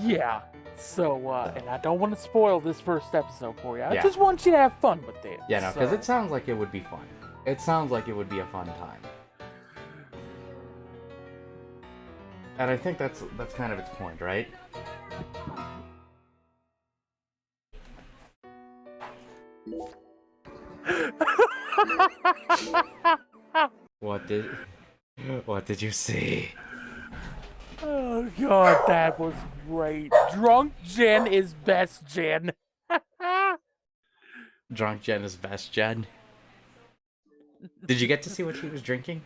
Yeah. So, and I don't want to spoil this first episode for you. I Yeah. just want you to have fun with it. Yeah, no, because it sounds like it would be fun. It sounds like it would be a fun time. And I think that's kind of its point, right? What did you see? Oh god, that was great. Drunk Jen is best Jen. Drunk Jen is best Jen. Did you get to see what she was drinking?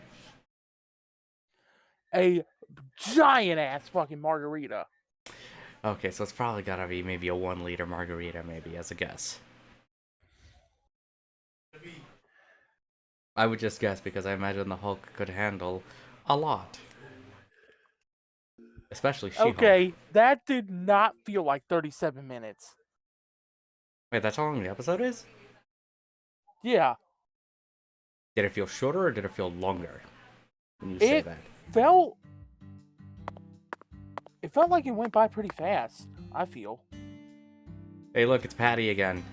A giant ass fucking margarita. Okay, so it's probably gotta be maybe a 1-liter margarita, maybe, as a guess. I would just guess because I imagine the Hulk could handle a lot. Especially She-Hulk. Okay, that did not feel like 37 minutes. Wait, that's how long the episode is? Yeah. Did it feel shorter or did it feel longer? When you say that. It felt like it went by pretty fast, I feel. Hey, look, it's Patty again.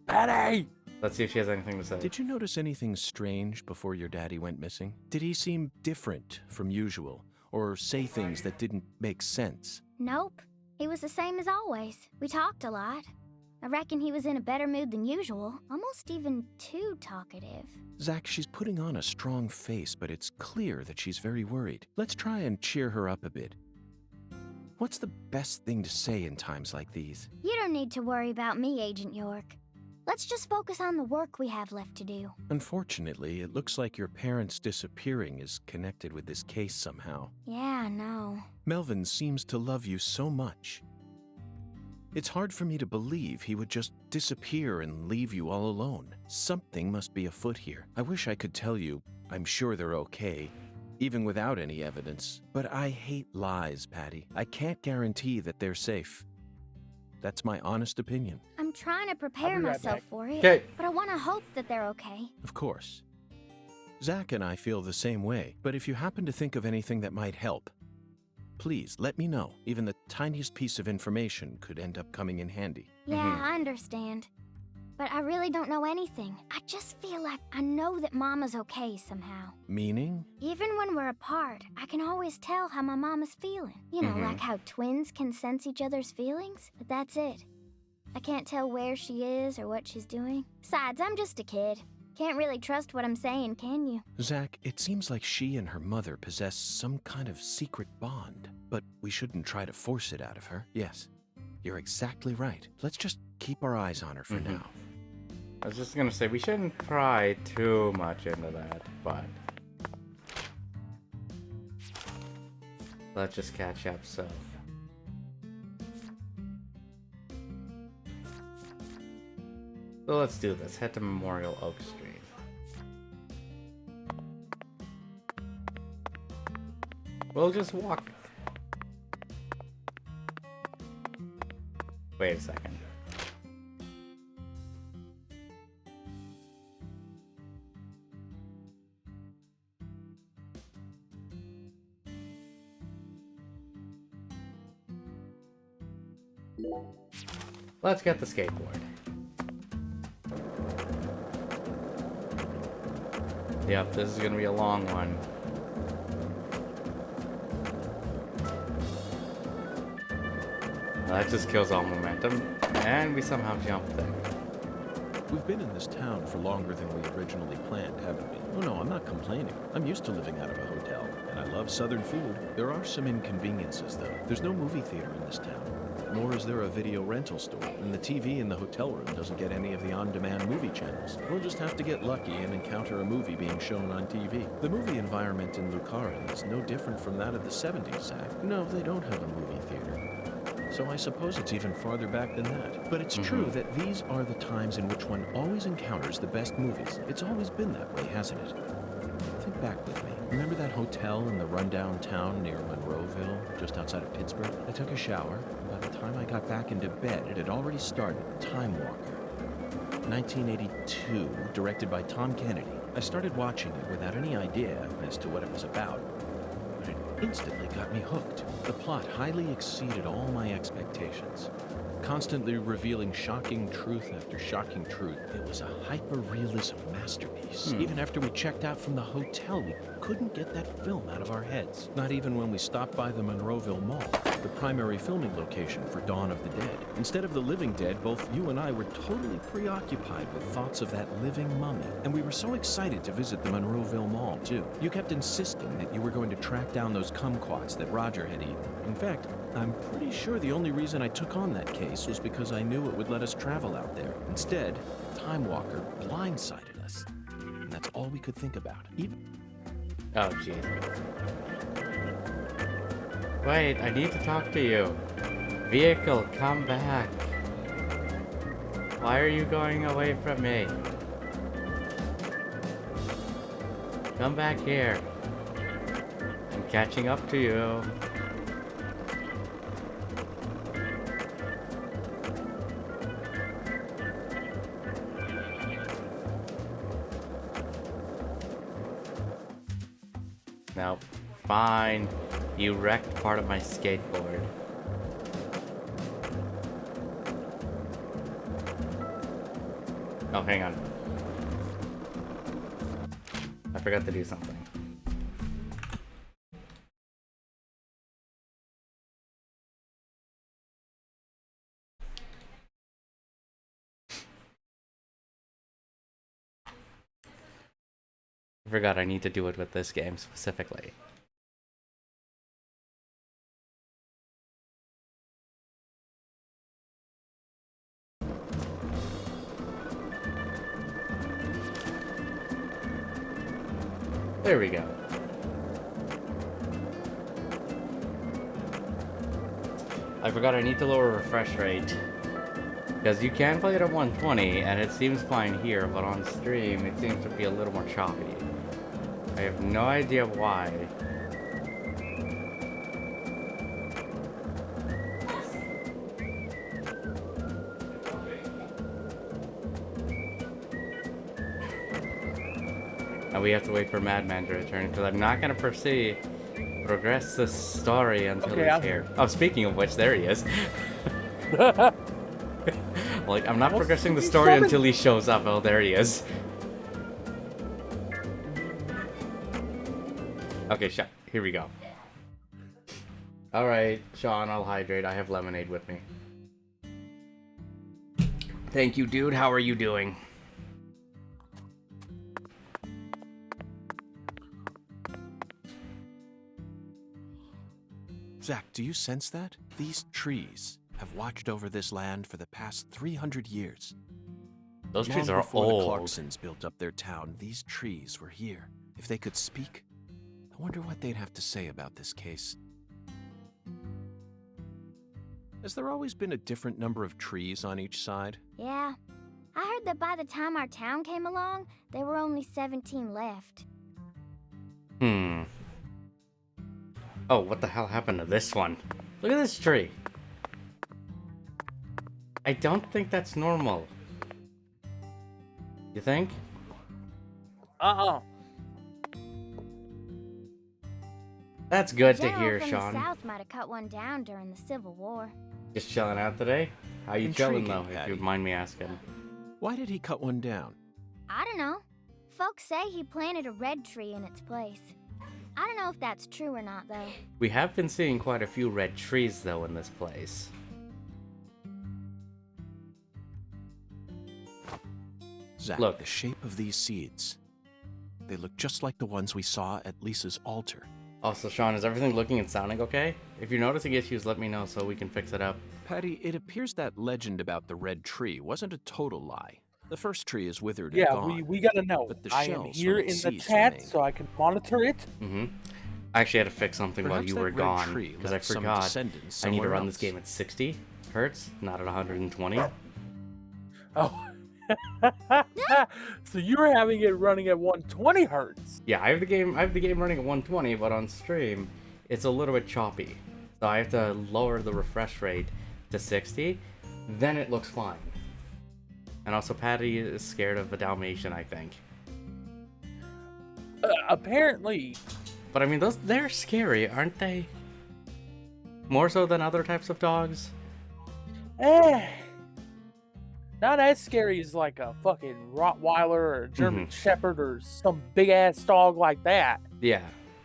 Patty! Let's see if she has anything to say. Did you notice anything strange before your daddy went missing? Did he seem different from usual, or say things that didn't make sense? Nope. He was the same as always. We talked a lot. I reckon he was in a better mood than usual, almost even too talkative. Zach, she's putting on a strong face, but it's clear that she's very worried. Let's try and cheer her up a bit. What's the best thing to say in times like these? You don't need to worry about me, Agent York. Let's just focus on the work we have left to do. Unfortunately, it looks like your parents disappearing is connected with this case somehow. Yeah, I know. Melvin seems to love you so much. It's hard for me to believe he would just disappear and leave you all alone. Something must be afoot here. I wish I could tell you I'm sure they're okay, even without any evidence. But I hate lies, Patty. I can't guarantee that they're safe. That's my honest opinion. I'm trying to prepare I'll be right myself back. for it, Okay. but I want to hope that they're okay. Of course. Zach and I feel the same way, but if you happen to think of anything that might help, please let me know. Even the tiniest piece of information could end up coming in handy. Yeah, I understand. But I really don't know anything. I just feel like I know that Mama's okay somehow. Meaning? Even when we're apart, I can always tell how my mom is feeling. You know, like how twins can sense each other's feelings. But that's it. I can't tell where she is or what she's doing. Besides, I'm just a kid. Can't really trust what I'm saying, can you? Zach, it seems like she and her mother possess some kind of secret bond. But we shouldn't try to force it out of her. Yes, you're exactly right. Let's just keep our eyes on her for now. I was just gonna say, we shouldn't pry too much into that, but... let's just catch up, so... So let's do this. Head to Memorial Oak Street. We'll just walk. Wait a second. Let's get the skateboard. Yep, this is gonna be a long one. That just kills all momentum, and we somehow jump there. We've been in this town for longer than we originally planned, haven't we? Oh no, I'm not complaining. I'm used to living out of a hotel, and I love southern food. There are some inconveniences, though. There's no movie theater in this town, nor is there a video rental store, and the TV in the hotel room doesn't get any of the on-demand movie channels. We'll just have to get lucky and encounter a movie being shown on TV. The movie environment in Lucarin is no different from that of the 70s, Zach. No, they don't have a movie theater. So I suppose it's even farther back than that. But it's true that these are the times in which one always encounters the best movies. It's always been that way, hasn't it? Think back with me. Remember that hotel in the rundown town near Monroeville, just outside of Pittsburgh? I took a shower. By the time I got back into bed, it had already started. Time Walker. 1982, directed by Tom Kennedy. I started watching it without any idea as to what it was about, but it instantly got me hooked. The plot highly exceeded all my expectations. Constantly revealing shocking truth after shocking truth, it was a hyper-realism masterpiece. Even after we checked out from the hotel, we couldn't get that film out of our heads. Not even when we stopped by the Monroeville Mall, the primary filming location for Dawn of the Dead. Instead of the living dead, both you and I were totally preoccupied with thoughts of that living mummy. And we were so excited to visit the Monroeville Mall, too. You kept insisting that you were going to track down those kumquats that Roger had eaten. In fact, I'm pretty sure the only reason I took on that case was because I knew it would let us travel out there. Instead, Time Walker blindsided us. And that's all we could think about. Oh, jeez. Wait, I need to talk to you. Vehicle, come back. Why are you going away from me? Come back here. I'm catching up to you. Nope. Fine. You wrecked part of my skateboard. Oh, hang on. I forgot to do something. I forgot I need to do it with this game specifically. There we go. I forgot I need to lower refresh rate. Because you can play it at 120, and it seems fine here, but on stream, it seems to be a little more choppy. I have no idea why. And we have to wait for Madman to return, because I'm not going to progress this story until he's here. Oh, speaking of which, there he is. Like, I'm not progressing the story until he shows up. Oh, there he is. Okay, here we go. Alright, Sean, I'll hydrate. I have lemonade with me. Thank you, dude. How are you doing? Zach, do you sense that? These trees have watched over this land for the past 300 years. Those trees Long are before old. the Clarksons built up their town, these trees were here. If they could speak, I wonder what they'd have to say about this case. Has there always been a different number of trees on each side? Yeah. I heard that by the time our town came along, there were only 17 left. Oh, what the hell happened to this one? Look at this tree. I don't think that's normal. You think? That's good to hear, from Sean. The South might have cut one down during the Civil War. Just chilling out today? How you chilling, though, if Patty. you mind me asking? Why did he cut one down? I don't know. Folks say he planted a red tree in its place. I don't know if that's true or not, though. We have been seeing quite a few red trees, though, in this place. Zach, Look. the shape of these seeds. They look just like the ones we saw at Lisa's altar. Also, Sean, is everything looking and sounding okay? If you're noticing issues, let me know so we can fix it up. Patty, it appears that legend about the red tree wasn't a total lie. The first tree is withered and Yeah, gone. we gotta know. But the I am shells here from in its the seeds chat remain. so I can monitor it. I actually had to fix something while Perhaps you that were red gone, tree because I left some forgot descendants I need to somewhere run this else. game at 60 hertz, not at 120. Oh. So you were having it running at 120 hertz. Yeah, I have the game running at 120, but on stream, it's a little bit choppy. So I have to lower the refresh rate to 60, then it looks fine. And also, Patty is scared of a Dalmatian, I think. Apparently. But I mean, they're scary, aren't they? More so than other types of dogs? Eh. Not as scary as like a fucking Rottweiler or a German Shepherd or some big ass dog like that. Yeah.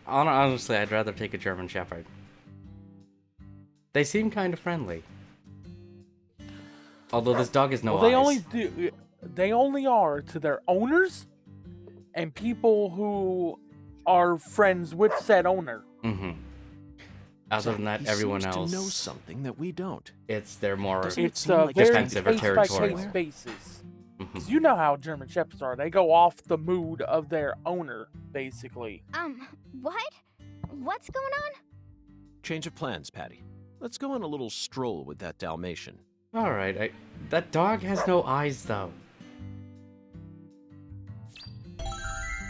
Honestly, I'd rather take a German Shepherd. They seem kind of friendly. Although this dog has no eyes. They only are to their owners and people who are friends with said owner. Other than that, everyone seems else to know something that we don't. It's their more It's seem very defensive or case by territorial. case basis. 'Cause you know how German Shepherds are. They go off the mood of their owner, basically. What? What's going on? Change of plans, Patty. Let's go on a little stroll with that Dalmatian. Alright, that dog has no eyes, though.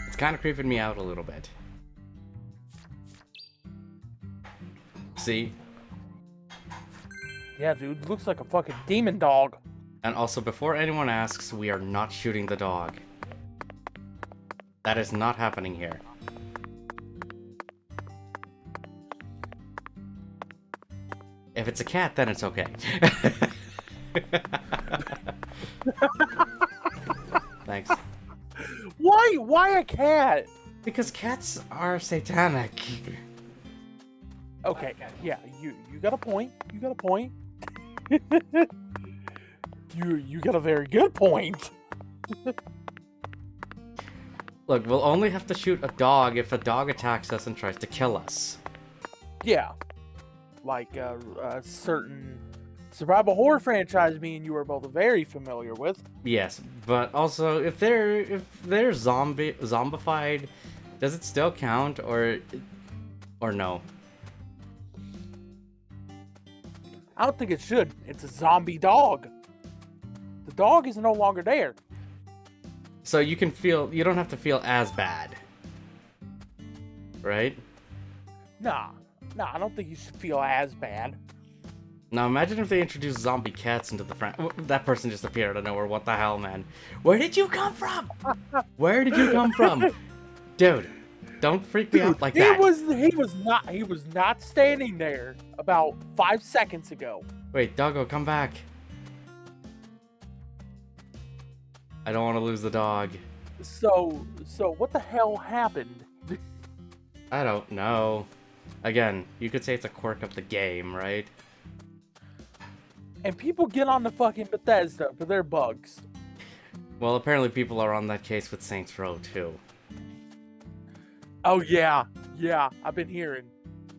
It's kind of creeping me out a little bit. See? Yeah, dude, looks like a fucking demon dog. And also, before anyone asks, we are not shooting the dog. That is not happening here. If it's a cat, then it's okay. Thanks. Why a cat? Because cats are satanic. Okay, yeah, you got a point. You got a point. you got a very good point. Look, we'll only have to shoot a dog if a dog attacks us and tries to kill us. Yeah. Like a certain survival horror franchise me and you are both very familiar with. Yes, but also if they're zombified, does it still count or no? I don't think it should. It's a zombie dog. The dog is no longer there. So you don't have to feel as bad. Right? Nah, I don't think you should feel as bad. Now imagine if they introduced zombie cats into the that person just appeared out of nowhere. What the hell, man? Where did you come from? Where did you come from? Dude, don't freak me out like that. He was not standing there about 5 seconds ago. Wait, doggo, come back. I don't want to lose the dog. So what the hell happened? I don't know. Again, you could say it's a quirk of the game, right? And people get on the fucking Bethesda for their bugs. Well, apparently people are on that case with Saints Row too. Oh yeah, I've been hearing.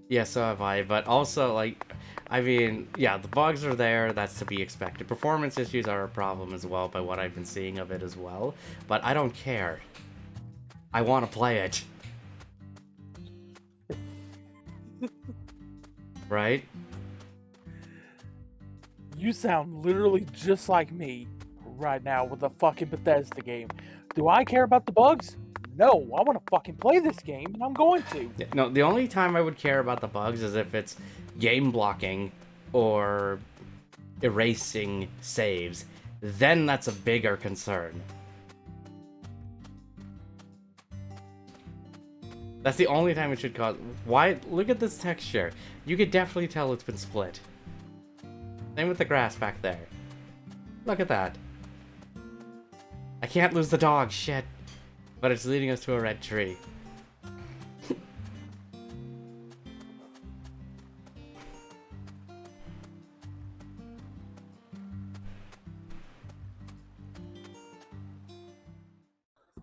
Yeah, so have I, but also, like, I mean, yeah, the bugs are there, that's to be expected. Performance issues are a problem as well, by what I've been seeing of it as well, but I don't care. I want to play it. Right? You sound literally just like me right now with a fucking Bethesda game. Do I care about the bugs? No, I want to fucking play this game, and I'm going to. No, the only time I would care about the bugs is if it's game blocking or erasing saves. Then that's a bigger concern. That's the only time it should cause... Why? Look at this texture. You could definitely tell it's been split. Same with the grass back there. Look at that. I can't lose the dog, shit. But it's leading us to a red tree.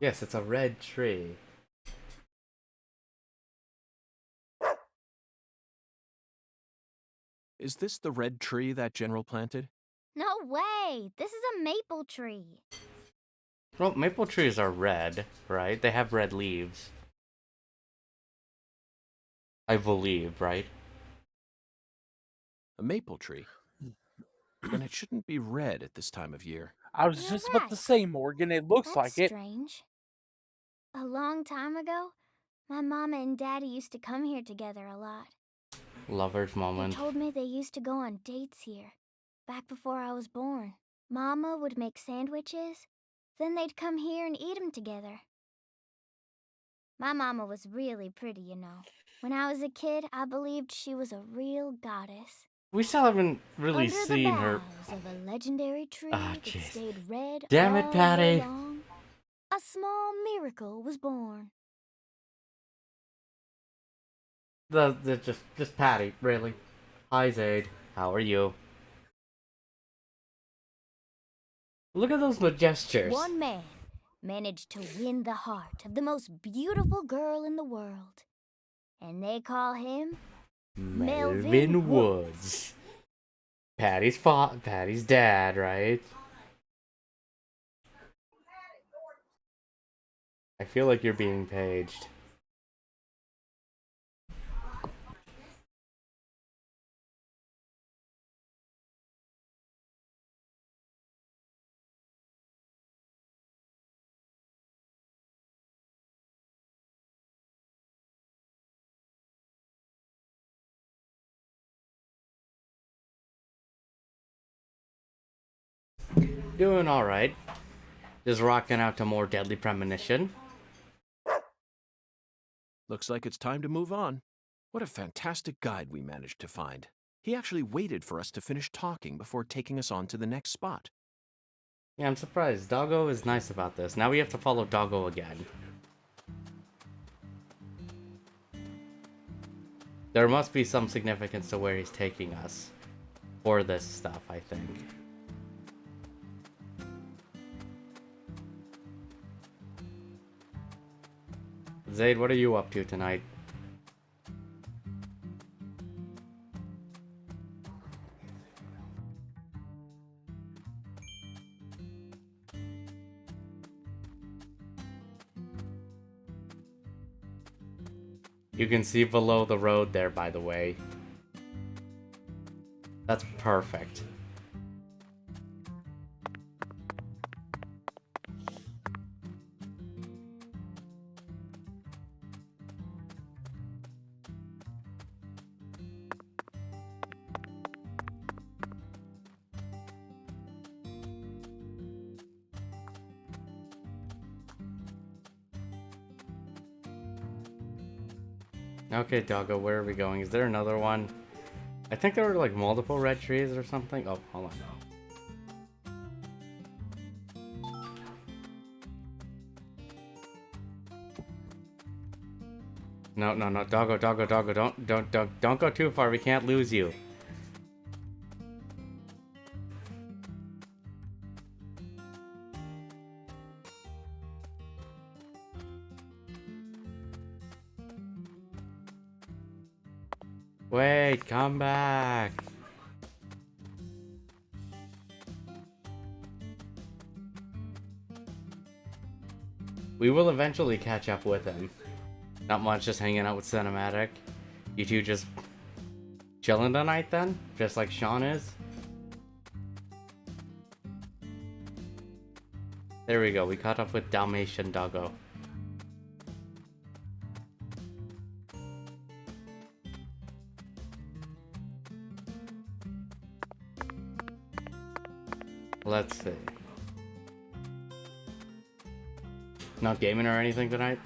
Yes, it's a red tree. Is this the red tree that General planted? No way! This is a maple tree. Well, maple trees are red, right? They have red leaves. I believe, right? A maple tree? Then it shouldn't be red at this time of year. I was Now just about to that- say, Morgan, it looks That's like it. strange. A long time ago, my mama and daddy used to come here together a lot. Lover's They moment. told me they used to go on dates here, back before I was born. Mama would make sandwiches, then they'd come here and eat them together. My mama was really pretty, you know. When I was a kid, I believed she was a real goddess. We still haven't really Under seen the her. boughs of a legendary tree Ah, that jeez. stayed red Damn it, all Patty. year long, a small miracle was born. Just Patty, really. Hi, Zaid. How are you? Look at those gestures. One man managed to win the heart of the most beautiful girl in the world. And they call him Melvin Woods. Patty's dad, right? I feel like you're being paged. Doing alright. Just rocking out to more Deadly Premonition. Looks like it's time to move on. What a fantastic guide we managed to find. He actually waited for us to finish talking before taking us on to the next spot. Yeah, I'm surprised. Doggo is nice about this. Now we have to follow Doggo again. There must be some significance to where he's taking us for this stuff, I think. Zaid, what are you up to tonight? You can see below the road there, by the way. That's perfect. Okay, Doggo, where are we going? Is there another one? I think there were like multiple red trees or something. Oh, hold on. No, no, no, Doggo, don't go too far. We can't lose you. Wait, come back. We will eventually catch up with him. Not much, just hanging out with Cinematic. You two just chilling tonight then? Just like Sean is? There we go, we caught up with Dalmatian Doggo. Let's see. Not gaming or anything tonight?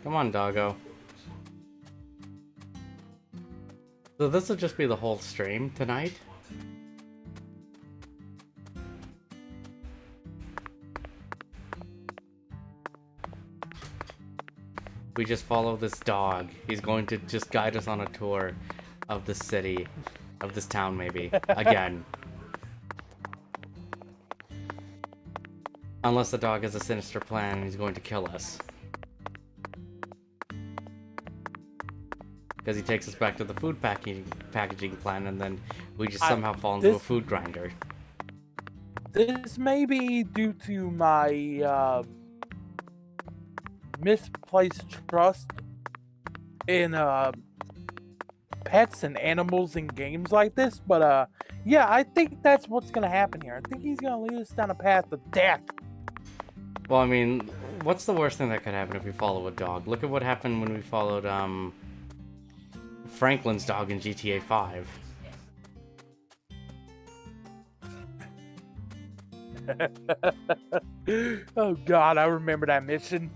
Come on, Doggo. So this will just be the whole stream tonight? We just follow this dog. He's going to just guide us on a tour of the city, of this town maybe, again. Unless the dog has a sinister plan and he's going to kill us. Because he takes us back to the food packaging plan and then we just somehow fall into a food grinder. This may be due to my misplaced trust in pets and animals in games like this, but yeah, I think that's what's gonna happen here. I think he's gonna lead us down a path of death. Well, I mean, what's the worst thing that could happen if we follow a dog? Look at what happened when we followed Franklin's dog in GTA 5. Oh God, I remember that mission.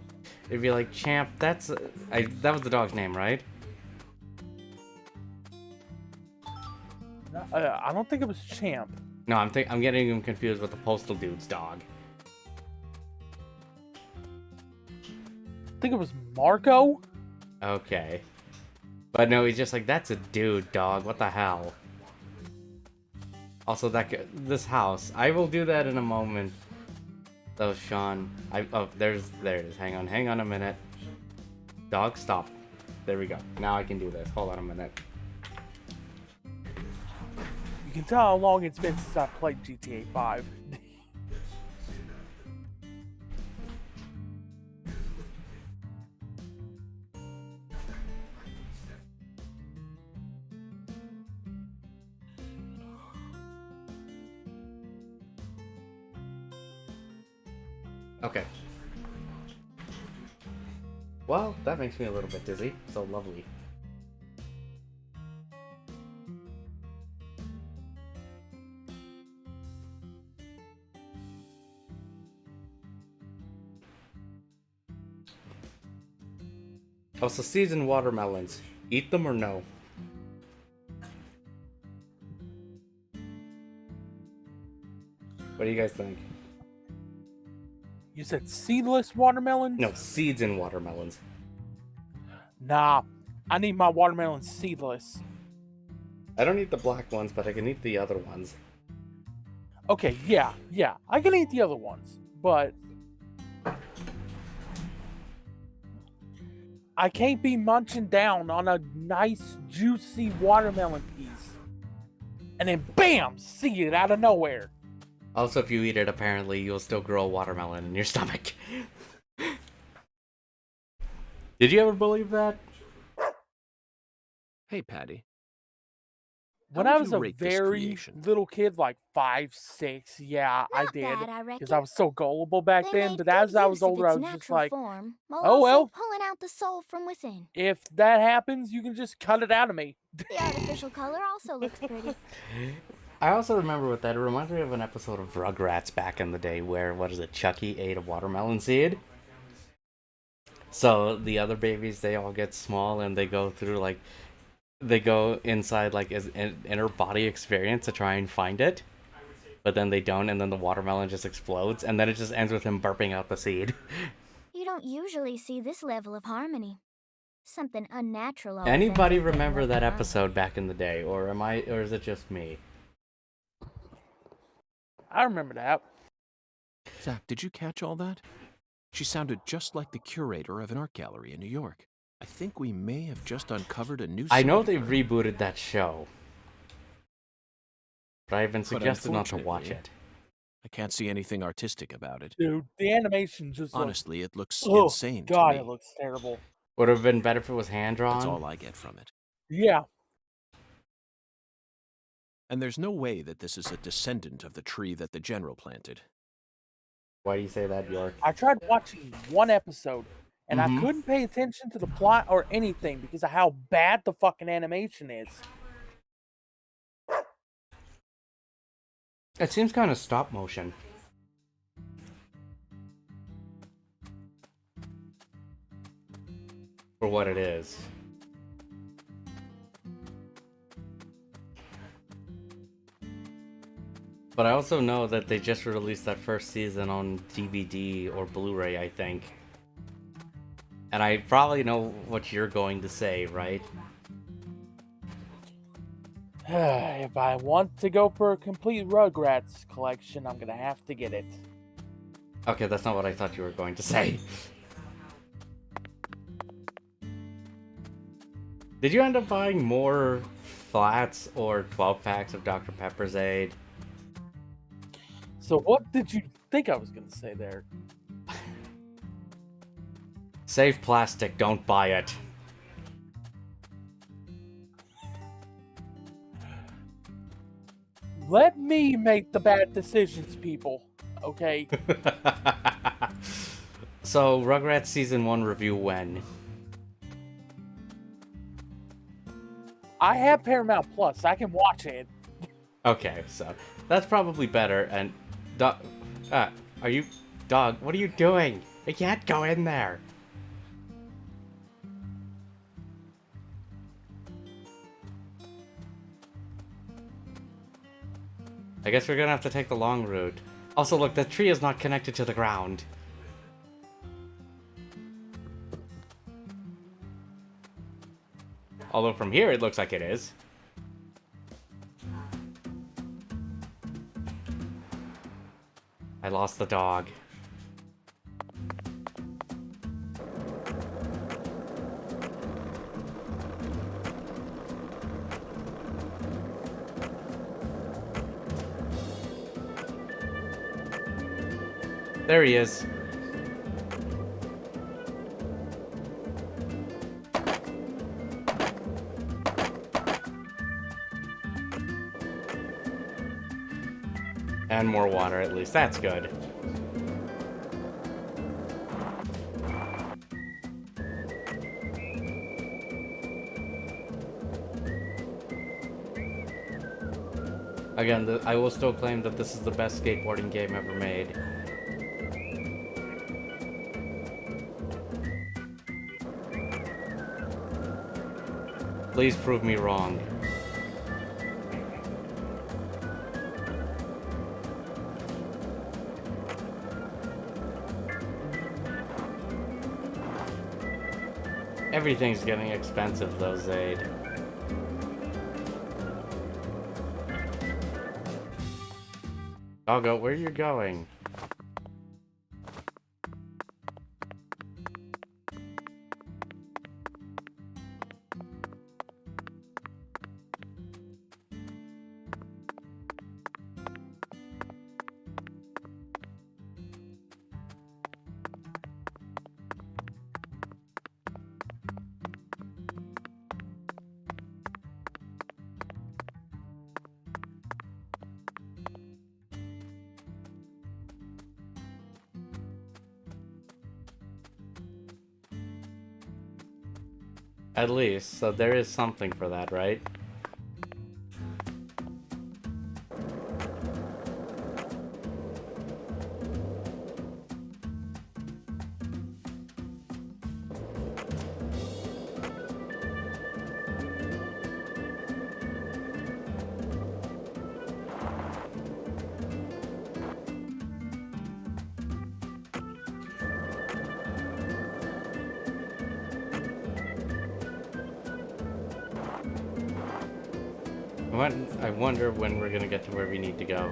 It'd be like, Champ, that was the dog's name, right? I don't think it was Champ. No, I'm getting him confused with the postal dude's dog. I think it was Marco. Okay. But no, he's just like, that's a dude, dog. What the hell? Also, this house. I will do that in a moment. So, Sean, there it is. Hang on a minute. Dog, stop. There we go. Now I can do this. Hold on a minute. You can tell how long it's been since I played GTA 5. Okay. Well, that makes me a little bit dizzy. So lovely. Also, seeds and watermelons. Eat them or no? What do you guys think? You said seedless watermelons? No, seeds in watermelons. Nah, I need my watermelons seedless. I don't eat the black ones, but I can eat the other ones. Okay, yeah, I can eat the other ones, but I can't be munching down on a nice, juicy watermelon piece and then BAM! See it out of nowhere. Also, if you eat it, apparently, you'll still grow a watermelon in your stomach. Did you ever believe that? Hey, Patty. When How I would was you a rate this very creation? little kid, like 5, 6, yeah, I Not did. bad, I Because reckon. I was so gullible back They then, made but good as I was use of older, I its was just natural like, form, while oh also well, pulling out the soul from within. if that happens, you can just cut it out of me. The artificial color also looks pretty. I also remember with that, it reminds me of an episode of Rugrats back in the day where, Chucky ate a watermelon seed? So the other babies, they all get small and they go through, like, they go inside, like, as an inner body experience to try and find it. But then they don't, and then the watermelon just explodes, and then it just ends with him burping out the seed. You don't usually see this level of harmony. Something unnatural always Anybody ends up getting remember left that behind. episode back in the day, or is it just me? I remember that. Zach, did you catch all that? She sounded just like the curator of an art gallery in New York. I think we may have just uncovered a new I side know of they her. rebooted that show, but I've been But suggested not to watch unfortunately, it. I can't see anything artistic about it. Dude, the animation just looks... Honestly, it looks Oh, insane God, to me. it looks terrible. Would have been better if it was hand-drawn. That's all I get from it. Yeah. And there's no way that this is a descendant of the tree that the general planted. Why do you say that, York? I tried watching one episode, and Mhm. I couldn't pay attention to the plot or anything because of how bad the fucking animation is. It seems kind of stop motion. For what it is. But I also know that they just released that first season on DVD or Blu-ray, I think. And I probably know what you're going to say, right? If I want to go for a complete Rugrats collection, I'm gonna have to get it. Okay, that's not what I thought you were going to say. Did you end up buying more flats or 12 packs of Dr. Pepper's Aid? So what did you think I was gonna say there? Save plastic, don't buy it. Let me make the bad decisions, people. Okay? So, Rugrats Season 1 review when? I have Paramount Plus. I can watch it. Okay, so that's probably better. And, dog, are you, dog? What are you doing? I can't go in there. I guess we're gonna have to take the long route. Also, look, the tree is not connected to the ground. Although from here it looks like it is. I lost the dog. There he is. And more water, at least. That's good. Again, I will still claim that this is the best skateboarding game ever made. Please prove me wrong. Everything's getting expensive though, Zaid. Doggo, where are you going? At least, so there is something for that, right? I wonder when we're gonna get to where we need to go.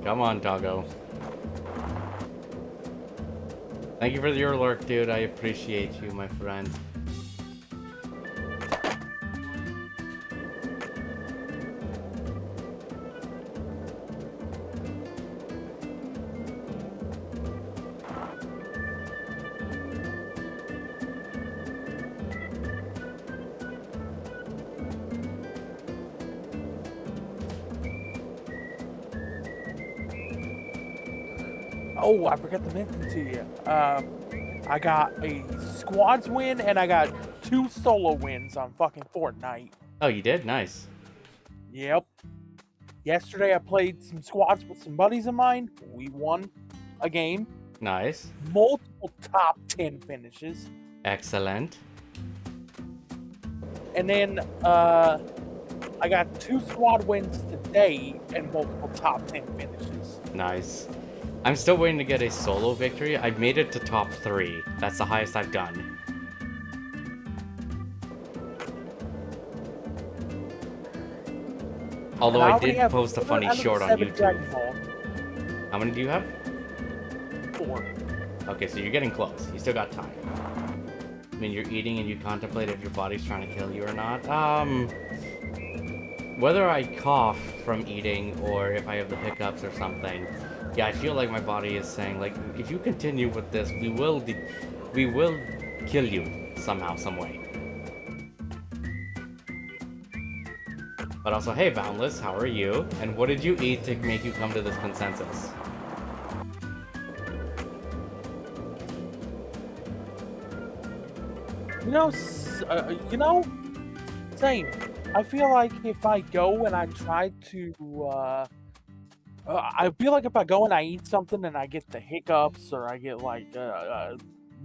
Come on, doggo. Thank you for your lurk, dude. I appreciate you, my friend. Oh, I forgot to mention to you. I got a squads win and I got 2 solo wins on fucking Fortnite. Oh, you did? Nice. Yep. Yesterday I played some squads with some buddies of mine. We won a game. Nice. Multiple top 10 finishes. Excellent. And then I got 2 squad wins today and multiple top 10 finishes. Nice. I'm still waiting to get a solo victory. I've made it to top 3. That's the highest I've done. Although I did post a funny short on YouTube. How many do you have? 4. Okay, so you're getting close. You still got time. I mean, you're eating and you contemplate if your body's trying to kill you or not. whether I cough from eating or if I have the hiccups or something, yeah, I feel like my body is saying, like, if you continue with this, we will kill you somehow, some way. But also, hey, Boundless, how are you? And what did you eat to make you come to this consensus? Same. I feel like if I go and I try to, I feel like if I go and I eat something and I get the hiccups or I get like a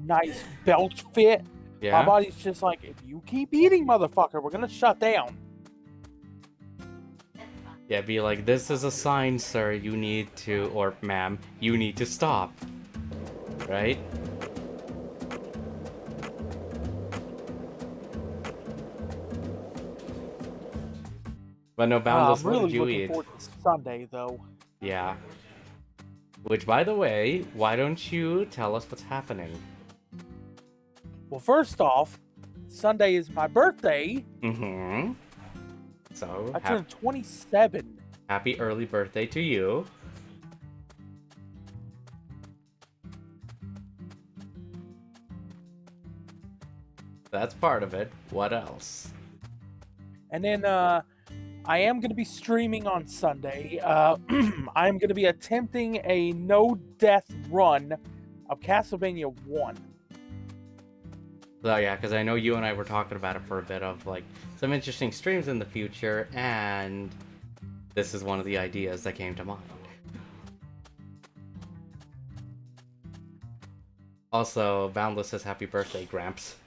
nice belch fit, my Yeah? body's just like, if you keep eating, motherfucker, we're gonna shut down. Yeah, be like, this is a sign, sir, you need to, or ma'am, you need to stop. Right? But no, Boundless, I'm what really did you looking eat? forward to Sunday, though. Yeah. Which, by the way, why don't you tell us what's happening? Well, first off, Sunday is my birthday. Mm-hmm. So, I turned 27. happy early birthday to you. That's part of it. What else? And then I am going to be streaming on Sunday. I'm going to be attempting a no-death run of Castlevania 1. So yeah, because I know you and I were talking about it for a bit of like some interesting streams in the future, and this is one of the ideas that came to mind. Also, Boundless says happy birthday, Gramps.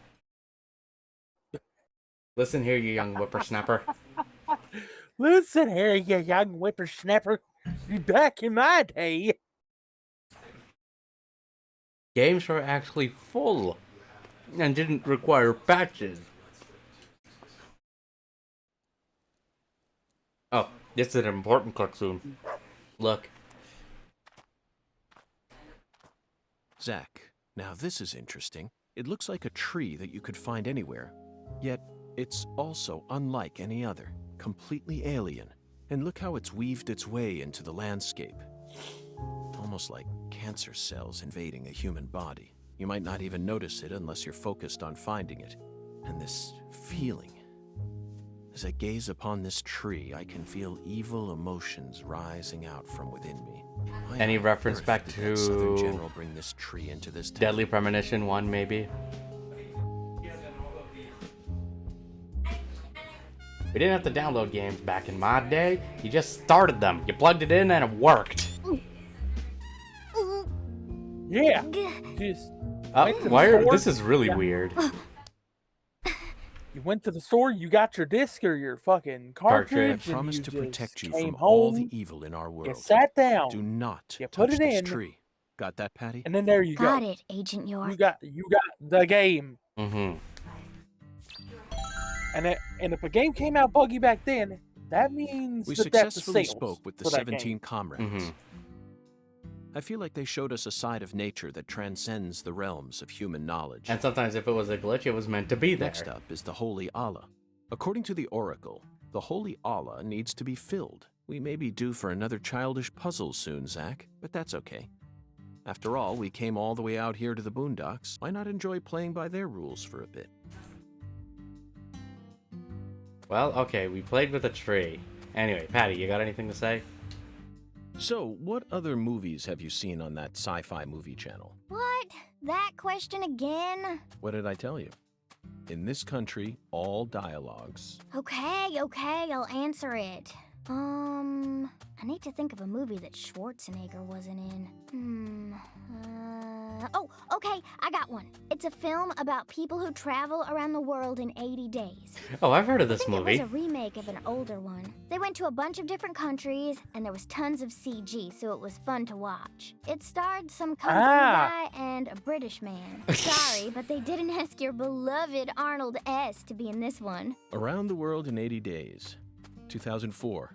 Listen here, you young whippersnapper. Listen here, you young whippersnapper. Back in my day. Games were actually full and didn't require patches. Oh, this is an important cutscene. Look. Zach, now this is interesting. It looks like a tree that you could find anywhere. Yet, it's also unlike any other. Completely alien. And look how it's weaved its way into the landscape. Almost like cancer cells invading a human body. You might not even notice it unless you're focused on finding it. And this feeling. As I gaze upon this tree, I can feel evil emotions rising out from within me. Why Any on reference earth back did that Southern to General bring this tree into this town? Deadly Premonition 1, maybe? We didn't have to download games back in my day. You just started them. You plugged it in and it worked. Yeah. Just went to the Why are, store, this is really yeah. weird. You went to the store, you got your disc or your fucking cartridge, I promise and to you protect just you came from all the home, evil in our you world. sat down, Do not you put touch it this in, tree. Got that, Patty? and then there you Got go. it, Agent York. You got the game. Mm-hmm. And if a game came out buggy back then, that means We the death of successfully sales spoke with the for that 17 game. comrades. Mm-hmm. I feel like they showed us a side of nature that transcends the realms of human knowledge. And sometimes if it was a glitch, it was meant to be there. Next up is the Holy Allah. According to the Oracle, the Holy Allah needs to be filled. We may be due for another childish puzzle soon, Zach, but that's okay. After all, we came all the way out here to the boondocks. Why not enjoy playing by their rules for a bit? Well, okay, we played with a tree. Anyway, Patty, you got anything to say? So, what other movies have you seen on that sci-fi movie channel? What? That question again? What did I tell you? In this country, all dialogues. Okay, I'll answer it. I need to think of a movie that Schwarzenegger wasn't in. Oh, okay, I got one. It's a film about people who travel around the world in 80 days. Oh, I've heard of I this think movie. it was a remake of an older one. They went to a bunch of different countries, and there was tons of CG, so it was fun to watch. It starred some kung fu guy and a British man. Sorry, but they didn't ask your beloved Arnold S. to be in this one. Around the World in 80 Days, 2004.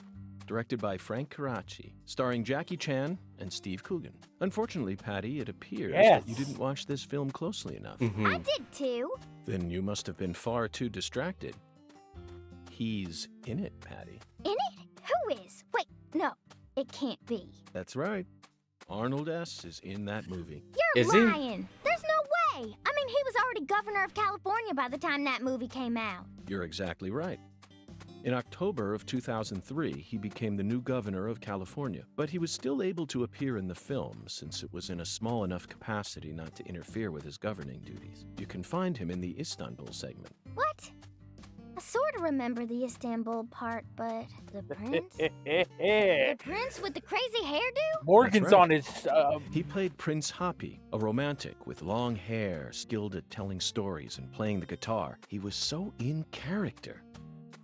Directed by Frank Karachi, starring Jackie Chan and Steve Coogan. Unfortunately, Patty, it appears that you didn't watch this film closely enough. Mm-hmm. I did too. Then you must have been far too distracted. He's in it, Patty. In it? Who is? Wait, no, it can't be. That's right. Arnold S. is in that movie. You're Is he? lying. There's no way. I mean, he was already governor of California by the time that movie came out. You're exactly right. In October of 2003, he became the new governor of California, but he was still able to appear in the film since it was in a small enough capacity not to interfere with his governing duties. You can find him in the Istanbul segment. What? I sort of remember the Istanbul part, but the prince? The prince with the crazy hairdo? Morgan's That's right. on his. He played Prince Happy, a romantic with long hair, skilled at telling stories and playing the guitar. He was so in character.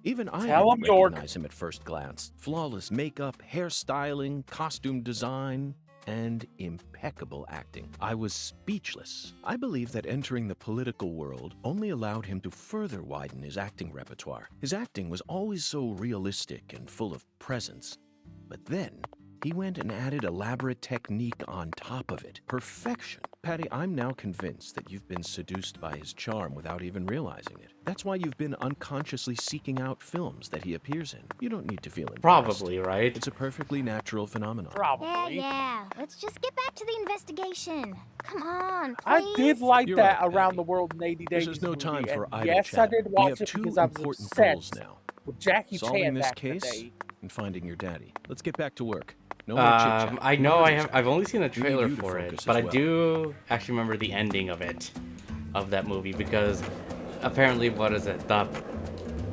Even I Tell him, didn't York. recognize him at first glance. Flawless makeup, hairstyling, costume design, and impeccable acting. I was speechless. I believe that entering the political world only allowed him to further widen his acting repertoire. His acting was always so realistic and full of presence. But then, he went and added elaborate technique on top of it. Perfection. Patty, I'm now convinced that you've been seduced by his charm without even realizing it. That's why you've been unconsciously seeking out films that he appears in. You don't need to feel impressed. Probably, right? It's a perfectly natural phenomenon. Probably. Yeah. Let's just get back to the investigation. Come on, please. I did like You're that right, Around Patty. the World in 80 Days. This is no time movie, for and idle yes, chat. I did We watch have it two because I was important obsessed goals now. with Jackie Solving Chan this back in the case day. and finding your daddy. Let's get back to work. No more chit-chat. I know I've only seen the We need trailer you to for it, focus but as I well. do actually remember the ending of it, of that movie, because apparently, what is it, the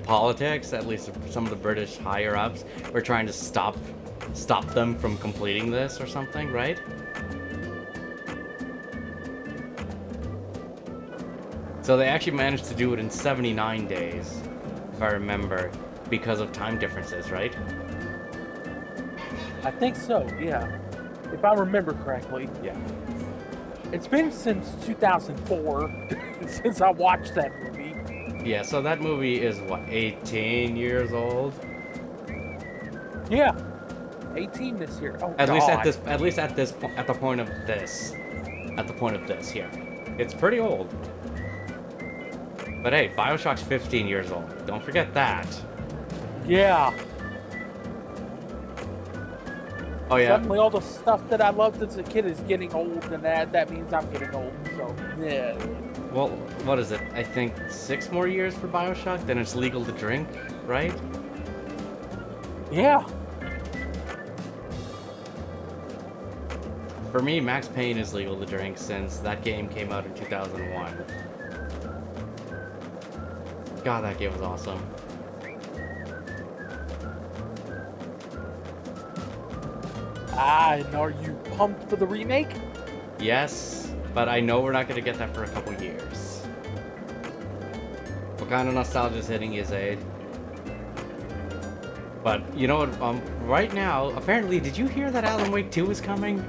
politics, at least some of the British higher-ups, were trying to stop them from completing this or something, right? So they actually managed to do it in 79 days, if I remember, because of time differences, right? I think so, yeah. If I remember correctly. Yeah. It's been since 2004 since I watched that movie. Yeah, so that movie is what, 18 years old? Yeah. 18 this year. Oh, At least God. at the point of this here. It's pretty old. But hey, BioShock's 15 years old. Don't forget that. Yeah. Oh yeah. Suddenly all the stuff that I loved as a kid is getting old, and that means I'm getting old, so, yeah. Well, what is it? I think 6 more years for BioShock, then it's legal to drink, right? Yeah. For me, Max Payne is legal to drink since that game came out in 2001. God, that game was awesome. And are you pumped for the remake? Yes, but I know we're not going to get that for a couple years. What kind of nostalgia is hitting you, Zaid? But, you know what, right now, apparently, did you hear that Alan Wake 2 is coming?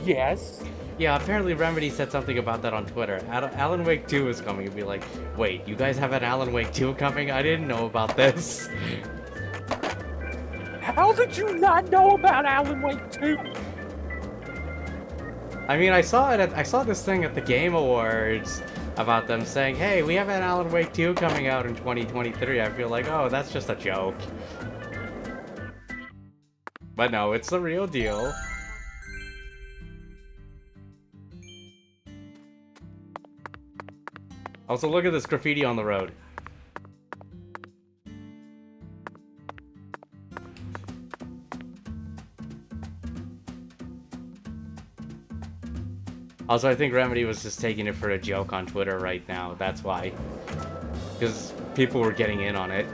Yes. Yeah, apparently Remedy said something about that on Twitter. Alan Wake 2 is coming. You'd be like, wait, you guys have an Alan Wake 2 coming? I didn't know about this. How did you not know about Alan Wake 2? I mean, I saw this thing at the Game Awards about them saying, hey, we have an Alan Wake 2 coming out in 2023. I feel like, oh, that's just a joke. But no, it's the real deal. Also, look at this graffiti on the road. Also, I think Remedy was just taking it for a joke on Twitter right now. That's why. Because people were getting in on it.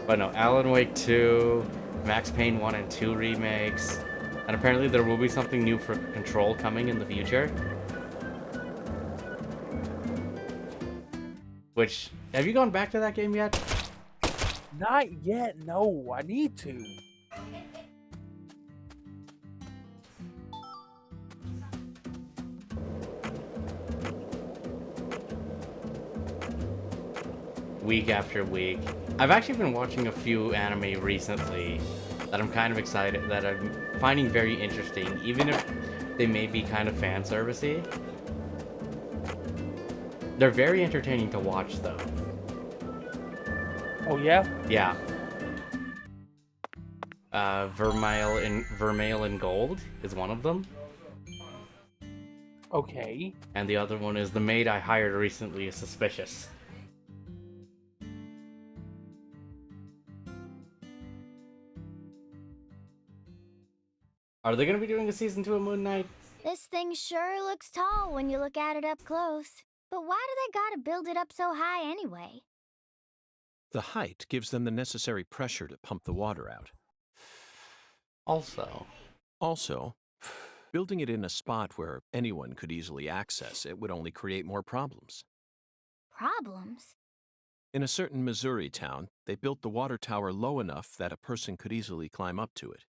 But no, Alan Wake 2, Max Payne 1 and 2 remakes, and apparently there will be something new for Control coming in the future. Which, have you gone back to that game yet? Not yet, no. I need to. Week after week. I've actually been watching a few anime recently that I'm kind of excited, that I'm finding very interesting, even if they may be kind of fan servicey. They're very entertaining to watch, though. Oh yeah. Yeah. Vermeil in Gold is one of them. Okay. And the other one is the maid I hired recently is suspicious. Are they going to be doing a season 2 of Moon Knight? This thing sure looks tall when you look at it up close. But why do they gotta build it up so high anyway? The height gives them the necessary pressure to pump the water out. Also, building it in a spot where anyone could easily access it would only create more problems. Problems? In a certain Missouri town, they built the water tower low enough that a person could easily climb up to it.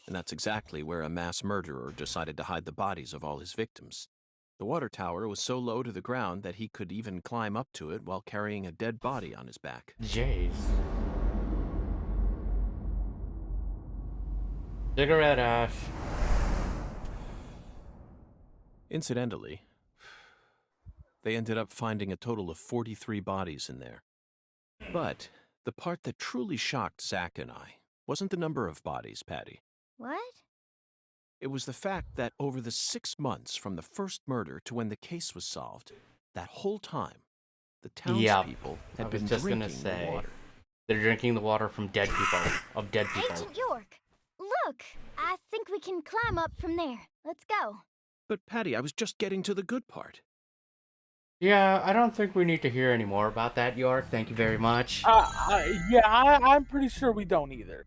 And that's exactly where a mass murderer decided to hide the bodies of all his victims. The water tower was so low to the ground that he could even climb up to it while carrying a dead body on his back. Jeez. Cigarette ash. Incidentally, they ended up finding a total of 43 bodies in there. But the part that truly shocked Zach and I wasn't the number of bodies, Patty. What? It was the fact that over the 6 months from the first murder to when the case was solved, that whole time, the townspeople had been drinking the water. They're drinking the water from dead people, of dead people. Agent York, look! I think we can climb up from there. Let's go. But Patty, I was just getting to the good part. Yeah, I don't think we need to hear any more about that, York. Thank you very much. I'm pretty sure we don't either.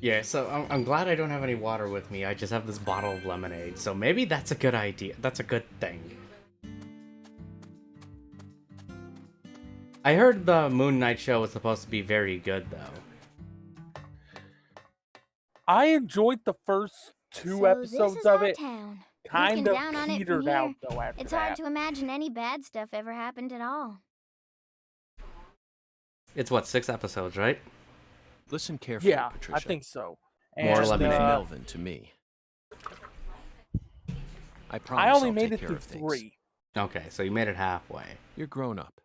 Yeah, so I'm glad I don't have any water with me. I just have this bottle of lemonade, so maybe that's a good idea. That's a good thing. I heard the Moon Knight show was supposed to be very good, though. I enjoyed the first 2 episodes of it. Town. Kind of down on it petered from out, here, though, after it's that. hard to imagine any bad stuff ever happened at all. It's what, 6 episodes, right? Listen carefully, Yeah, Patricia. I think so. More And, lemonade. Melvin to me. I promise I only I'll made take it care through of things. 3. Okay, so you made it halfway. You're grown up.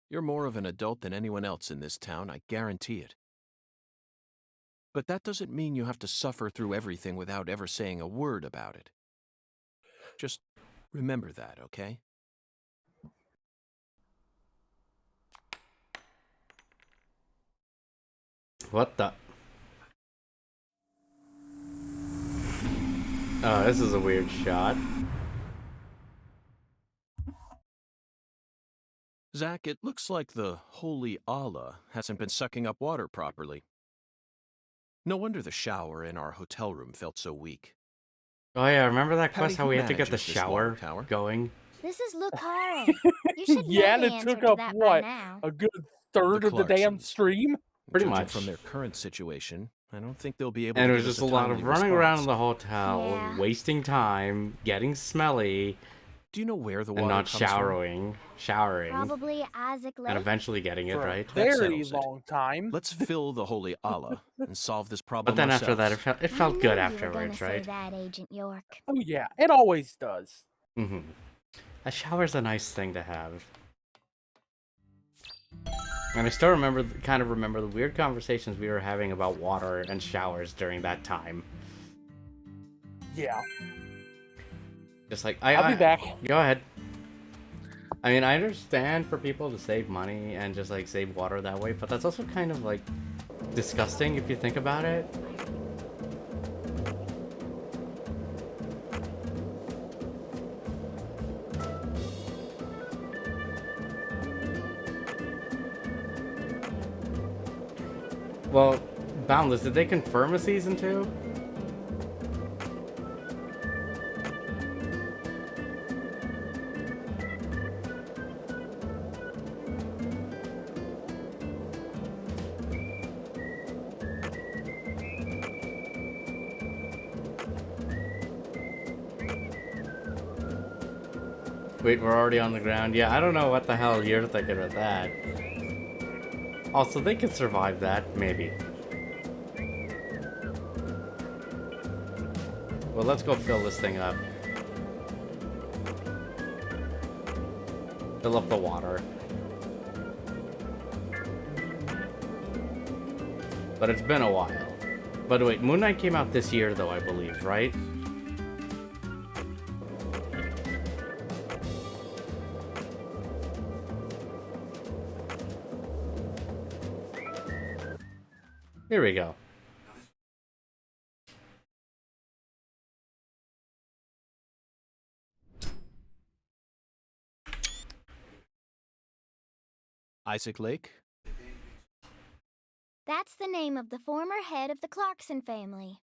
You're more of an adult than anyone else in this town, I guarantee it. But that doesn't mean you have to suffer through everything without ever saying a word about it. Just remember that, okay? What the? Oh, this is a weird shot. Zach, it looks like the holy Allah hasn't been sucking up water properly. No wonder the shower in our hotel room felt so weak. Oh yeah, remember that Patty, quest how who we had to get the manages this water shower tower? going? This is Lucario. You should Yeah, know and the it answer took to up, that by what, now. a good third The of the damn Clarksons. stream? Pretty Judging much. from their current situation, I don't think they'll be able And to it was give just us a lot of timely running around response. the hotel, Yeah. wasting time, getting smelly, Do you know where the water and not comes from? showering, Probably Isaac Lake. and eventually getting it For right. a very settles it. long time. Let's fill the holy Allah and solve this problem But then after that, ourselves. it felt good I knew you were afterwards, gonna right? Say that, Agent York. Oh yeah, it always does. Mm-hmm. A shower's a nice thing to have. And I still kind of remember the weird conversations we were having about water and showers during that time. Yeah. Just like, I'll be back. Go ahead. I mean, I understand for people to save money and just like save water that way, but that's also kind of like disgusting if you think about it. Well, Boundless, did they confirm a season 2? Wait, we're already on the ground? Yeah, I don't know what the hell you're thinking of that. Also, they could survive that, maybe. Well, let's go fill this thing up. Fill up the water. But it's been a while. But wait, Moon Knight came out this year, though, I believe, right? Here we go. Isaac Lake? That's the name of the former head of the Clarkson family.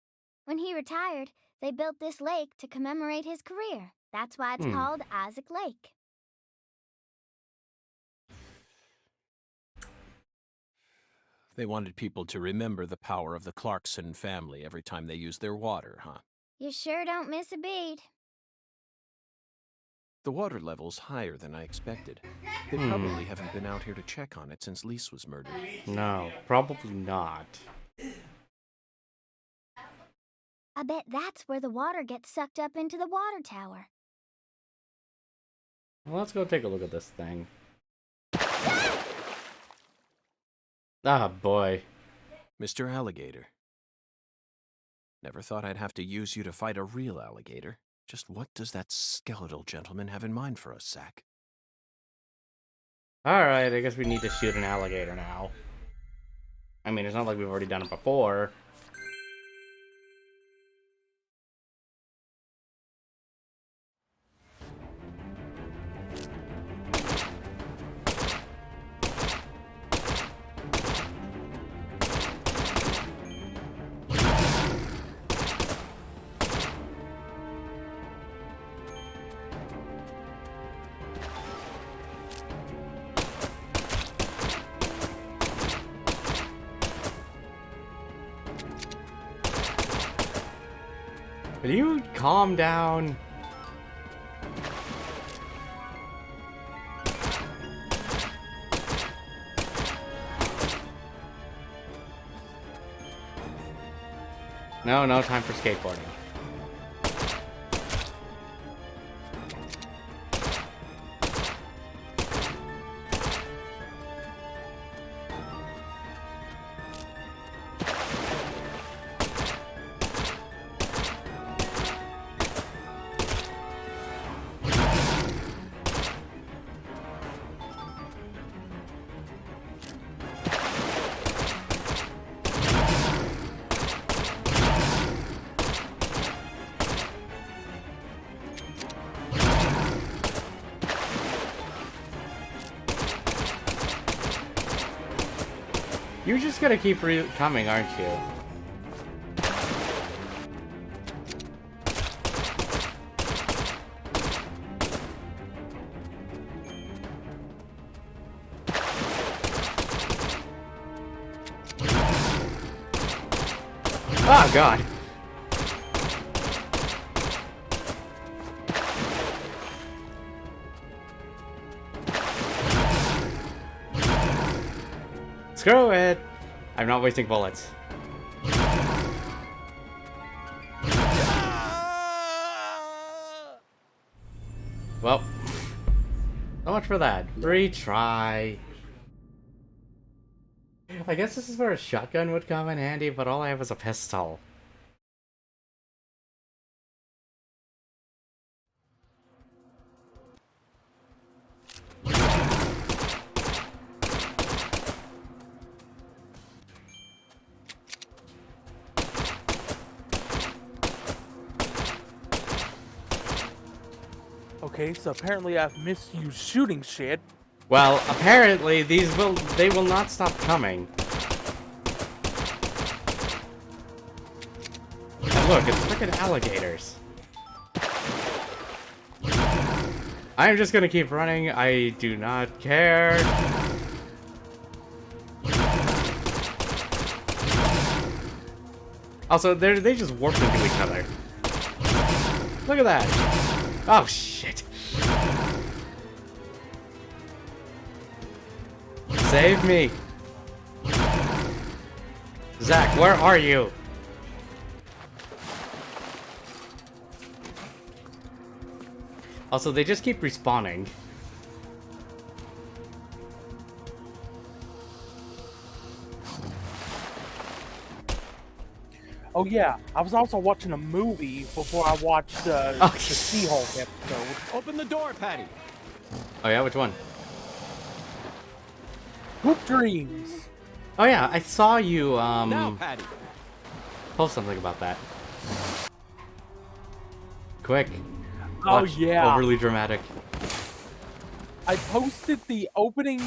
When he retired, they built this lake to commemorate his career. That's why it's called Isaac Lake. They wanted people to remember the power of the Clarkson family every time they used their water, huh? You sure don't miss a beat. The water level's higher than I expected. They probably haven't been out here to check on it since Lise was murdered. No, probably not. I bet that's where the water gets sucked up into the water tower. Well, let's go take a look at this thing. Ah, boy. Mr. Alligator. Never thought I'd have to use you to fight a real alligator. Just what does that skeletal gentleman have in mind for us, Zack? Alright, I guess we need to shoot an alligator now. I mean, it's not like we've already done it before. Will you calm down? No, no time for skateboarding. You're just gonna keep coming, aren't you? Oh, God. Screw it! I'm not wasting bullets. Well, so much for that. Retry. I guess this is where a shotgun would come in handy, but all I have is a pistol. Okay, so apparently I've misused shooting shit. Well, apparently they will not stop coming. And look, it's freaking alligators. I'm just gonna keep running. I do not care. Also, they just warp into each other. Look at that. Oh, shit. Save me. Zack, where are you? Also, they just keep respawning. Oh yeah, I was also watching a movie before I watched the She-Hulk episode. Open the door, Patty. Oh yeah, which one? Hoop Dreams. Oh yeah, I saw you Now, Patty. post something about that. Quick. Oh Watch. yeah. Overly dramatic. I posted the opening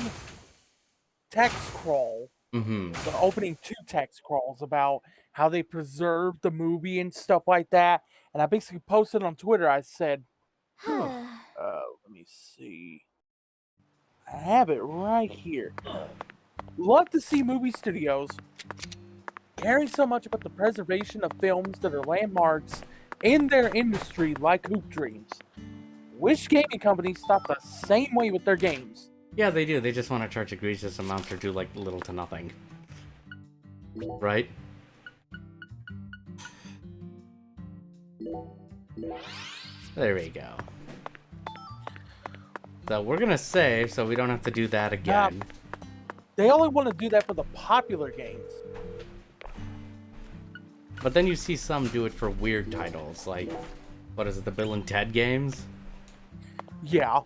text crawl. Mm-hmm. The opening 2 text crawls about how they preserved the movie and stuff like that. And I basically posted on Twitter, I said, let me see. I have it right here. Love to see movie studios caring so much about the preservation of films that are landmarks in their industry like Hoop Dreams. Wish gaming companies thought the same way with their games. Yeah, they do. They just want to charge egregious amounts or do like little to nothing. Right? There we go. So we're gonna save so we don't have to do that again. They only want to do that for the popular games. But then you see some do it for weird titles, like, what is it, the Bill and Ted games? Yeah.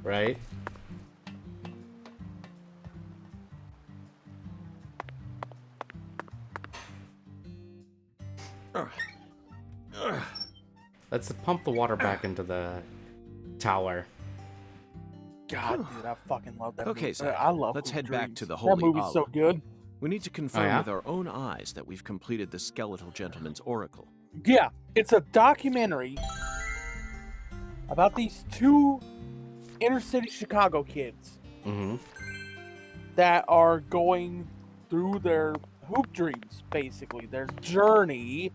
Right? Let's pump the water back into the tower. God, dude, I fucking love that Okay, movie. so I love let's Hoop head back Dreams. to the That Holy movie's so Olive. good. We need to confirm yeah? with our own eyes that we've completed the Skeletal Gentleman's Oracle. Yeah, it's a documentary about these 2 inner city Chicago kids Mm-hmm. that are going through their hoop dreams, basically their journey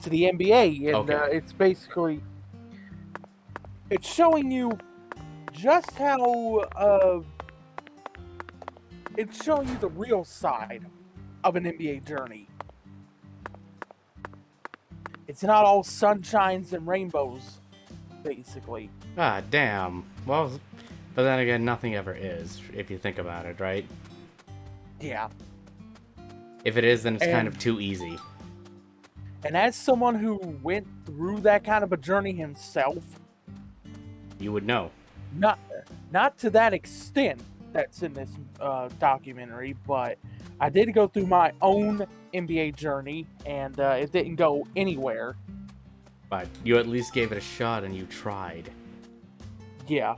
to the NBA, and Okay. it's basically it's showing you just how it's showing you the real side of an NBA journey. It's not all sunshines and rainbows, basically. Ah, damn. Well, but then again, nothing ever is, if you think about it, right? Yeah. If it is, then it's kind And- of too easy. And as someone who went through that kind of a journey himself, You would know. not to that extent that's in this documentary, but I did go through my own NBA journey, and it didn't go anywhere. But you at least gave it a shot and you tried. Yeah.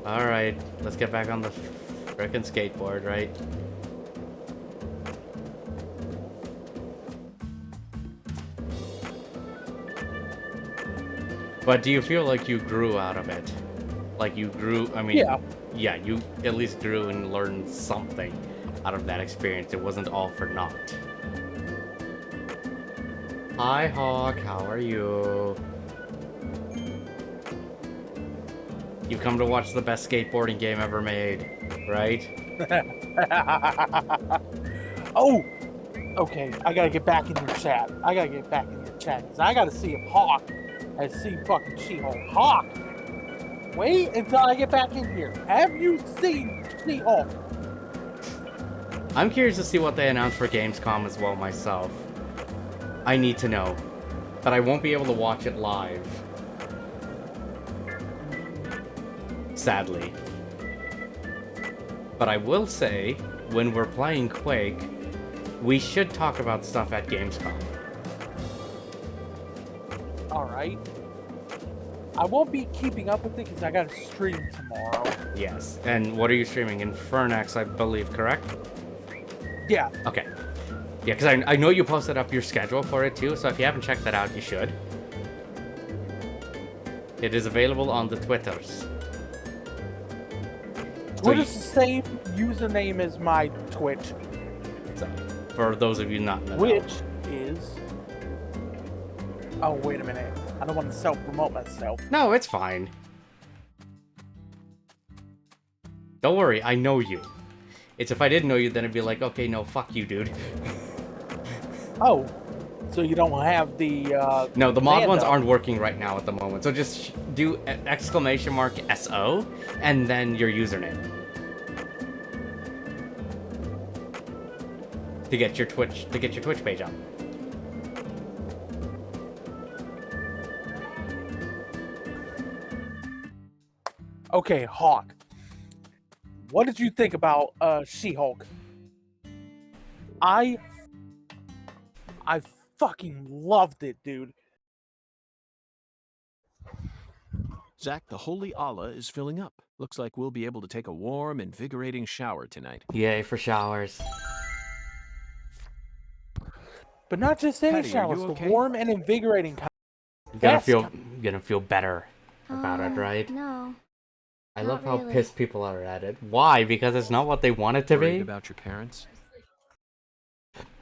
Alright, let's get back on the frickin' skateboard, right? But do you feel like you grew out of it? Like you grew, I mean, Yeah. you at least grew and learned something out of that experience. It wasn't all for naught. Hi, Hawk, how are you? You come to watch the best skateboarding game ever made, right? Oh! Okay, I gotta get back in your chat. Because I gotta see if Hawk has seen fucking She-Hulk. Hawk! Wait until I get back in here. Have you seen She-Hulk? I'm curious to see what they announce for Gamescom as well myself. I need to know. But I won't be able to watch it live. Sadly. But I will say, when we're playing Quake, we should talk about stuff at Gamescom. Alright. I won't be keeping up with it because I gotta stream tomorrow. Yes. And what are you streaming? Infernax, I believe, correct? Yeah. Okay. Yeah, because I know you posted up your schedule for it too, so if you haven't checked that out, you should. It is available on the Twitters. Twitter's the same username as my Twitch, So, for those of you not in the know. which is... Oh, wait a minute. I don't want to self-promote myself. No, it's fine. Don't worry, I know you. It's if I didn't know you, then it'd be like, okay, no, fuck you, dude. Oh, So you don't have the No, the mod ones Mando. aren't working right now at the moment. So just do exclamation mark SO and then your username to get your Twitch page up. Okay, Hawk. What did you think about She-Hulk? I fucking loved it, dude. Zach, the holy Allah is filling up. Looks like we'll be able to take a warm, invigorating shower tonight. Yay for showers. But not just any Patty, are showers, you the okay? warm and invigorating kind. Gonna Best feel better about it, right? No. I Not love how really. pissed people are at it. Why? Because it's not what they want it to Worried be? about your parents?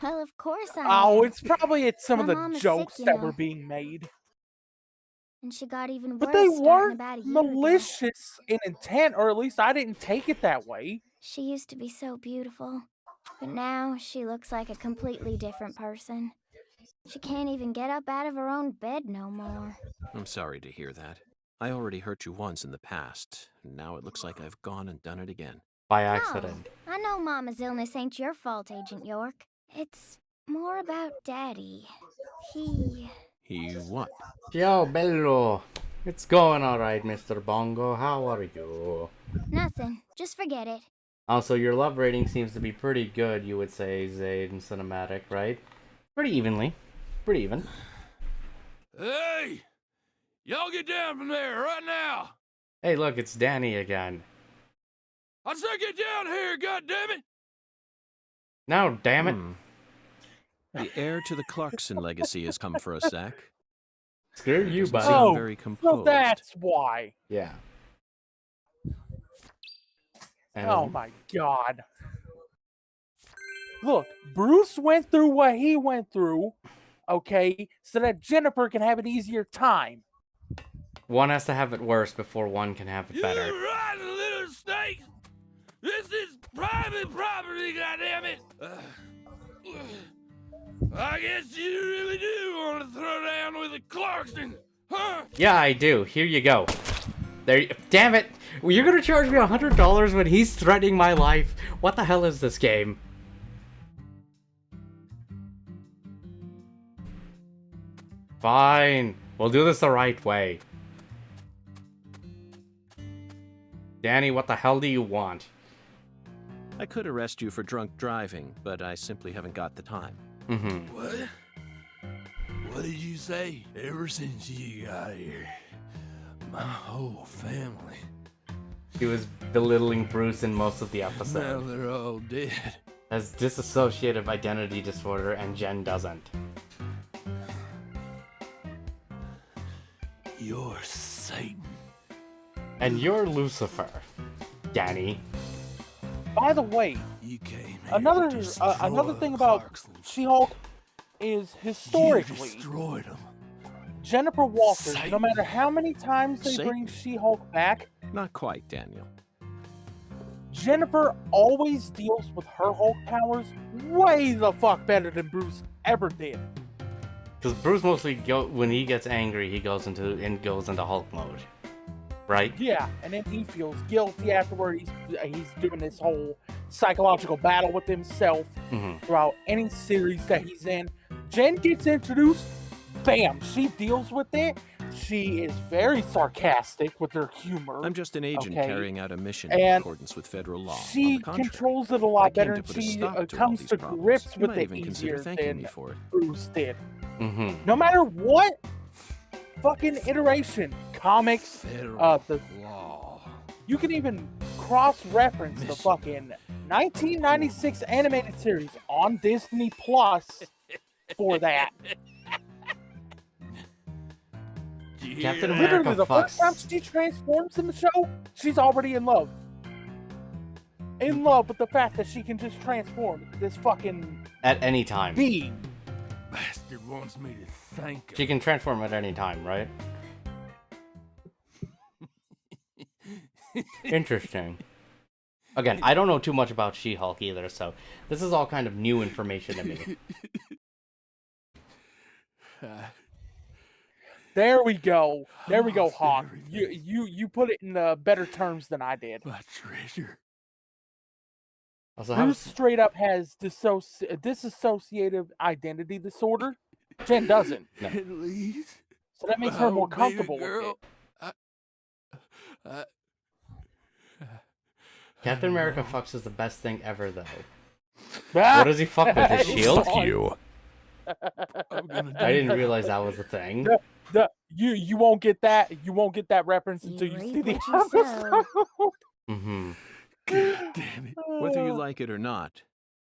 Well, of course I Oh, am. it's probably some of My the mom is jokes sick, you that know. were being made. And she got even But worse they starting weren't about a year ago. malicious in intent, or at least I didn't take it that way. She used to be so beautiful. But now she looks like a completely different person. She can't even get up out of her own bed no more. I'm sorry to hear that. I already hurt you once in the past, and now it looks like I've gone and done it again. By accident. No, I know Mama's illness ain't your fault, Agent York. It's more about Daddy. He What? Ciao, bello. It's going alright, Mr. Bongo. How are you? Nothing. Just forget it. Also, your love rating seems to be pretty good, you would say, Zayd and Cinematic, right? Pretty evenly. Pretty even. Hey! Y'all get down from there right now! Hey, look, it's Danny again. I said get down here, goddammit! No, damn it. The heir to the Clarkson legacy has come for us, Zach. Screw you, Doesn't buddy. seem Oh, very so composed. that's why. Yeah. Oh my god. Look, Bruce went through what he went through, okay, so that Jennifer can have an easier time. One has to have it worse before one can have it better. You rotten little snakes! This is private property, goddammit! I guess you really do want to throw down with a Clarkson, huh? Yeah, I do. Here you go. There. Damn it! You're gonna charge me $100 when he's threatening my life. What the hell is this game? Fine. We'll do this the right way. Danny, what the hell do you want? I could arrest you for drunk driving, but I simply haven't got the time. Mm-hmm. What? What did you say? Ever since you got here, my whole family. He was belittling Bruce in most of the Now episode. they're all dead. Has dissociative identity disorder, and Jen doesn't. You're Satan. And you're Lucifer, Danny. By the way, You came here another to destroy another thing the about Clarksons. She-Hulk is You historically destroyed them. Jennifer Walters, no Satan. matter how many times they Satan. bring She-Hulk back, Not quite, Daniel. Jennifer always deals with her Hulk powers way the fuck better than Bruce ever did. Because Bruce mostly when he gets angry, he goes into Hulk mode, right? Yeah, and then he feels guilty afterward. He's doing this whole psychological battle with himself Mm-hmm. throughout any series that he's in. Jen gets introduced, bam, she deals with it. She is very sarcastic with her humor. I'm just an agent Okay. carrying out a mission in And accordance with federal law. On She the contrary, controls it a I lot came better, to and put a she stop to all comes these to problems. grips You with might it even consider easier thanking than me for it. Bruce did. Mm-hmm. No matter what fucking iteration, comics, Federal the law. you can even cross-reference the Mission. fucking 1996 animated series on Disney Plus for that. Did you Captain hear that? America Literally, the first time fucks. she transforms in the show, she's already in love. In love with the fact that she can just transform this fucking At any time. being. Bastard wants me to thank She him. can transform at any time, right? Interesting. Again, I don't know too much about She-Hulk either, so this is all kind of new information to me. There we go. There we go, Lost Hawk. everything. You put it in better terms than I did. My treasure. Also, Bruce straight up has dissociative identity disorder. Jen doesn't. No. At least. So that makes her more baby comfortable with girl. it. I, Captain America fucks is the best thing ever, though. Ah! What does he fuck with? His shield? Fuck you. I'm gonna do I didn't realize that was a thing. You won't get that. You won't get that reference You until you reap see the what you sow. episode. Mm-hmm. God damn it. Whether you like it or not,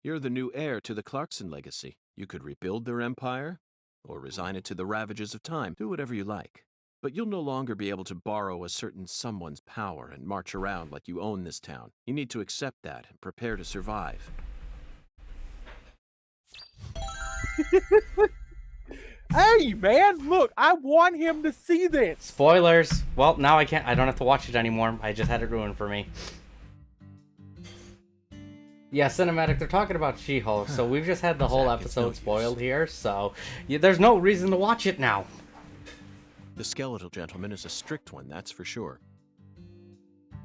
you're the new heir to the Clarkson legacy. You could rebuild their empire, or resign it to the ravages of time. Do whatever you like. But you'll no longer be able to borrow a certain someone's power and march around like you own this town. You need to accept that and prepare to survive. Hey, man, look, I want him to see this. Spoilers. Well, now I can't. I don't have to watch it anymore. I just had it ruined for me. Yeah, cinematic. They're talking about She-Hulk, so we've just had the whole Zach, it's no episode use. spoiled here. So there's no reason to watch it now. The skeletal gentleman is a strict one, that's for sure.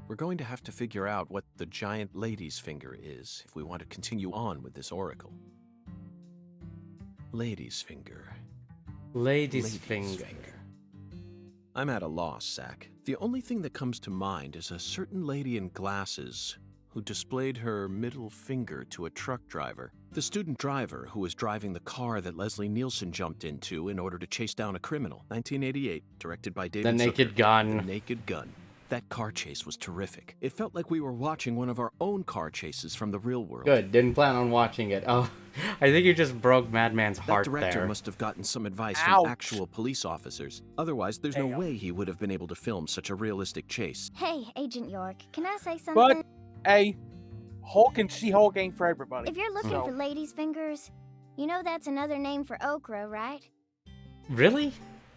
We're going to have to figure out what the giant lady's finger is if we want to continue on with this oracle. Lady's finger. Lady's finger. I'm at a loss, Zach. The only thing that comes to mind is a certain lady in glasses who displayed her middle finger to a truck driver. The student driver who was driving the car that Leslie Nielsen jumped into in order to chase down a criminal. 1988, directed by David The Naked Zucker. Gun. The Naked Gun. That car chase was terrific. It felt like we were watching one of our own car chases from the real world. Good. Didn't plan on watching it. Oh, I think you just broke Madman's That heart director there. must have gotten some advice Ouch. from actual police officers. Otherwise, there's no Damn. way he would have been able to film such a realistic chase. Hey, Agent York, can I say something? But, hey, Hulk and She-Hulk ain't for everybody. If you're looking So- for ladies' fingers, you know that's another name for okra, right? Really?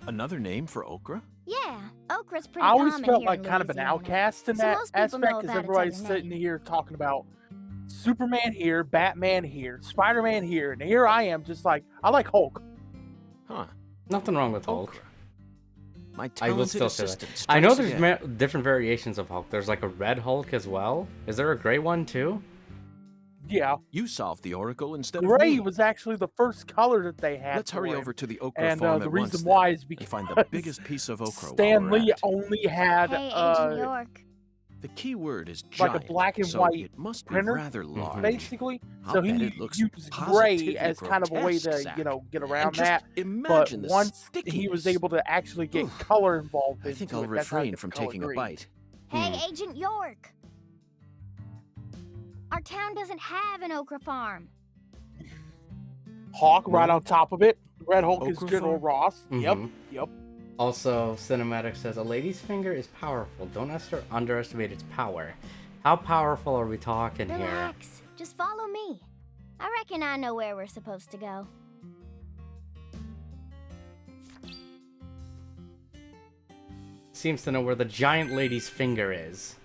Another name for okra? Yeah, okra's pretty I always common felt here like in kind of an Louisiana. outcast in So that most people aspect know because about its everybody's other sitting name. here talking about Superman here, Batman here, Spider-Man here, and here I am just like, I like Hulk. Huh. Nothing wrong with Hulk. Okra. My I talented will still say that. assistant. I know strikes there's again. different variations of Hulk. There's like a red Hulk as well. Is there a gray one too? Yeah, You solved the oracle instead of gray me. was actually the first color that they had. Let's for hurry him. over to the okra And farm the at reason once, why then, is and because find the biggest piece of okra while Stan we're Lee at it. only had Hey, Agent York. The key word is like a giant, black and so white it must be printer, rather large. basically. I'll So bet he it looks used gray positively as kind of a way to, grotesque, Zach. get And around just that. But imagine the once he was stickiness. able to actually get Oof. color involved I into think it, I'll that's how he refrain got from the color taking green. a bite. Hey, Agent York. Our town doesn't have an okra farm. Hawk right No. on top of it. Red Hulk is Okra General farm? Ross. Yep, Mhm. yep. Also, Cinematic says a lady's finger is powerful. Don't underestimate its power. How powerful are we talking here? Relax. Just follow me. I reckon I know where we're supposed to go. Seems to know where the giant lady's finger is.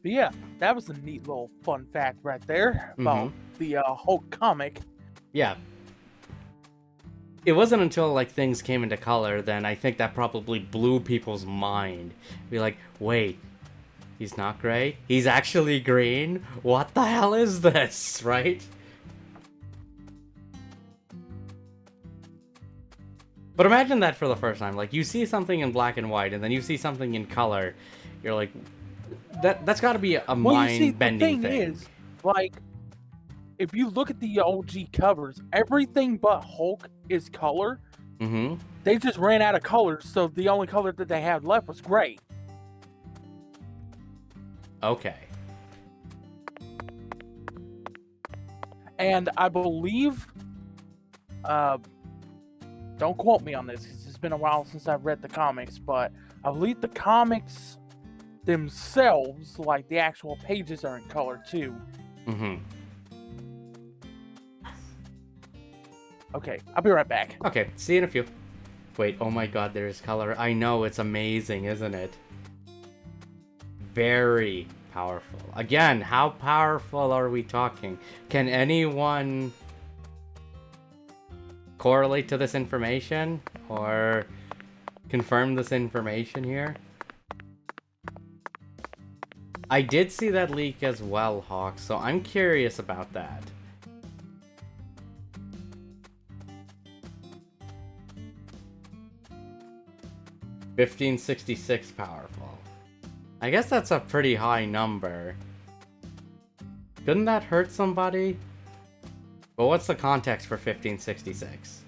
But yeah, that was a neat little fun fact right there about the Hulk comic. Yeah. It wasn't until like things came into color then I think that probably blew people's mind. Be like, wait, he's not gray? He's actually green? What the hell is this, right? But imagine that for the first time. Like, you see something in black and white, and then you see something in color. You're like, that's got to be a Well, you see, the mind-bending thing thing. is, like, if you look at the OG covers, everything but Hulk is color. Mm-hmm. They just ran out of colors, so the only color that they had left was gray. Okay. And I believe, don't quote me on this, 'cause it's been a while since I've read the comics, but I believe the comics themselves, like the actual pages, are in color too. Mm-hmm. Okay, I'll be right back. Okay, see you in a few. Wait, oh my god, there's color. I know, it's amazing, isn't it? Very, powerful. Again, how powerful are we talking? Can anyone correlate to this information or confirm this information here? I did see that leak as well, Hawk, so I'm curious about that. $1566 powerful. I guess that's a pretty high number. Couldn't that hurt somebody? But what's the context for 1566?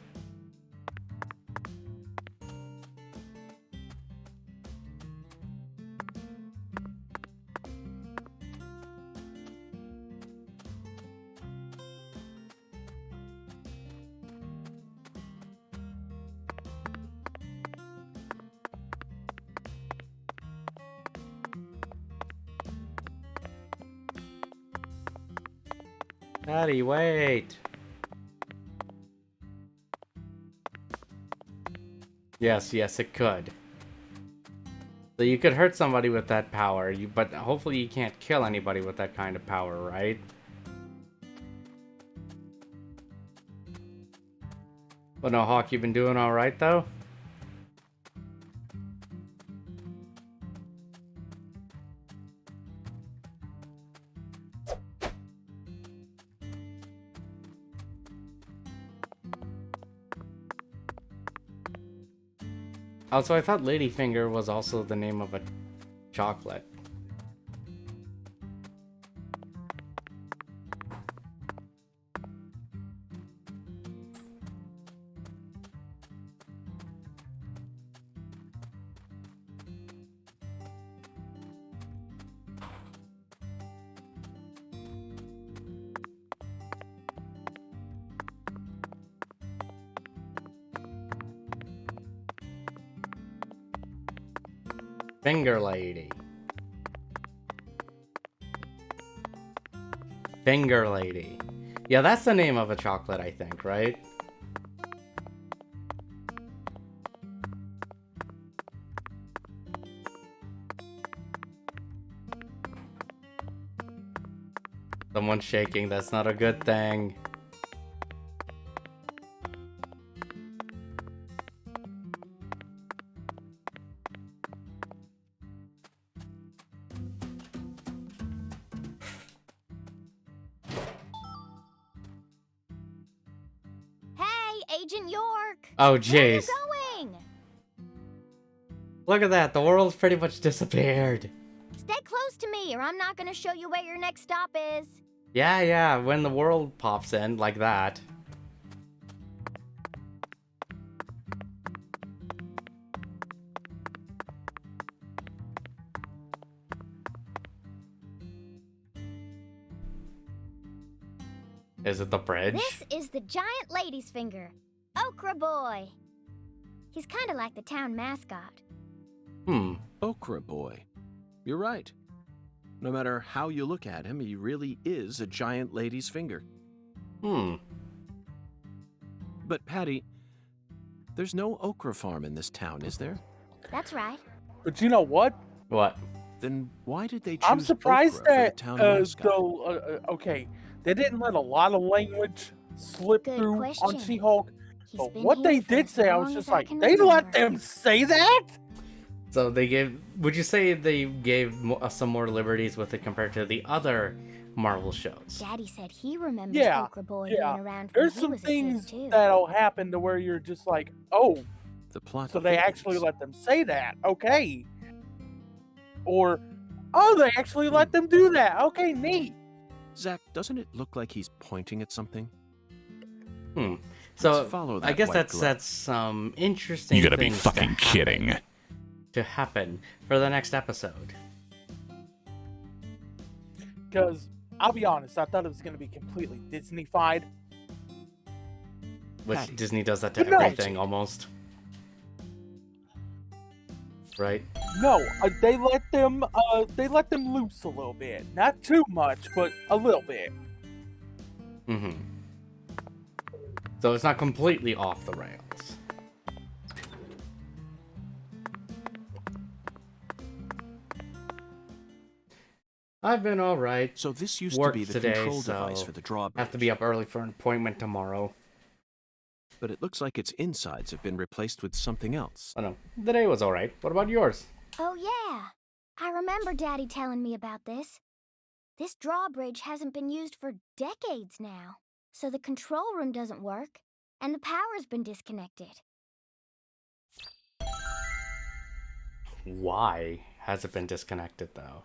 Daddy, wait! Yes, it could. So you could hurt somebody with that power, but hopefully you can't kill anybody with that kind of power, right? But no, Hawk, you've been doing alright though? Also, I thought Ladyfinger was also the name of a chocolate. Finger Lady. Finger Lady. Yeah, that's the name of a chocolate, I think, right? Someone's shaking, that's not a good thing. Agent York! Oh, Where are you jeez. going? Look at that, the world's pretty much disappeared. Stay close to me, or I'm not gonna show you where your next stop is. Yeah, when the world pops in like that. Is it the bridge? This is the giant lady's finger, Okra Boy. He's kind of like the town mascot. Okra Boy. You're right. No matter how you look at him, he really is a giant lady's finger. But Patty, there's no okra farm in this town, is there? That's right. But you know what? What? Then why did they choose I'm surprised okra for that the town mascot? okay, they didn't let a lot of language slip Good through question. on She-Hulk. He's But been what here they for did as say, I was long just as I like, can they let remember. them say that? So they gave, would you say they gave some more liberties with it compared to the other Marvel shows? Daddy said he remembers Yeah, Okra Boy yeah. being around when There's he some was a things kid, too. that'll happen to where you're just like, oh, The plot so they actually thickens. let them say that. Okay. Or, oh, they actually let them do that. Okay, neat. Zach, doesn't it look like he's pointing at something? So Let's follow I that guess white that glow. sets some interesting You gotta be things fucking kidding. to happen for the next episode. Because, I'll be honest, I thought it was going to be completely Disney-fied. Which Patty. Disney does that to No. everything almost. Right? No, they let them loose a little bit. Not too much, but a little bit. So it's not completely off the rails. I've been alright. So this used to Worked be the today, control so device for the drawbridge. have to be up early for an appointment tomorrow. But it looks like its insides have been replaced with something else. Oh no, the day was alright. What about yours? Oh, yeah. I remember Daddy telling me about this. This drawbridge hasn't been used for decades now. So the control room doesn't work, and the power's been disconnected. Why has it been disconnected, though?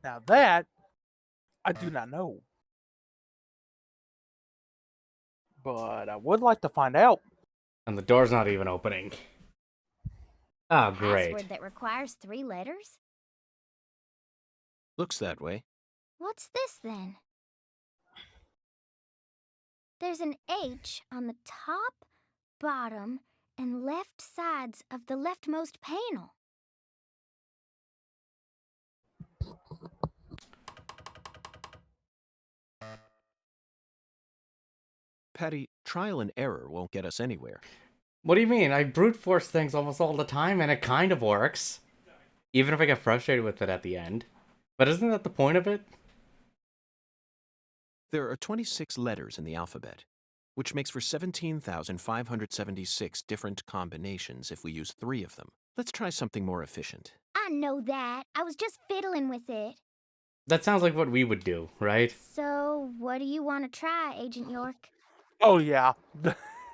Now that, I do not know. But I would like to find out. And the door's not even opening. Oh, great. Password that requires 3 letters? Looks that way. What's this, then? There's an H on the top, bottom, and left sides of the leftmost panel. Patty, trial and error won't get us anywhere. What do you mean? I brute force things almost all the time, and it kind of works. Even if I get frustrated with it at the end. But isn't that the point of it? There are 26 letters in the alphabet, which makes for 17,576 different combinations if we use 3 of them. Let's try something more efficient. I know that. I was just fiddling with it. That sounds like what we would do, right? So, what do you want to try, Agent York? Oh, yeah.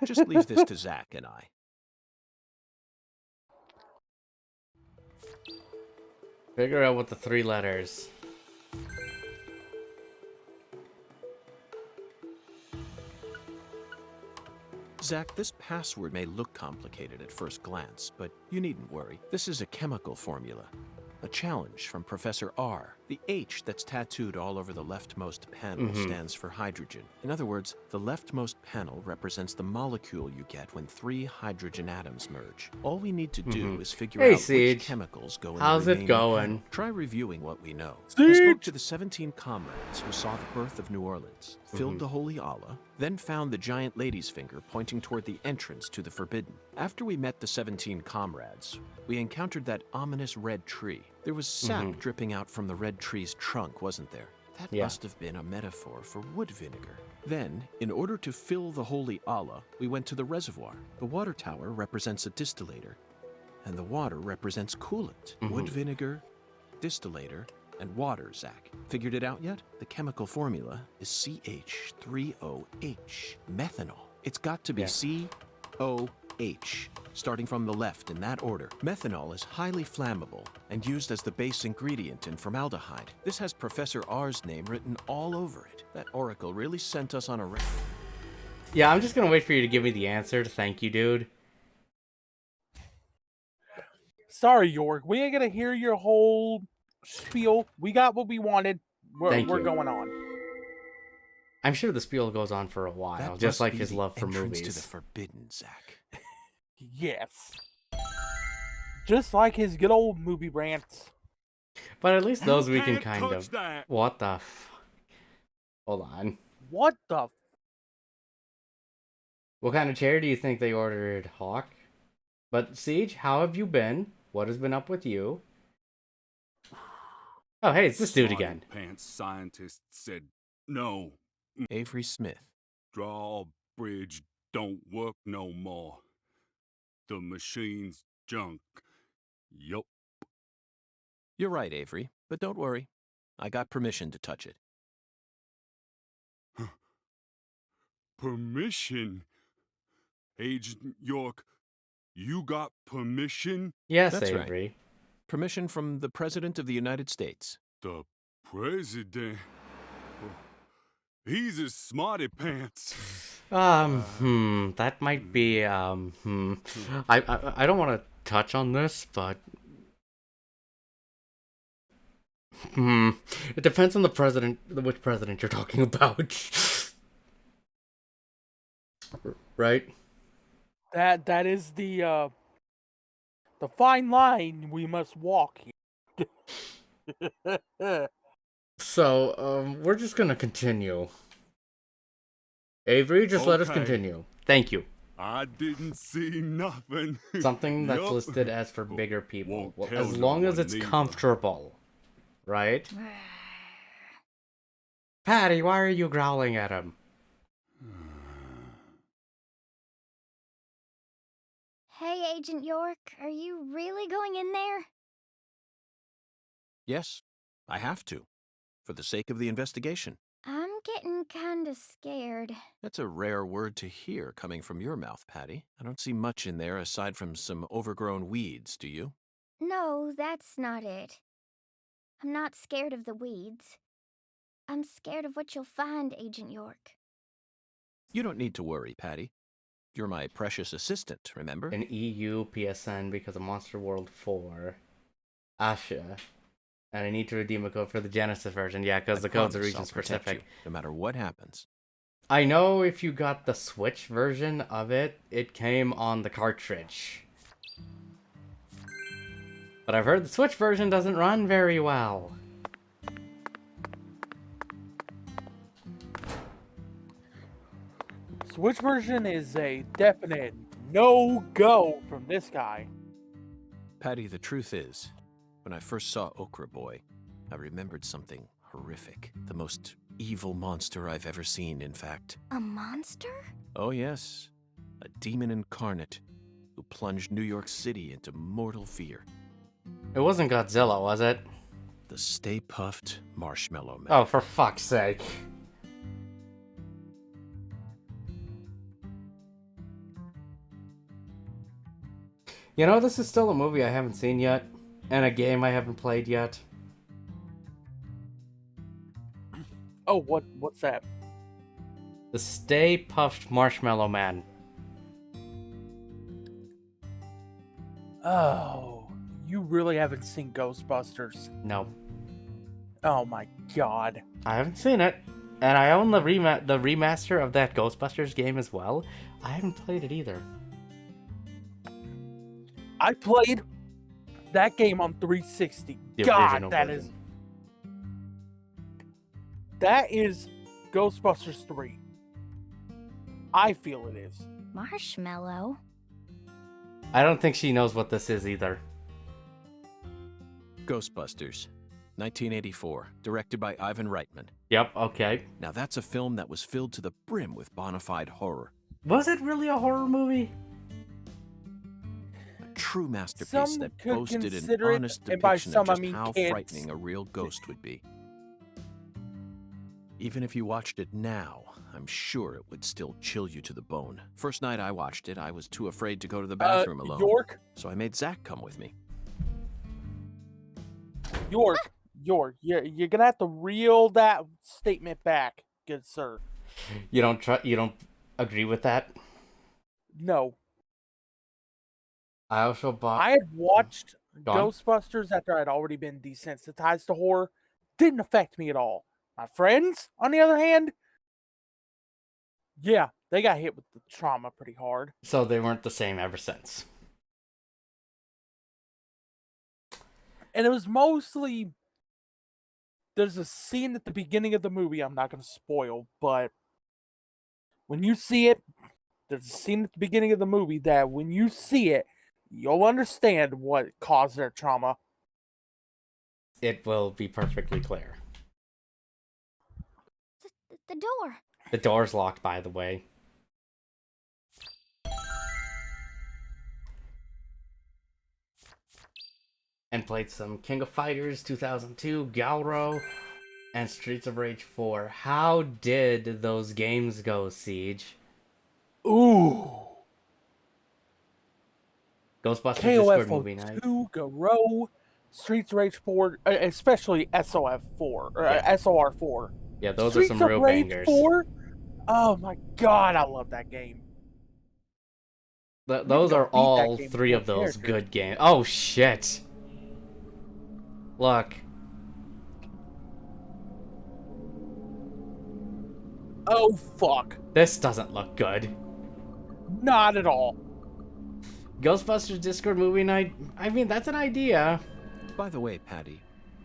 Just leave this to Zach and I. Figure out what the 3 letters. Zach, this password may look complicated at first glance, but you needn't worry. This is a chemical formula. A challenge from Professor R. The H that's tattooed all over the leftmost panel stands for hydrogen. In other words, the leftmost panel represents the molecule you get when 3 hydrogen atoms merge. All we need to do is figure out Siege. which chemicals go in How's the it remaining going? panel. Try reviewing what we know. Siege. We spoke to the 17 comrades who saw the birth of New Orleans, filled the Holy Allah, then found the giant lady's finger pointing toward the entrance to the Forbidden. After we met the 17 comrades, we encountered that ominous red tree. There was sap dripping out from the red tree's trunk, wasn't there? That must have been a metaphor for wood vinegar. Then, in order to fill the Holy Allah, we went to the reservoir. The water tower represents a distillator, and the water represents coolant. Wood vinegar, distillator, and water, Zach. Figured it out yet? The chemical formula is CH3OH, methanol. It's got to be COH, starting from the left in that order. Methanol is highly flammable and used as the base ingredient in formaldehyde. This has Professor R's name written all over it. That oracle really sent us on a Yeah, I'm just gonna wait for you to give me the answer. Thank you, dude. Sorry, York. We ain't gonna hear your whole spiel. We got what we wanted. Thank We're you. going on. I'm sure the spiel goes on for a while, That just must like be his the love for entrance to movies. the Forbidden, Zach. Yes. Just like his good old movie rants. But at least those we can can't kind touch of... that. What the fuck? Hold on. What the? What kind of chair do you think they ordered, Hawk? But Siege, how have you been? What has been up with you? Oh, hey, it's this dude again. Pants scientist said no. Avery Smith. Drawbridge don't work no more. The machine's junk. Yup. You're right, Avery, but don't worry. I got permission to touch it. Permission? Agent York, you got permission? Yes, That's right. Avery. Permission from the President of the United States. The president? He's a smarty pants. That might be, I don't want to touch on this, but... It depends on the president, which president you're talking about. Right? That is the fine line we must walk here. So, we're just gonna continue. Avery, just let us Okay. continue. Thank you. I didn't see nothing. Something that's Yup. listed as for bigger people. Won't Well, tell as no long as one it's neither. comfortable. Right? Patty, why are you growling at him? Hey, Agent York, are you really going in there? Yes, I have to, for the sake of the investigation. I'm getting kinda scared. That's a rare word to hear coming from your mouth, Patty. I don't see much in there aside from some overgrown weeds, do you? No, that's not it. I'm not scared of the weeds. I'm scared of what you'll find, Agent York. You don't need to worry, Patty. You're my precious assistant, remember? An EU PSN because of Monster World 4. Asha. And I need to redeem a code for the Genesis version. Yeah, because the codes are promise region I'll protect specific. you, no matter what happens. I know if you got the Switch version of it, it came on the cartridge. But I've heard the Switch version doesn't run very well. Switch version is a definite no-go from this guy. Patty, the truth is, when I first saw Okra Boy, I remembered something horrific. The most evil monster I've ever seen, in fact. A monster? Oh yes, a demon incarnate who plunged New York City into mortal fear. It wasn't Godzilla, was it? The Stay Puffed Marshmallow Man. Oh, for fuck's sake. You know, this is still a movie I haven't seen yet, and a game I haven't played yet. Oh, what's that? The Stay Puffed Marshmallow Man. Oh, you really haven't seen Ghostbusters? No, Oh my god. I haven't seen it. And I own the remaster of that Ghostbusters game as well. I haven't played it either. I played that game on 360. The God, original that version. is Ghostbusters 3. I feel it is. Marshmallow? I don't think she knows what this is either. Ghostbusters, 1984, directed by Ivan Reitman. Yep, okay. Now that's a film that was filled to the brim with bona fide horror. Was it really a horror movie? A true masterpiece Some that could boasted an consider it, honest and by depiction some, of I just mean how kids. frightening a real ghost would be. Even if you watched it now, I'm sure it would still chill you to the bone. First night I watched it, I was too afraid to go to the bathroom alone. York, So I made Zach come with me. York, you're gonna have to reel that statement back, good sir. You don't agree with that? No, I also bought I had watched Go on. Ghostbusters after I'd already been desensitized to horror. Didn't affect me at all. My friends, on the other hand, yeah, they got hit with the trauma pretty hard. so they weren't the same ever since. And it was mostly, there's a scene at the beginning of the movie I'm not going to spoil, but when you see it, there's a scene at the beginning of the movie that when you see it, you'll understand what caused their trauma. It will be perfectly clear. The door. The door's locked, by the way. And played some King of Fighters 2002, Galro, and Streets of Rage 4. How did those games go, Siege? Ooh. Ghostbusters Discord movie KOF night. 2, Garo, Streets of Rage 4, especially SOF 4, or Yeah. SOR 4. Yeah, those Streets are some of real Rage bangers. 4? Oh my god, I love that game. Those go are beat that all game three with of those characters. good games. Oh, shit. Look. Oh fuck. This doesn't look good. Not at all. Ghostbusters Discord movie night? I mean, that's an idea. By the way, Patty,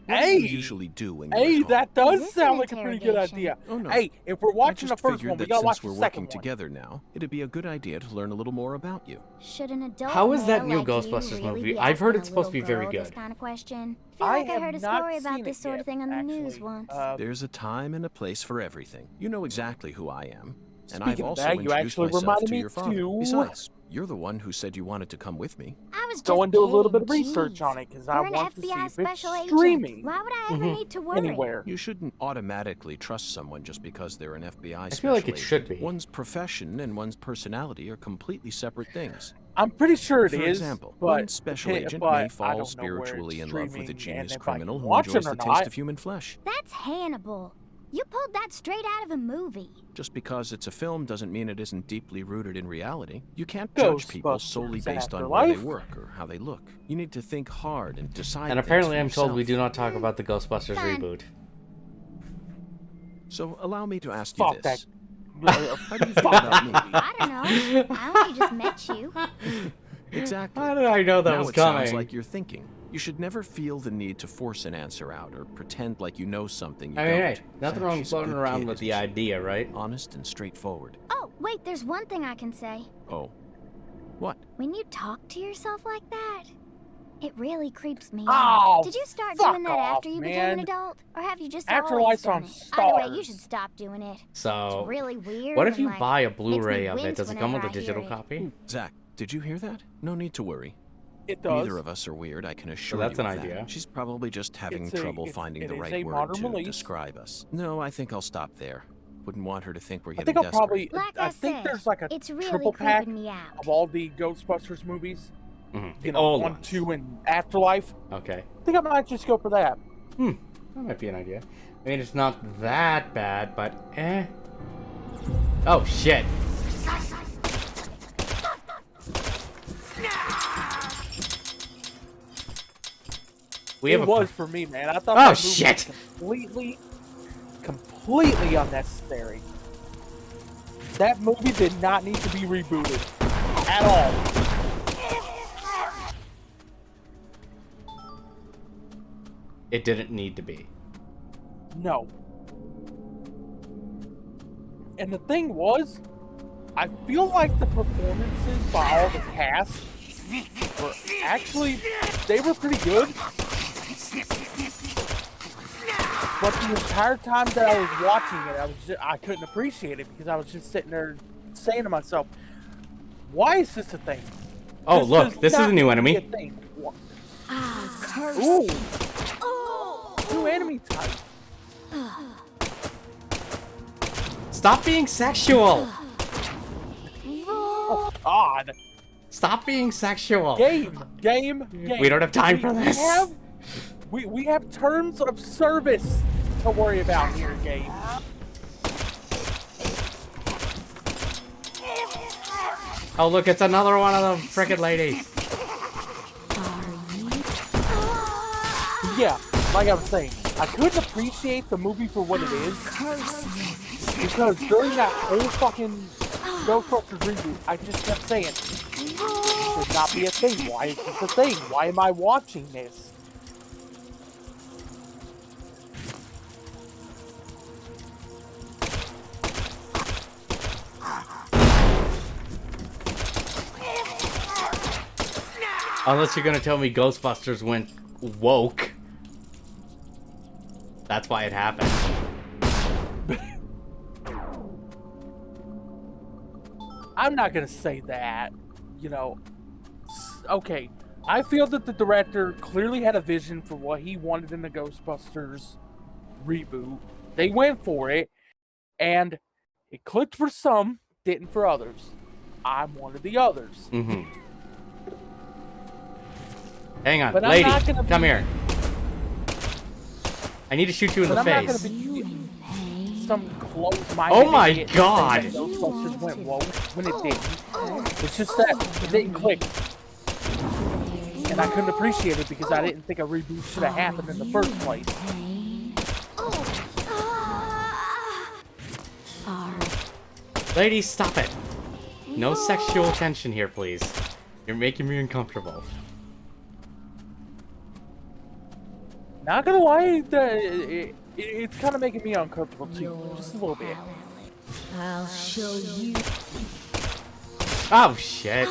What do you Hey! usually do when you're Hey, at home? that Is does this sound an like a pretty good interrogation? idea. Oh, no. Hey, if we're I watching the just first figured one, we that gotta watch since the we're second working one. together now, it'd be a good idea to learn a little more about you. Should an adult How is that male new like you Ghostbusters really movie? be I've heard asking it's a supposed to be little very girl this good. kind of question? Feel I like I have heard a not story about seen this it sort yet, of thing on the news actually. once. There's a time and a place for everything. You know exactly who I am. And Speaking I've of also that, you introduced actually myself reminded to me your father. to Besides, you're the one who said you wanted to come with me. I was just go and do a little bit kidding, of research jeez. on it because I You're an want to see FBI if it's special agent. streaming Why would I ever need to worry? anywhere. You shouldn't automatically trust someone just because they're an FBI I special feel like it agent. should be. One's profession and one's personality are completely separate things. I'm pretty sure it For is, example, but one special agent may I fall don't know where spiritually it's in love with a streaming genius and if I criminal can who watch it enjoys or the taste not. of human flesh. That's Hannibal. You pulled that straight out of a movie. Just because it's a film doesn't mean it isn't deeply rooted in reality. You can't judge people solely Ghostbusters based on where they Afterlife. work or how they look. You need to think hard and decide. And things apparently for I'm told we yourself. do not talk about the Ghostbusters Fine. reboot. So allow me to ask Fuck you that. this. How do you feel about me? I don't know. I only just met you. Exactly. How did I know that Now was it coming? sounds like you're thinking. You should never feel the need to force an answer out or pretend like you know something you I mean, don't. hey, nothing wrong with She's a floating good around kid, with the isn't she? idea, right? Honest and straightforward. Oh, wait, there's one thing I can say. Oh. What? When you talk to yourself like that, it really creeps me Oh, out. Did you start fuck doing that off, after you became man. an adult? Or have you just Afterlife's always done on it? Either way, you Stars. should stop doing it. So, It's really weird. what if and, you like, buy a makes me Blu-ray of it? wince Does it come with whenever a I hear digital it. copy? Zach, did you hear that? No need to worry. It does. Neither of us are weird, I can assure that's you an of that. idea. She's probably just having trouble finding it the is right a word modern to release. describe us. No, I think I'll stop there. Wouldn't want her to think we're I getting think I'll desperate. probably. Like I I think said, there's like a it's really triple pack creeping me out. of all the Ghostbusters movies. Mm-hmm. You know, old 1, ones. 2, and Afterlife. Okay. I think I might just go for that. That might be an idea. I mean, it's not that bad, but eh. Oh, shit. We have It a... was for me, man. I thought Oh, that movie shit! was completely unnecessary. That movie did not need to be rebooted at all. It didn't need to be. No. And the thing was, I feel like the performances by all the cast were actually, they were pretty good. But the entire time that I was watching it, I couldn't appreciate it because I was just sitting there saying to myself, why is this a thing? Oh, look, does this is not a new need to be enemy. a thing. Ah, curse. Ooh, Oh. new enemy type. Stop being sexual! Oh, God. Stop being sexual! Game. We don't have time for this. We have terms of service to worry about here, game. Oh, look, it's another one of them frickin' ladies. Yeah, like I was saying, I couldn't appreciate the movie for what it is because during that whole fucking Ghostbusters reboot, I just kept saying, this should not be a thing. Why is this a thing? Why am I watching this? Unless you're gonna tell me Ghostbusters went woke. That's why it happened. I'm not gonna say that. You know, okay. I feel that the director clearly had a vision for what he wanted in the Ghostbusters reboot. They went for it, and it clicked for some, didn't for others. I'm one of the others. Mm-hmm. Hang on, But I'm lady, not gonna come be- here. I need to shoot you in But the I'm not face. gonna be some close-minded Oh my idiot and say God. that Ghostbusters went woke when it didn't. It's just that it didn't click. And I couldn't appreciate it because I didn't think a reboot should have happened in the first place. Lady, stop it. No sexual tension here, please. You're making me uncomfortable. Not gonna lie, it's kind of making me uncomfortable too, just a little bit. I'll show you. Oh shit!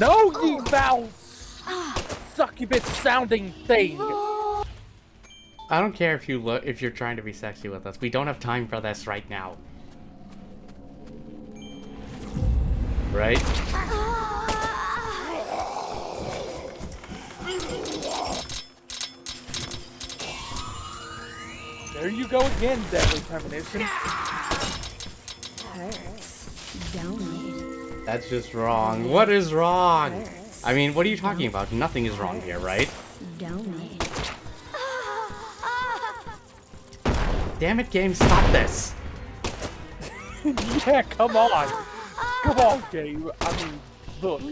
No, you foul, succubus sounding thing. I don't care if you're trying to be sexy with us. We don't have time for this right now. Right? There you go again, deadly premonition. Hurts, don't it? That's just wrong. What is wrong? I mean, what are you talking about? Nothing is wrong here, right? Don't it? Damn it, game, stop this! Yeah, come on. Come on, game. I mean, look.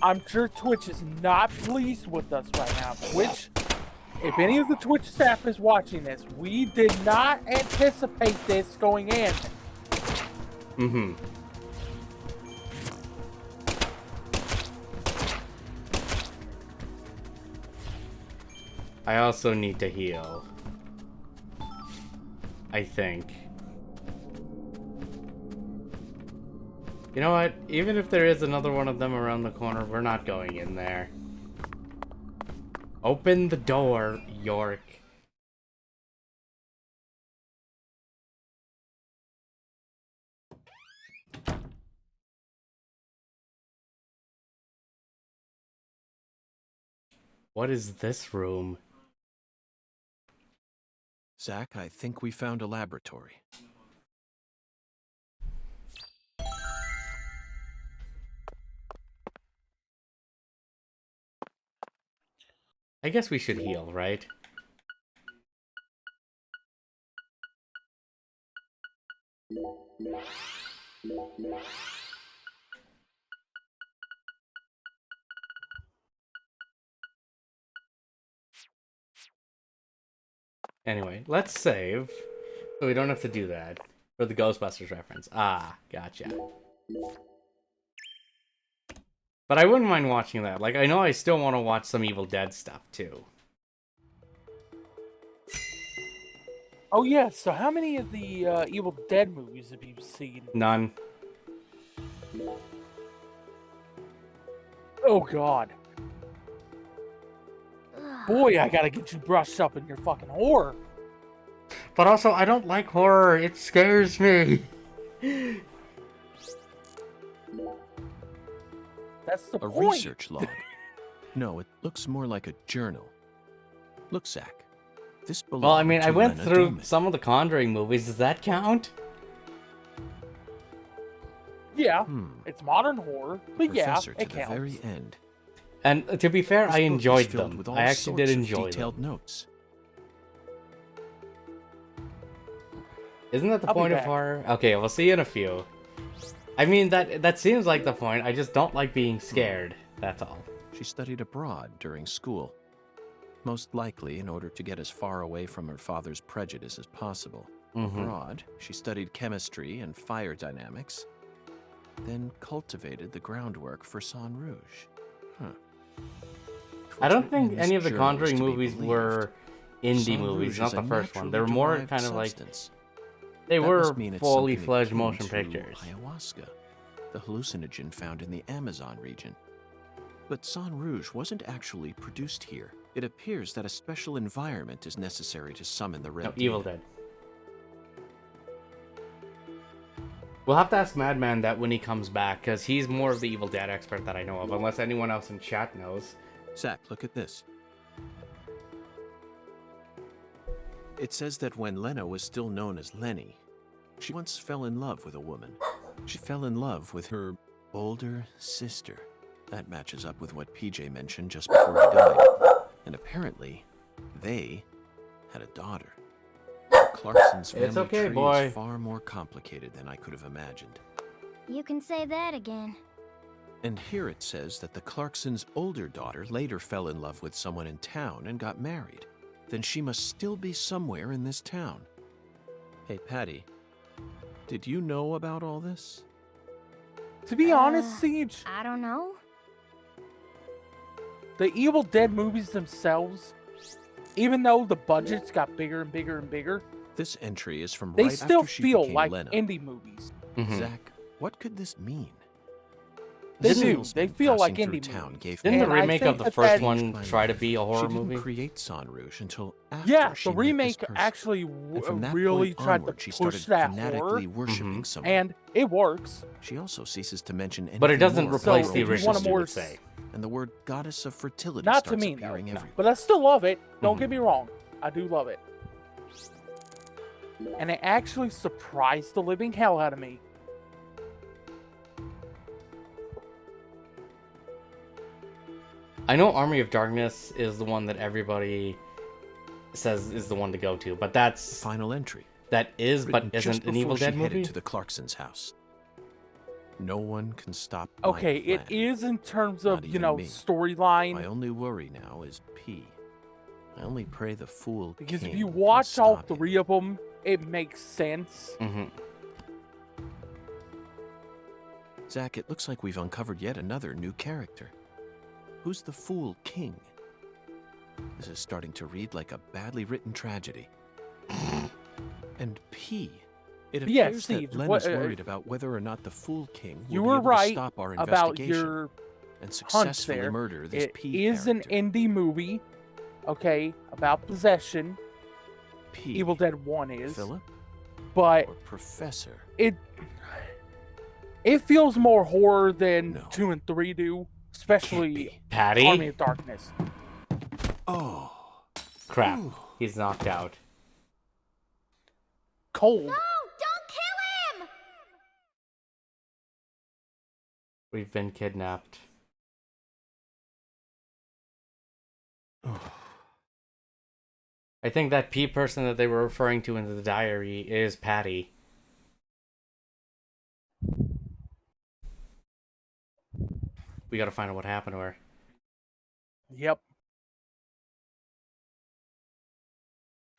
I'm sure Twitch is not pleased with us right now. Twitch, if any of the Twitch staff is watching this, we did not anticipate this going in. Mm-hmm. I also need to heal. I think. You know what? Even if there is another one of them around the corner, we're not going in there. Open the door, York. What is this room? Zach, I think we found a laboratory. I guess we should heal, right? Anyway, let's save. So we don't have to do that. For the Ghostbusters reference. Ah, gotcha. But I wouldn't mind watching that. Like, I know I still want to watch some Evil Dead stuff, too. Oh yeah, so how many of the Evil Dead movies have you seen? None. Oh god. Boy, I gotta get you brushed up in your fucking horror. But also, I don't like horror. It scares me. That's the A point. research log. No, it looks more like a journal. Look, Zach. This belongs Well, I mean, to I went Lena through Dunham. some of the Conjuring movies. Does that count? Yeah, it's modern horror, but yeah, Professor to it the counts. very end. And to be fair, This I book is enjoyed filled them. with all I actually did sorts of enjoy detailed them. notes. Isn't that the I'll be point of back. horror? Okay, we'll see you in a few. I mean, that seems like the point. I just don't like being scared. That's all. She studied abroad during school, most likely in order to get as far away from her father's prejudice as possible. Abroad, she studied chemistry and fire dynamics, then cultivated the groundwork for Sang Rouge. I don't Written think in any of this the journal is Conjuring to be movies believed. were indie Sang movies, Rouge not is the a first one. They were naturally more derived kind of like, substance. they That were must mean it's fully something fledged akin motion to pictures. Ayahuasca, the hallucinogen found in the Amazon region. But Sang Rouge wasn't actually produced here. It appears that a special environment is necessary to summon the red No, Evil demon. Dead. We'll have to ask Madman that when he comes back, because he's more of the Evil Dead expert that I know of, unless anyone else in chat knows. Zach, look at this. It says that when Lena was still known as Lenny, she once fell in love with a woman. She fell in love with her older sister. That matches up with what PJ mentioned just before he died. And apparently, they had a daughter. Clarkson's family It's okay, tree boy. is far more complicated than I could have imagined. You can say that again. And here it says that the Clarksons' older daughter later fell in love with someone in town and got married. Then she must still be somewhere in this town. Hey, Patty, did you know about all this? To be honest, Siege, I don't know. the Evil Dead movies themselves even though the budgets got bigger and bigger and bigger, This entry is from they right still after she feel became like Lena. indie movies. Zach, what could this mean? They A do. salesman They feel like passing through indie town movies. gave Didn't me the And I remake of think the that first that- one try to be a horror she movie? didn't create San Rouge until after Yeah, she the met this remake person. actually And from that really point tried onward, to she push started that fanatically horror, worshiping someone. and it works. She also ceases to mention anything But it doesn't more replace about the if you original, want a you more would say. and the word goddess of fertility Not to starts me, no, appearing no. everywhere. But I still love it. Don't Mhm. get me wrong. I do love it. And it actually surprised the living hell out of me. I know Army of Darkness is the one that everybody says is the one to go to, but that's Final entry. that is, but written just isn't an Evil before Dead she headed movie? to the Clarksons' house. No one can stop my Okay, it plan. is in terms Not of, even me. My storyline. only worry now is P. I only pray the fool Because if king you can watch all stop him. three of them, it makes sense. Mm-hmm. Zach, it looks like we've uncovered yet another new character. Who's the fool king? This is starting to read like a badly written tragedy. And P. It Yeah, appears Steve, that Lena's what, worried about whether or not the fool king will You be were able right to stop our about investigation your and hunch successfully there. murder this It P is an character. indie movie, okay, about possession. P. Evil Dead 1 is. Philip But or Professor? it feels more horror than No. 2 and 3 do, especially be. Patty? Army of Darkness. Oh. Crap. Ooh. He's knocked out. Cold. No, don't kill him! We've been kidnapped. I think that P person that they were referring to in the diary is Patty. We gotta find out what happened to her. Yep.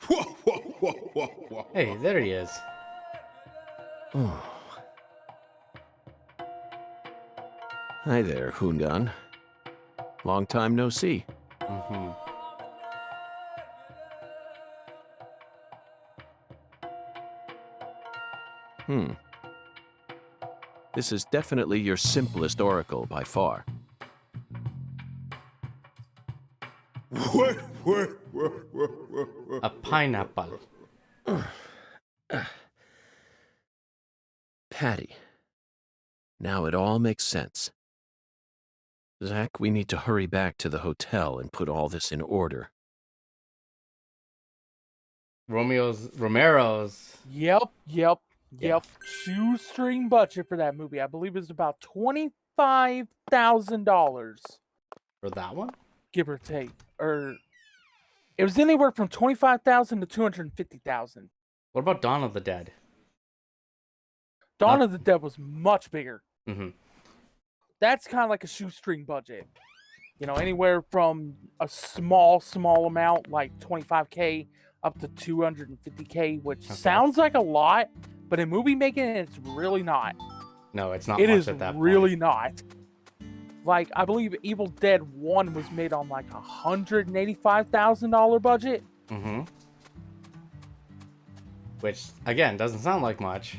Whoa, whoa, whoa, whoa, whoa. Hey, there he is. Hi there, Hungan. Long time no see. Mm-hmm. This is definitely your simplest oracle by far. What? A pineapple. Patty. Now it all makes sense. Zach, we need to hurry back to the hotel and put all this in order. Romero's. Yep. Yeah. Shoestring budget for that movie. I believe it was about $25,000, For that one? give or take. Or it was anywhere from $25,000 to $250,000. What about Dawn of the Dead? Dawn Not- of the Dead was much bigger. Mm-hmm. That's kind of like a shoestring budget. Anywhere from a small amount, like $25K, up to $250K, which Okay. sounds like a lot, but in movie making, it's really not. No, it's not It much is at that really point. not. Like, I believe Evil Dead 1 was made on like $185,000 budget. Mm-hmm. Which, again, doesn't sound like much.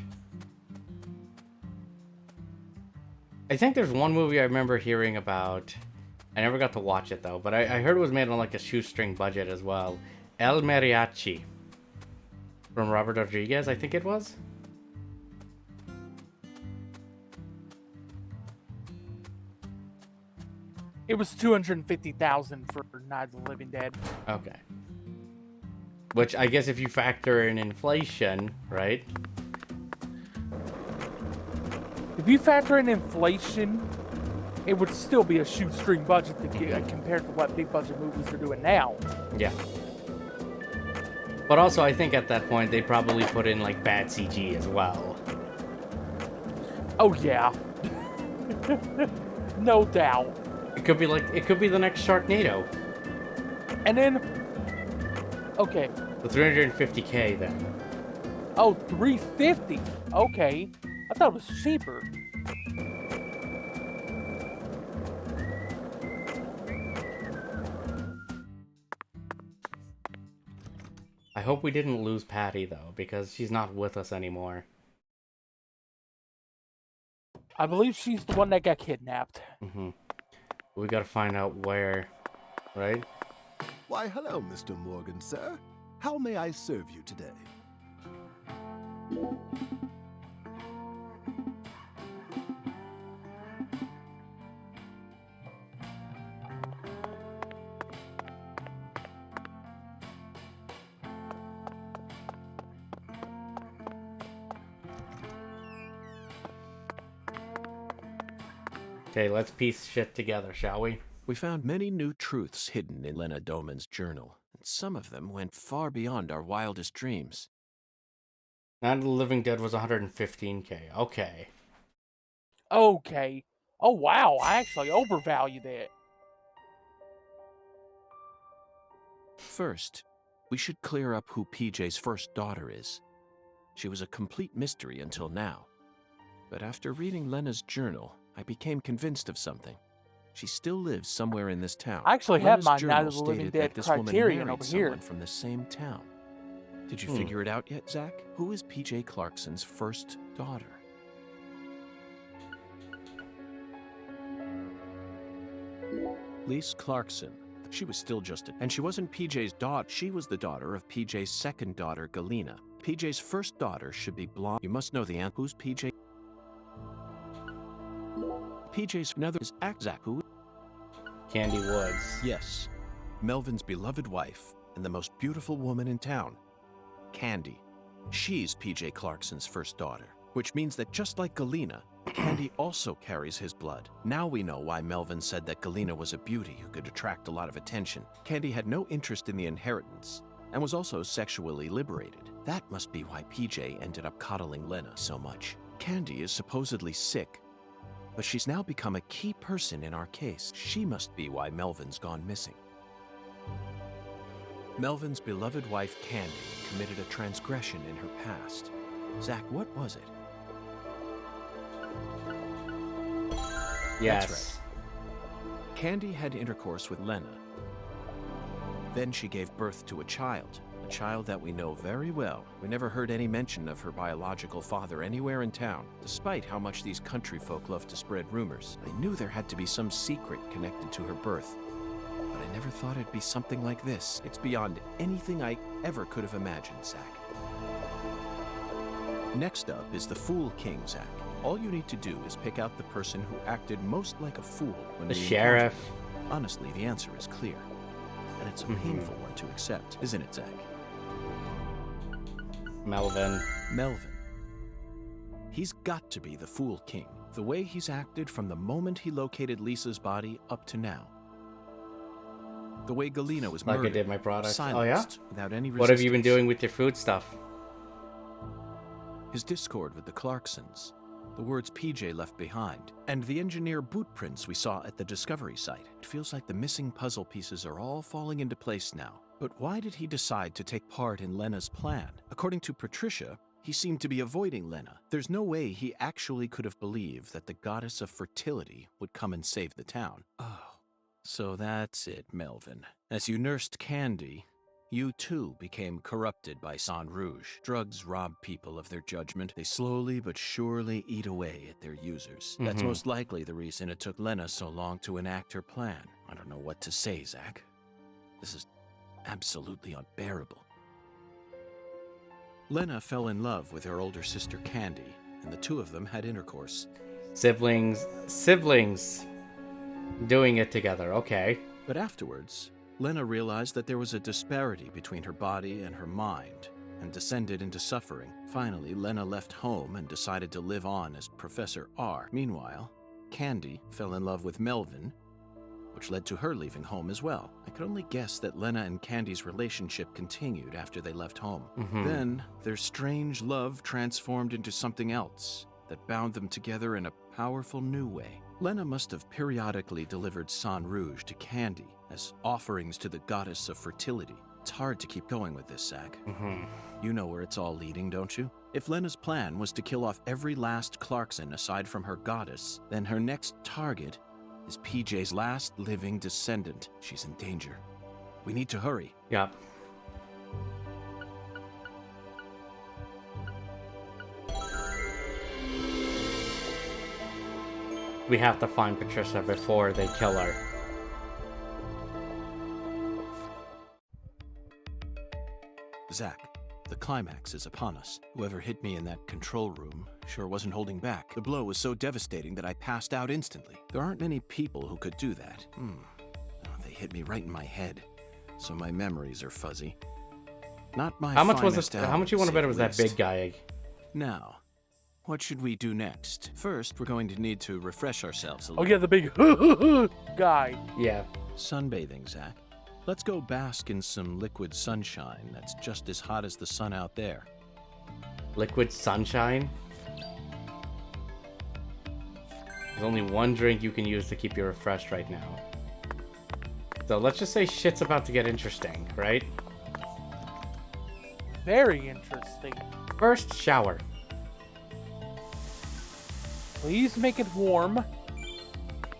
I think there's one movie I remember hearing about. I never got to watch it, though. But I heard it was made on, like, a shoestring budget as well. El Mariachi. From Robert Rodriguez, I think it was? It was $250,000 for Night of the Living Dead. Okay. Which, I guess if you factor in inflation, right? If you factor in inflation, it would still be a shoestring budget compared to what big budget movies are doing now. Yeah. But also, I think at that point, they probably put in, like, bad CG as well. Oh yeah, no doubt. It could be the next Sharknado. And then, okay, The 350K then. oh, $350. Okay, I thought it was cheaper. hope we didn't lose Patty, though, because she's not with us anymore. I believe she's the one that got kidnapped. We gotta find out where, right? Why, hello, Mr. Morgan, sir. How may I serve you today? Okay, let's piece shit together, shall we? We found many new truths hidden in Lena Doman's journal, and some of them went far beyond our wildest dreams. Night of the Living Dead was 115K. Okay. Okay. Oh, wow. I actually overvalued it. First, we should clear up who PJ's first daughter is. She was a complete mystery until now. But after reading Lena's journal, I became convinced of something. She still lives somewhere in this town. I actually have Lena's my journal Night of the Living stated Dead that this woman criterion married over here. someone from the same town. Did you figure it out yet, Zach? Who is PJ Clarkson's first daughter? Lise Clarkson. She was still just and she wasn't PJ's daughter. She was the daughter of PJ's second daughter, Galena. PJ's first daughter should be blonde. You must know the answer. Who's PJ? PJ's another is Zach. Who? Candy Woods. Yes. Melvin's beloved wife and the most beautiful woman in town. Candy. She's PJ Clarkson's first daughter, which means that just like Galena, Candy also carries his blood. Now we know why Melvin said that Galena was a beauty who could attract a lot of attention. Candy had no interest in the inheritance and was also sexually liberated. That must be why PJ ended up coddling Lena so much. Candy is supposedly sick, but she's now become a key person in our case. She must be why Melvin's gone missing. Melvin's beloved wife, Candy, committed a transgression in her past. Zach, what was it? Yes. That's right. Candy had intercourse with Lena. Then she gave birth to a child that we know very well. We never heard any mention of her biological father anywhere in town, despite how much these country folk love to spread rumors. I knew there had to be some secret connected to her birth, but I never thought it'd be something like this. It's beyond anything I ever could have imagined, Zach. Next up is the Fool King, Zach. All you need to do is pick out the person who acted most like a fool when The we sheriff. encountered him. Honestly, the answer is clear. And it's a painful one to accept, isn't it, Zach? Melvin. Melvin. He's got to be the Fool King. The way he's acted from the moment he located Lisa's body up to now. The way Galena was Like I murdered, did my product. silenced, without any resistance. What have you been doing with your food stuff? His discord with the Clarksons, the words PJ left behind, and the engineer boot prints we saw at the discovery site. It feels like the missing puzzle pieces are all falling into place now. But why did he decide to take part in Lena's plan? According to Patricia, he seemed to be avoiding Lena. There's no way he actually could have believed that the goddess of fertility would come and save the town. Oh, so that's it, Melvin. As you nursed Candy, you too became corrupted by Sang Rouge. Drugs rob people of their judgment. They slowly but surely eat away at their users. That's most likely the reason it took Lena so long to enact her plan. I don't know what to say, Zach. This is absolutely unbearable. Lena fell in love with her older sister Candy, and the two of them had intercourse. Siblings doing it together, okay. But afterwards, Lena realized that there was a disparity between her body and her mind, and descended into suffering. Finally, Lena left home and decided to live on as Professor R. Meanwhile, Candy fell in love with Melvin, which led to her leaving home as well. I could only guess that Lena and Candy's relationship continued after they left home. Then, their strange love transformed into something else that bound them together in a powerful new way. Lena must have periodically delivered Sang Rouge to Candy as offerings to the goddess of fertility. It's hard to keep going with this, Zach. You know where it's all leading, don't you? If Lena's plan was to kill off every last Clarkson aside from her goddess, then her next target is PJ's last living descendant. She's in danger. We need to hurry. Yep. we have to find Patricia before they kill her. Zach, the climax is upon us. Whoever hit me in that control room sure wasn't holding back. The blow was so devastating that I passed out instantly. There aren't many people who could do that. Oh, they hit me right in my head, so my memories are fuzzy. Not my How much was finest it? hour, How much you want to say bet it the was that least. big guy? Now, what should we do next? First, we're going to need to refresh ourselves a Oh little. yeah, the big guy. Yeah. Sunbathing, Zach. Let's go bask in some liquid sunshine that's just as hot as the sun out there. Liquid sunshine? There's only one drink you can use to keep you refreshed right now. So let's just say shit's about to get interesting, right? Very interesting. First, shower. Please make it warm.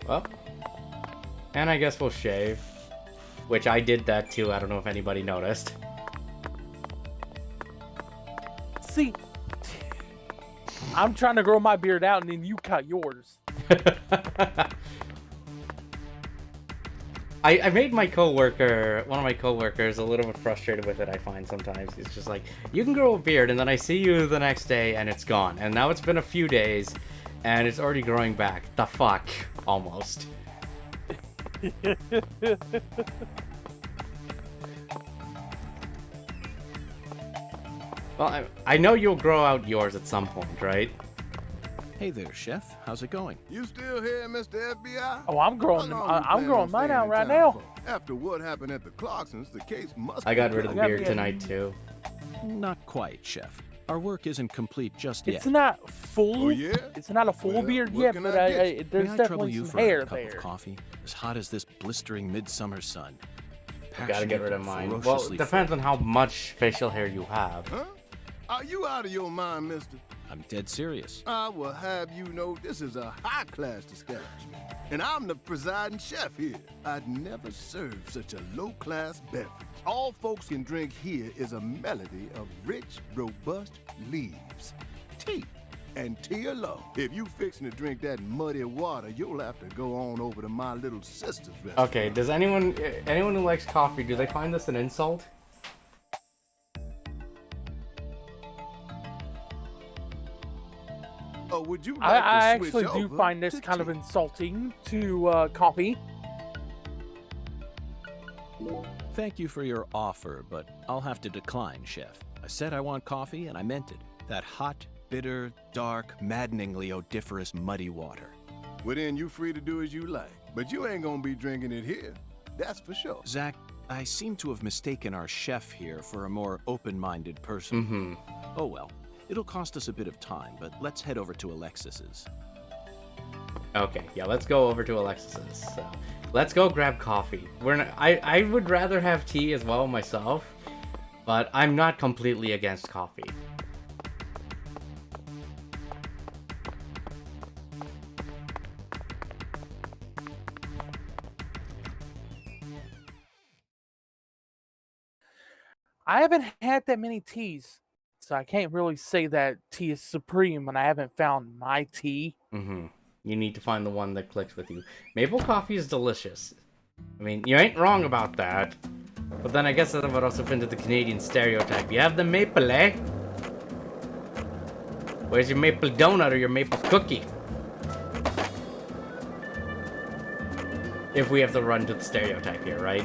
Well, and I guess we'll shave. Which I did that too, I don't know if anybody noticed. See, I'm trying to grow my beard out and then you cut yours. I made my coworker, one of my coworkers, a little bit frustrated with it, I find sometimes. He's just like, you can grow a beard, and then I see you the next day, and it's gone. And now it's been a few days, and it's already growing back. The fuck? Almost. Well, I know you'll grow out yours at some point, right? Hey there, Chef. How's it going? You still here, Mr. FBI? Oh, I'm growing. How long you I'm plan growing on mine staying out in right town now. for? After what happened at the Clarksons, the case must I be got rid of the closed. beard tonight, too. Not quite, Chef. Our work isn't complete just yet. It's not full. Oh, yeah? It's not a full Well, beard what yet, can but I get you? May there's I trouble definitely you some for hair a cup there. of coffee? As hot as this blistering midsummer sun. Gotta get rid of Passionate mine. and Well, ferociously it depends on how much facial hair you have. Huh? Are you out of your mind, mister? I'm dead serious. I will have you know this is a high-class establishment, and I'm the presiding chef here. I'd never served such a low-class beverage. All folks can drink here is a melody of rich, robust leaves. Tea, and tea alone. If you fixing to drink that muddy water, you'll have to go on over to my little sister's restaurant. Okay, does anyone who likes coffee, do they find this an insult? Oh, would you like I to switch actually do over find this to kind of tea? insulting to coffee. Thank you for your offer, but I'll have to decline, Chef. I said I want coffee, and I meant it. That hot, bitter, dark, maddeningly odoriferous muddy water. Well, then you free to do as you like. But you ain't gonna be drinking it here. That's for sure. Zach, I seem to have mistaken our chef here for a more open-minded person. Oh well. It'll cost us a bit of time, but let's head over to Alexis's. Okay, yeah, let's go over to Alexis's. So, let's go grab coffee. I would rather have tea as well myself, but I'm not completely against coffee. I haven't had that many teas, so I can't really say that tea is supreme when I haven't found my tea. You need to find the one that clicks with you. Maple coffee is delicious. I mean, you ain't wrong about that. But then I guess that would also fit into the Canadian stereotype. You have the maple, eh? Where's your maple donut or your maple cookie? If we have to run to the stereotype here, right?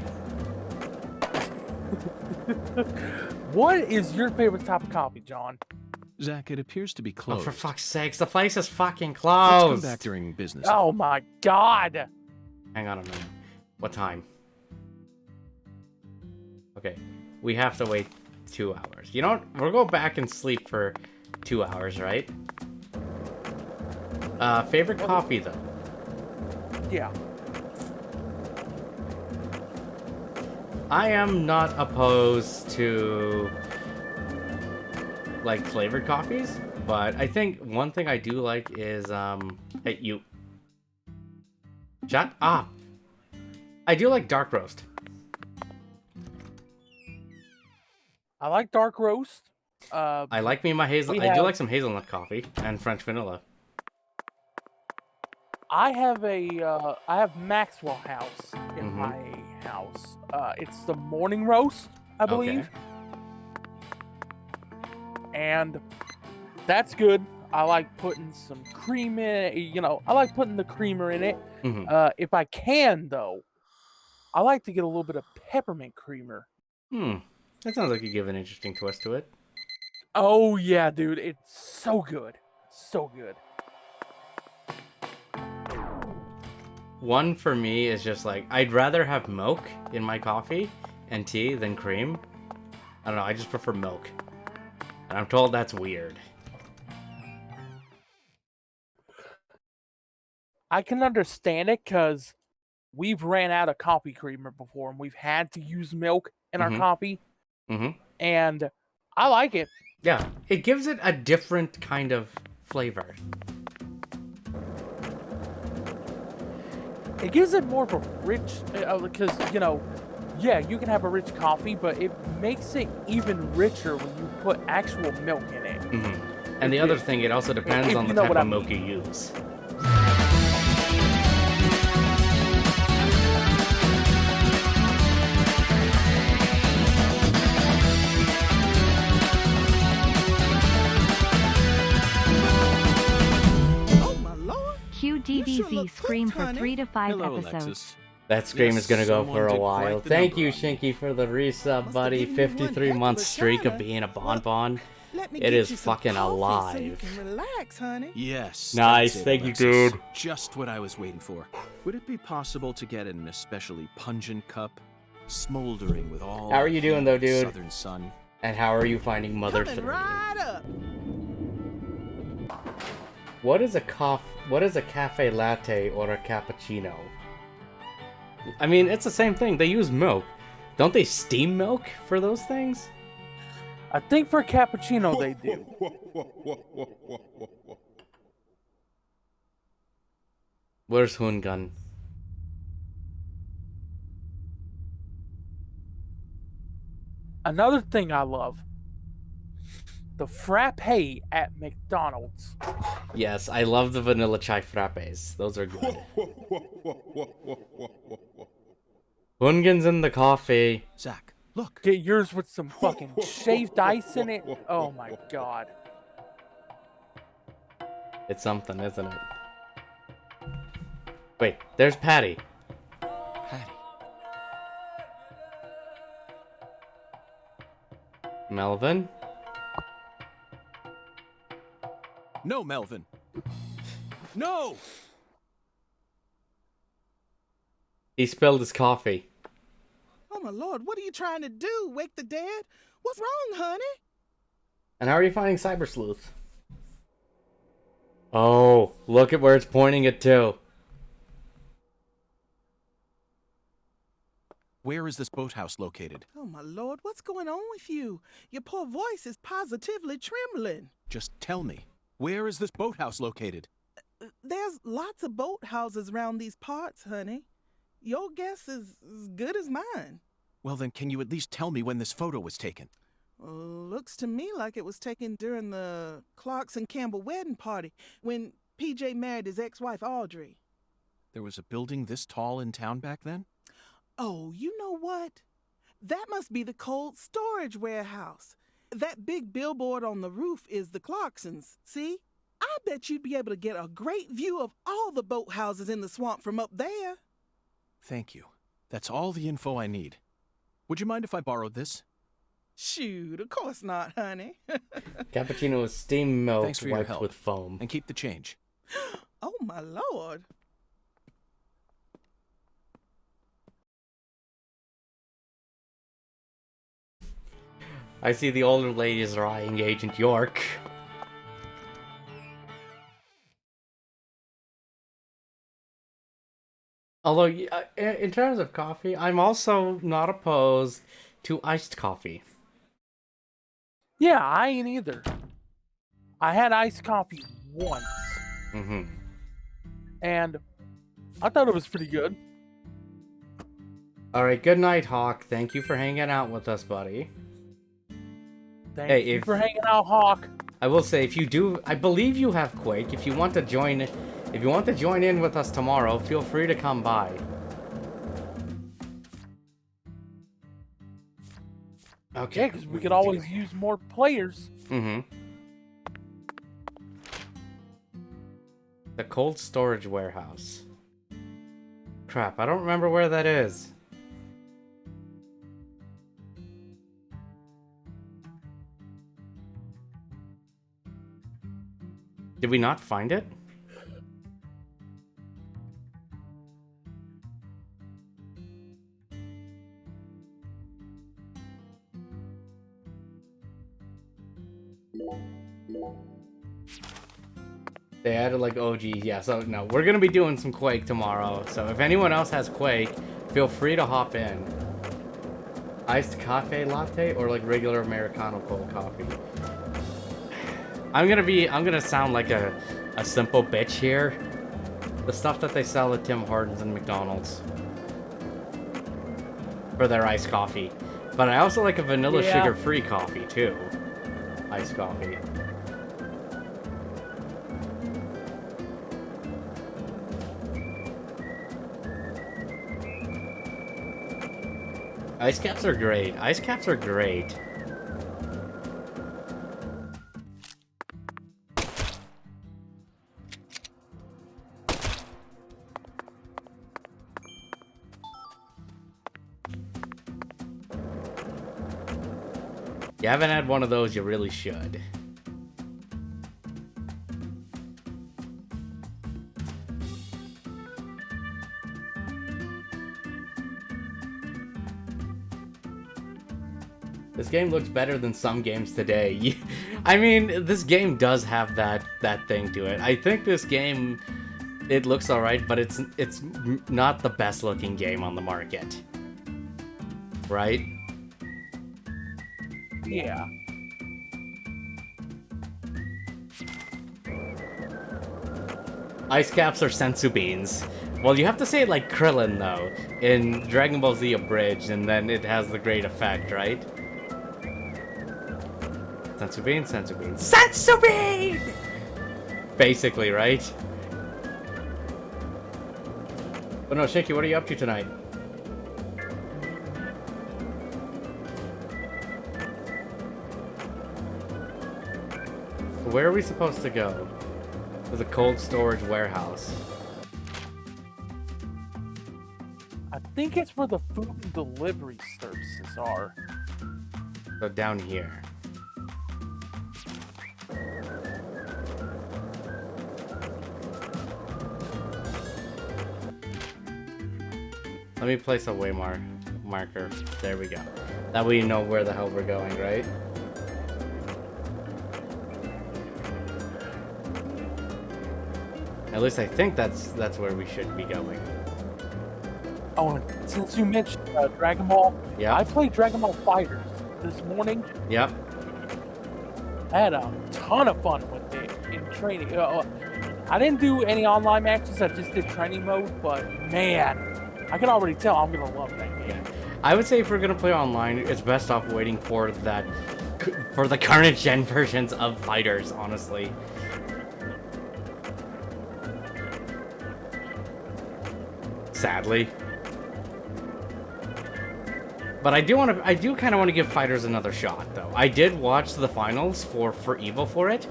What is your favorite type of coffee, John? Zach, it appears to be Oh, closed. for fuck's sakes, the place is fucking Let's come closed. back during business. Oh my god! Hang on a minute. What time? Okay, we have to wait 2 hours. You know what? We'll go back and sleep for 2 hours, right? Favorite coffee, though? Yeah. I am not opposed to, like, flavored coffees, but I think one thing I do like is, hey, you. Shut up! I do like dark roast. I like dark roast. I like me my hazel. We I do have- like some hazelnut coffee and French vanilla. I have Maxwell House in Mhm. my house. It's the morning roast, I believe. And that's good. I like putting some cream in it. You know, I like putting the creamer in it. If I can, though, I like to get a little bit of peppermint creamer. That sounds like you give an interesting twist to it. Oh, yeah, dude. It's so good. So good. One for me is just like, I'd rather have milk in my coffee and tea than cream. I don't know, I just prefer milk. And I'm told that's weird. I can understand it because we've ran out of coffee creamer before and we've had to use milk in our coffee. And I like it. Yeah, it gives it a different kind of flavor. It gives it more of a rich, because, you know, yeah, you can have a rich coffee, but it makes it even richer when you put actual milk in it. And the other thing, it also depends on the type of milk you use. Cue DBZ scream for 3 to 5 Hello, episodes. Alexis. That scream Yes, is gonna go someone for a did quite while. the Thank number you, on you. Shinky, for the resub, buddy. given you one 53 heck of month a streak of shiner. being a bonbon. Let me It get is you some fucking coffee alive. So you can relax, honey. Yes. Nice, that's it, thank you, Alexis. dude. Just what I was waiting for. Would it be possible to get an especially pungent cup, smoldering with all How are the you doing, heat though, of the dude? Southern sun? And how are you finding Mother Coming 3? right up. What is a cafe latte or a cappuccino? I mean, it's the same thing. They use milk. Don't they steam milk for those things? I think for cappuccino they do. Where's Hungun? Another thing I love, the frappe at McDonald's. Yes, I love the vanilla chai frappes. Those are good. Hungun's in the coffee. Zach, look. Get yours with some fucking shaved ice in it. Oh my god. It's something, isn't it? Wait, there's Patty. Patty. Melvin? No, Melvin. No! He spilled his coffee. Oh, my Lord, what are you trying to do? Wake the dead? What's wrong, honey? And how are you finding Cyber Sleuth? Oh, look at where it's pointing it to. Where is this boathouse located? Oh, my Lord, what's going on with you? Your poor voice is positively trembling. Just tell me. Where is this boathouse located? There's lots of boathouses around these parts, honey. Your guess is as good as mine. Well, then, can you at least tell me when this photo was taken? Looks to me like it was taken during the Clarkson Campbell wedding party when PJ married his ex-wife Audrey. There was a building this tall in town back then? Oh, you know what? That must be the cold storage warehouse. That big billboard on the roof is the Clarksons, see? I bet you'd be able to get a great view of all the boathouses in the swamp from up there. Thank you. That's all the info I need. Would you mind if I borrowed this? Shoot, of course not, honey. Cappuccino is steamed milk Thanks for your wiped help. with foam. And keep the change. Oh, my Lord. I see the older ladies are eyeing Agent York. Although, in terms of coffee, I'm also not opposed to iced coffee. Yeah, I ain't either. I had iced coffee once. And I thought it was pretty good. Alright, good night, Hawk. Thank you for hanging out with us, buddy. Thank you for hanging out, Hawk. I will say, if you do, I believe you have Quake. If you want to join If you want to join in with us tomorrow, feel free to come by. Okay. Yeah, because we could always use more players. Mm-hmm. The cold storage warehouse. Crap, I don't remember where that is. Did we not find it? They added like OG, yeah, so no, we're gonna be doing some Quake tomorrow, so if anyone else has Quake, feel free to hop in. Iced cafe latte or like regular Americano cold coffee? I'm gonna sound like a simple bitch here. The stuff that they sell at Tim Hortons and McDonald's for their iced coffee. But I also like a vanilla sugar-free coffee too. Iced coffee. Ice caps are great. Ice caps are great. You haven't had one of those, you really should. This game looks better than some games today. I mean, this game does have that thing to it. I think this game, it looks alright, but it's not the best looking game on the market. Right? Yeah. Ice caps are sensu beans. Well, you have to say it like Krillin, though, in Dragon Ball Z Abridged, and then it has the great effect, right? Sensu bean, sensu bean, sensu bean! Basically, right? But no, Shinky, what are you up to tonight? Where are we supposed to go? To the cold storage warehouse. I think it's where the food and delivery services are. So down here. Let me place a marker. There we go. That way you know where the hell we're going, right? At least I think that's where we should be going. Oh, and since you mentioned Dragon Ball, yeah, I played Dragon Ball Fighters this morning. Yep. I had a ton of fun with it in training. I didn't do any online matches. I just did training mode, but man, I can already tell I'm gonna love that game. Yeah. I would say if we're gonna play online, it's best off waiting for the current gen versions of Fighters, honestly. Sadly. But I do kind of want to give Fighters another shot, though. I did watch the finals for Evo for it.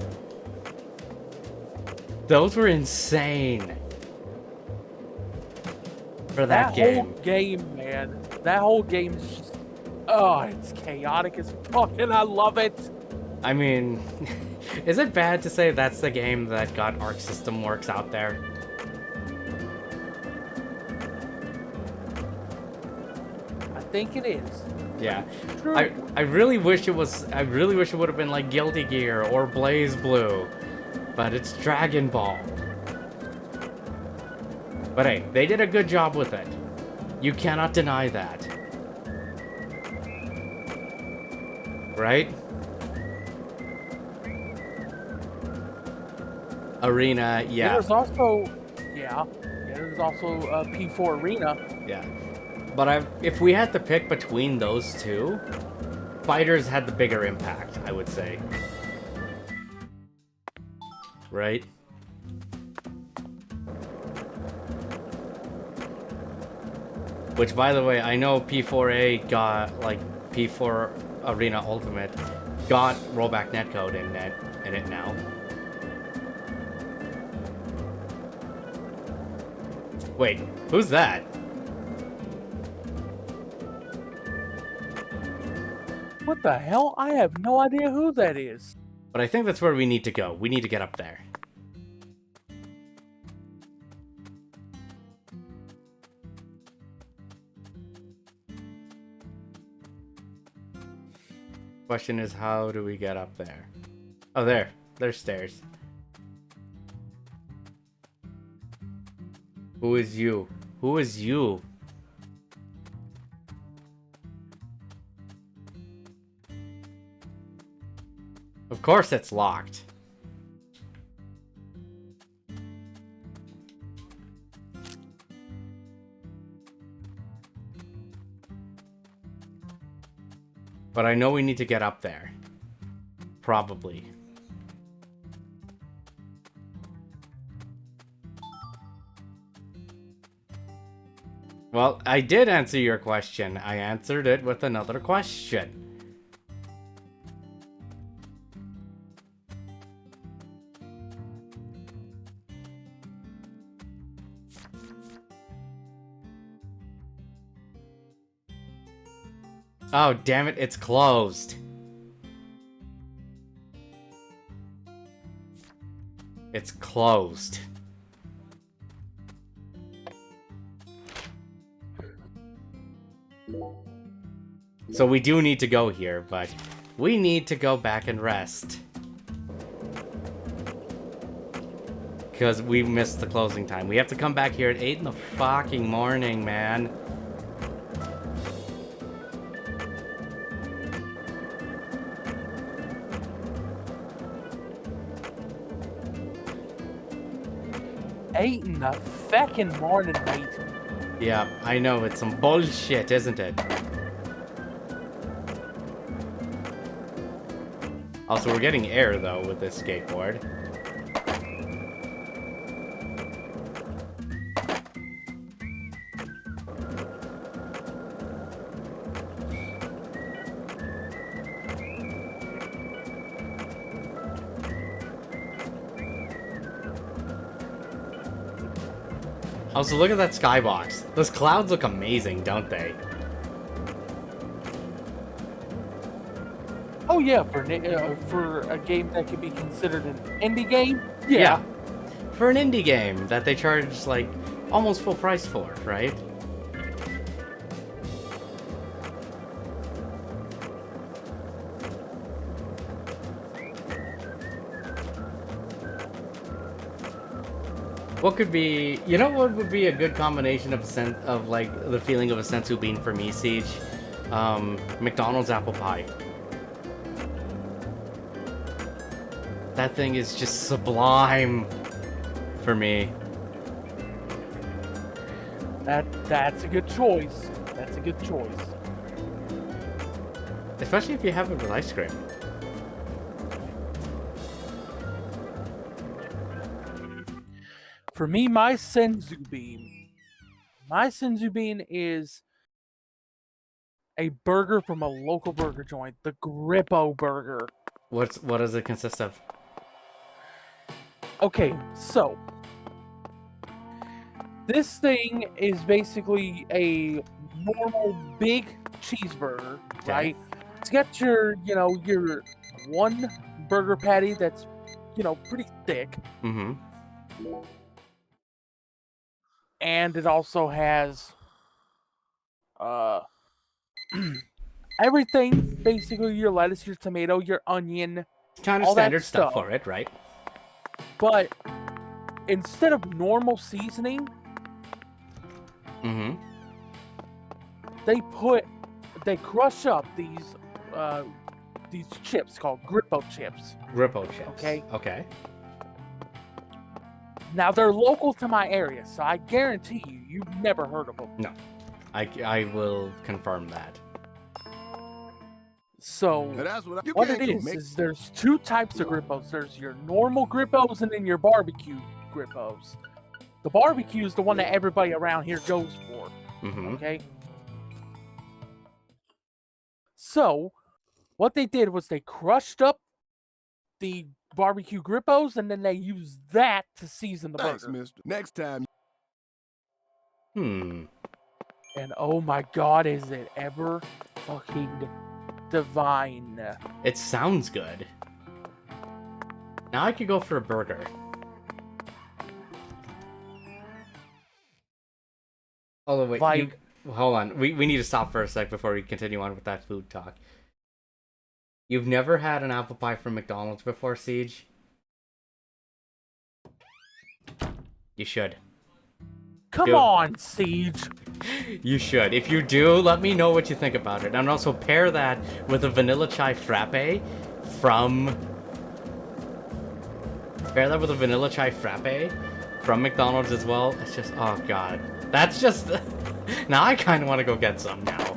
Those were insane. For that game. Whole game, man. That whole game is just, oh, it's chaotic as fuck, and I love it. I mean, is it bad to say that's the game that got Arc System Works out there? I think it is. Yeah. I really wish it was. I really wish it would have been like Guilty Gear or Blaze Blue, but it's Dragon Ball. But hey, they did a good job with it. You cannot deny that. Right? Arena, yeah. There's also, there's also P4 Arena. Yeah. But if we had to pick between those two, Fighters had the bigger impact, I would say. Right? Which, by the way, I know P4A got, like, P4 Arena Ultimate got rollback netcode in it now. Wait, who's that? What the hell? I have no idea who that is. But I think that's where we need to go. We need to get up there. Question is, how do we get up there? Oh, there's stairs. Who is you? Who is you? Of course it's locked. But I know we need to get up there. Probably. Well, I did answer your question. I answered it with another question. Oh, damn it, it's closed. It's closed. So we do need to go here, but we need to go back and rest. Because we missed the closing time. We have to come back here at 8 in the fucking morning, man. Eight in the feckin' morning, mate. Yeah, I know, it's some bullshit, isn't it? Also, we're getting air, though, with this skateboard. Also, look at that skybox. Those clouds look amazing, don't they? Oh yeah, for a game that could be considered an indie game, yeah. For an indie game that they charge, like, almost full price for, right? What could be, you know what would be a good combination of like the feeling of a sensu bean for me, Siege? McDonald's apple pie. That thing is just sublime for me. That's a good choice. That's a good choice. Especially if you have it with ice cream. For me, my senzu bean is a burger from a local burger joint, the Grippo Burger. What does it consist of? Okay, so this thing is basically a normal big cheeseburger, right? It's got your one burger patty that's, pretty thick. Mm-hmm. And it also has everything, basically your lettuce, your tomato, your onion, Kind of all that standard stuff stuff. for it, right? But instead of normal seasoning, Mm-hmm. they crush up these chips called Grippo chips. Grippo chips. Okay. Okay. Now they're local to my area, so I guarantee you've never heard of them. No, I will confirm that. So what it is there's two types of Grippos. There's your normal Grippos and then your barbecue Grippos. The barbecue is the one that everybody around here goes for. Okay? So, what they did was they crushed up the barbecue grippos, and then they used that to season the Thanks, burger. mister. Next time. Hmm. And oh my god, is it ever fucking divine. It sounds good. Now I could go for a burger. Oh, wait. Like, Hold on. We need to stop for a sec before we continue on with that food talk. You've never had an apple pie from McDonald's before, Siege? You should. come on, Siege. You should. If you do, let me know what you think about it. And also pair that with a vanilla chai frappe from... Pair that with a vanilla chai frappe from McDonald's as well. It's just... Oh, God. That's just... Now I kind of want to go get some now.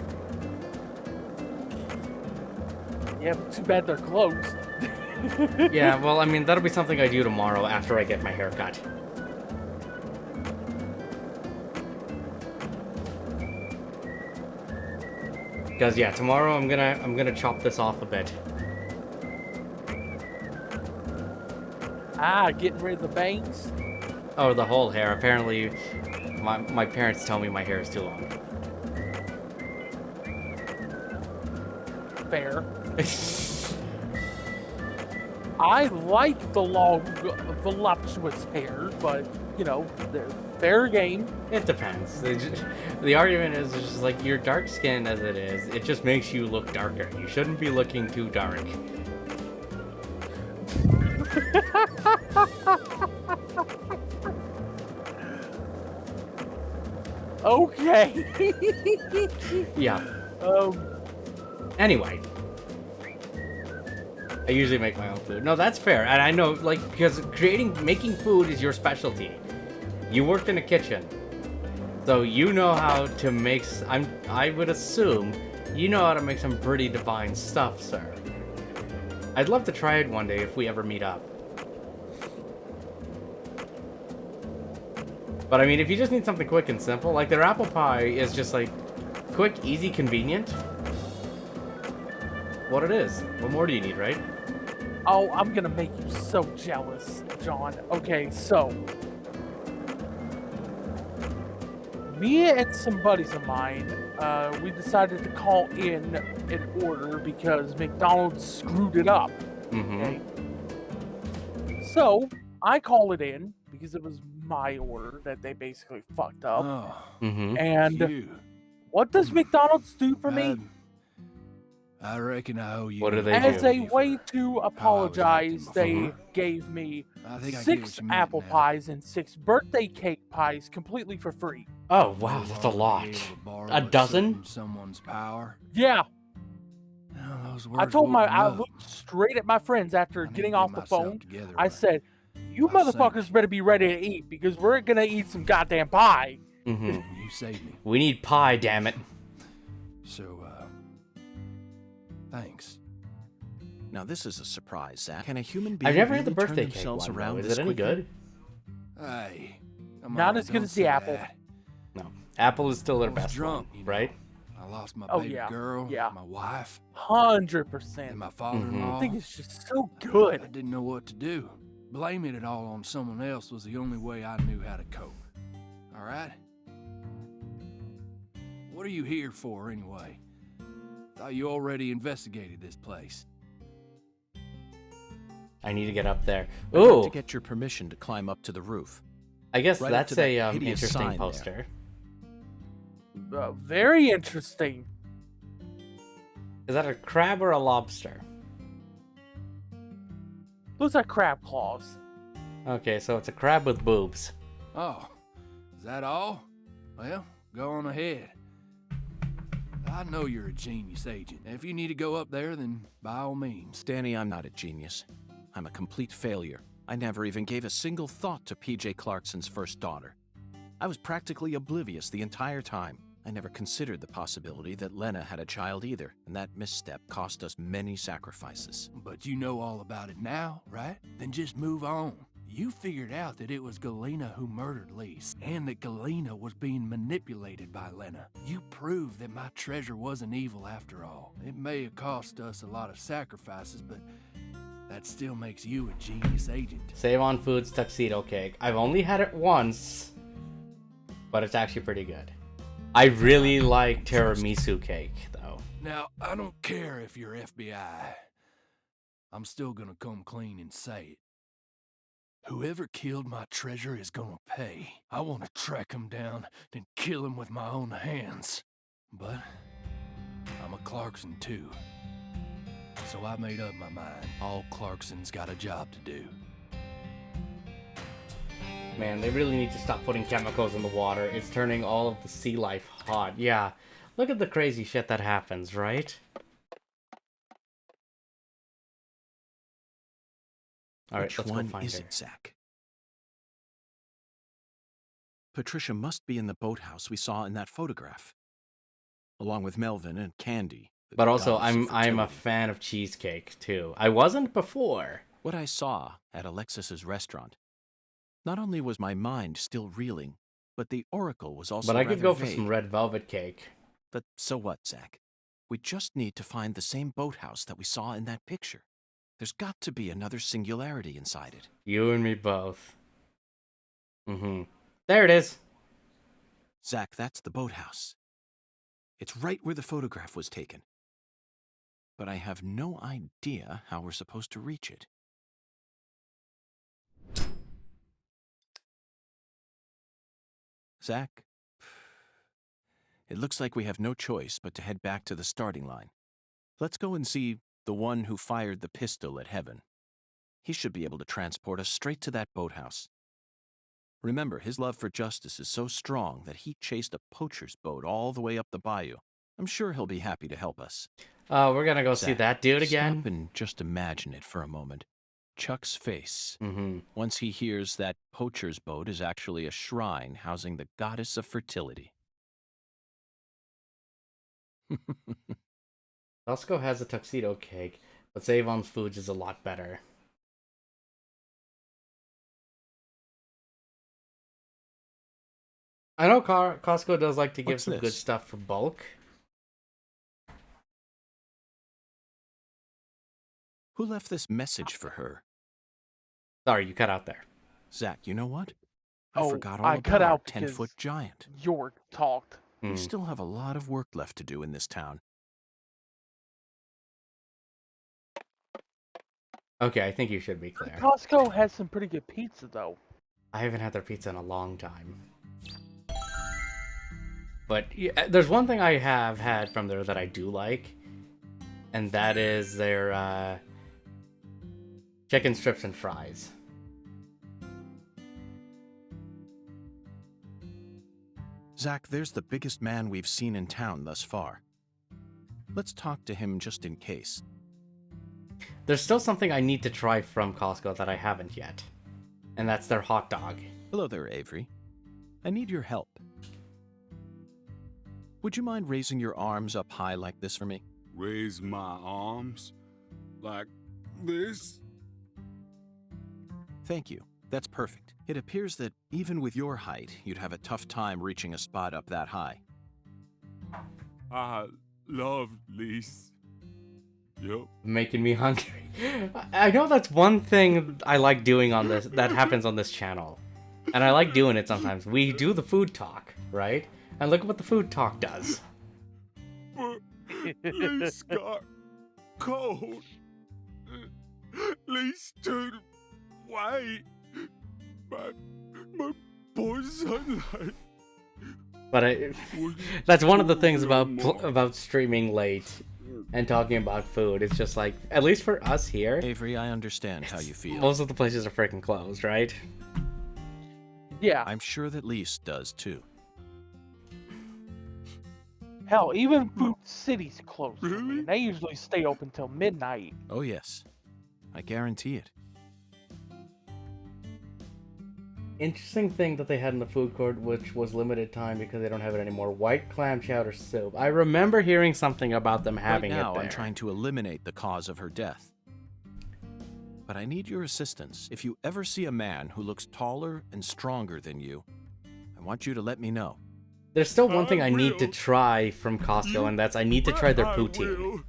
Yeah, but too bad they're closed. Yeah, well, I mean, that'll be something I do tomorrow after I get my hair cut. Because yeah, tomorrow I'm gonna chop this off a bit. Ah, getting rid of the bangs. Oh, the whole hair. Apparently, my parents tell me my hair is too long. Fair. I like the long, voluptuous hair, but, you know, they're fair game. It depends. The argument is just like, you're dark skinned as it is, it just makes you look darker. You shouldn't be looking too dark. Okay. Yeah. Anyway. I usually make my own food. No, that's fair. And I know, like, because making food is your specialty. You worked in a kitchen. So you know how to make, I would assume, you know how to make some pretty divine stuff, sir. I'd love to try it one day if we ever meet up. But I mean, if you just need something quick and simple, like their apple pie is just like, quick, easy, convenient. What it is. What more do you need, right? Oh, I'm gonna make you so jealous, John. Okay, so me and some buddies of mine, we decided to call in an order because McDonald's screwed it up. Okay? So I call it in because it was my order that they basically fucked up. Oh, and what does McDonald's do for me? I reckon I owe you. What do they As do? a way to apologize, they gave me 6 apple pies and 6 birthday cake pies completely for free. Oh, wow, that's a lot. A dozen? Someone's power. Yeah. I told I looked looked straight at my friends after getting off the phone. I right. said, you motherfuckers better be ready to eat because we're gonna eat some goddamn pie. You saved me. We need pie, damn it. So, thanks. Now this is a surprise, Zach. Can a human being I've never had the really turn birthday cake themselves one, around though. Is this it any quickly? good? Hey, Not as good as the apple. No. Apple is still their I was best drunk, one, you know. right? I lost my Oh, baby yeah. girl, Yeah. my wife, 100%. and my father-in-law. I think it's just so I good. didn't know what to do. Blaming it all on someone else was the only way I knew how to cope. All right? What are you here for, anyway? Thought you already investigated this place. I need to get up there. I'd like Ooh! to get your permission to climb up to the roof. I guess right up that's to that a hideous sign interesting there. poster. Very interesting. Is that a crab or a lobster? Those are crab claws. Okay, so it's a crab with boobs. Oh, is that all? Well, go on ahead. I know you're a genius agent. If you need to go up there, then by all means. Danny, I'm not a genius. I'm a complete failure. I never even gave a single thought to PJ Clarkson's first daughter. I was practically oblivious the entire time. I never considered the possibility that Lena had a child either, and that misstep cost us many sacrifices. But you know all about it now, right? Then just move on. You figured out that it was Galena who murdered Lise, and that Galena was being manipulated by Lena. You proved that my treasure wasn't evil after all. It may have cost us a lot of sacrifices, but that still makes you a genius agent. Save on Foods tuxedo cake. I've only had it once, but it's actually pretty good. I really like tiramisu cake, though. Now, I don't care if you're FBI. I'm still gonna come clean and say it. Whoever killed my treasure is gonna pay. I want to track him down, then kill him with my own hands. But I'm a Clarkson too. So I made up my mind. All Clarksons got a job to do. Man, they really need to stop putting chemicals in the water. It's turning all of the sea life hot. Yeah, look at the crazy shit that happens, right? Alright, Which let's one go find is her. it, Zach? Patricia must be in the boathouse we saw in that photograph, along with Melvin and Candy. But also, goddess of I'm a fertility. fan of cheesecake too. I wasn't before. What I saw at Alexis's restaurant. Not only was my mind still reeling, but the oracle was also But I could rather go for vague. some red velvet cake. But so what, Zach? We just need to find the same boathouse that we saw in that picture. There's got to be another singularity inside it. You and me both. There it is. Zach, that's the boathouse. It's right where the photograph was taken. But I have no idea how we're supposed to reach it. Zach, it looks like we have no choice but to head back to the starting line. Let's go and see the one who fired the pistol at Heaven. He should be able to transport us straight to that boathouse. Remember, his love for justice is so strong that he chased a poacher's boat all the way up the bayou. I'm sure he'll be happy to help us. We're gonna go see Zach, that dude again. Stop and just imagine it for a moment. Chuck's face. Once he hears that poacher's boat is actually a shrine housing the goddess of fertility. Costco has a tuxedo cake, but Save on Foods is a lot better. I know Costco does like to give What's some good this? stuff for bulk. Who left this message for her? Sorry, you cut out there. Zach, you know what? I Oh, forgot all I about cut our out 10-foot because giant. York talked. We still have a lot of work left to do in this town. Okay, I think you should be clear. Costco has some pretty good pizza, though. I haven't had their pizza in a long time. But yeah, there's one thing I have had from there that I do like, and that is their chicken strips and fries. Zach, there's the biggest man we've seen in town thus far. Let's talk to him just in case. There's still something I need to try from Costco that I haven't yet, and that's their hot dog. Hello there, Avery. I need your help. Would you mind raising your arms up high like this for me? Raise my arms like this? Thank you. That's perfect. It appears that even with your height, you'd have a tough time reaching a spot up that high. I love Lise. Yep. Making me hungry. I know that's one thing I like doing on this, that happens on this channel. And I like doing it sometimes. We do the food talk, right? And look at what the food talk does. But Lise got cold. Lise turned white. My poor sunlight. But that's one of the things about streaming late and talking about food. It's just like, at least for us here, Avery, I understand how you feel. most of the places are freaking closed, right? Yeah. I'm sure that Lise does too. Hell, even Food City's closed. For me. They usually stay open till midnight. Oh yes, I guarantee it. Interesting thing that they had in the food court, which was limited time because they don't have it anymore. White clam chowder soup. I remember hearing something about them having right now, it there. I'm trying to eliminate the cause of her death. but I need your assistance. If you ever see a man who looks taller and stronger than you, I want you to let me know. There's still one thing I need to try from Costco, and that's I need to try their poutine.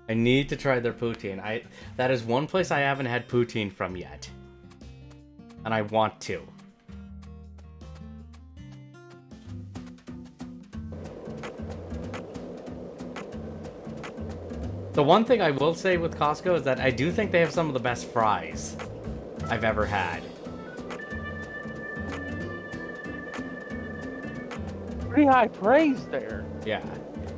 I need to try their poutine. That is one place I haven't had poutine from yet. And I want to. The one thing I will say with Costco is that I do think they have some of the best fries I've ever had. Pretty high praise there. Yeah.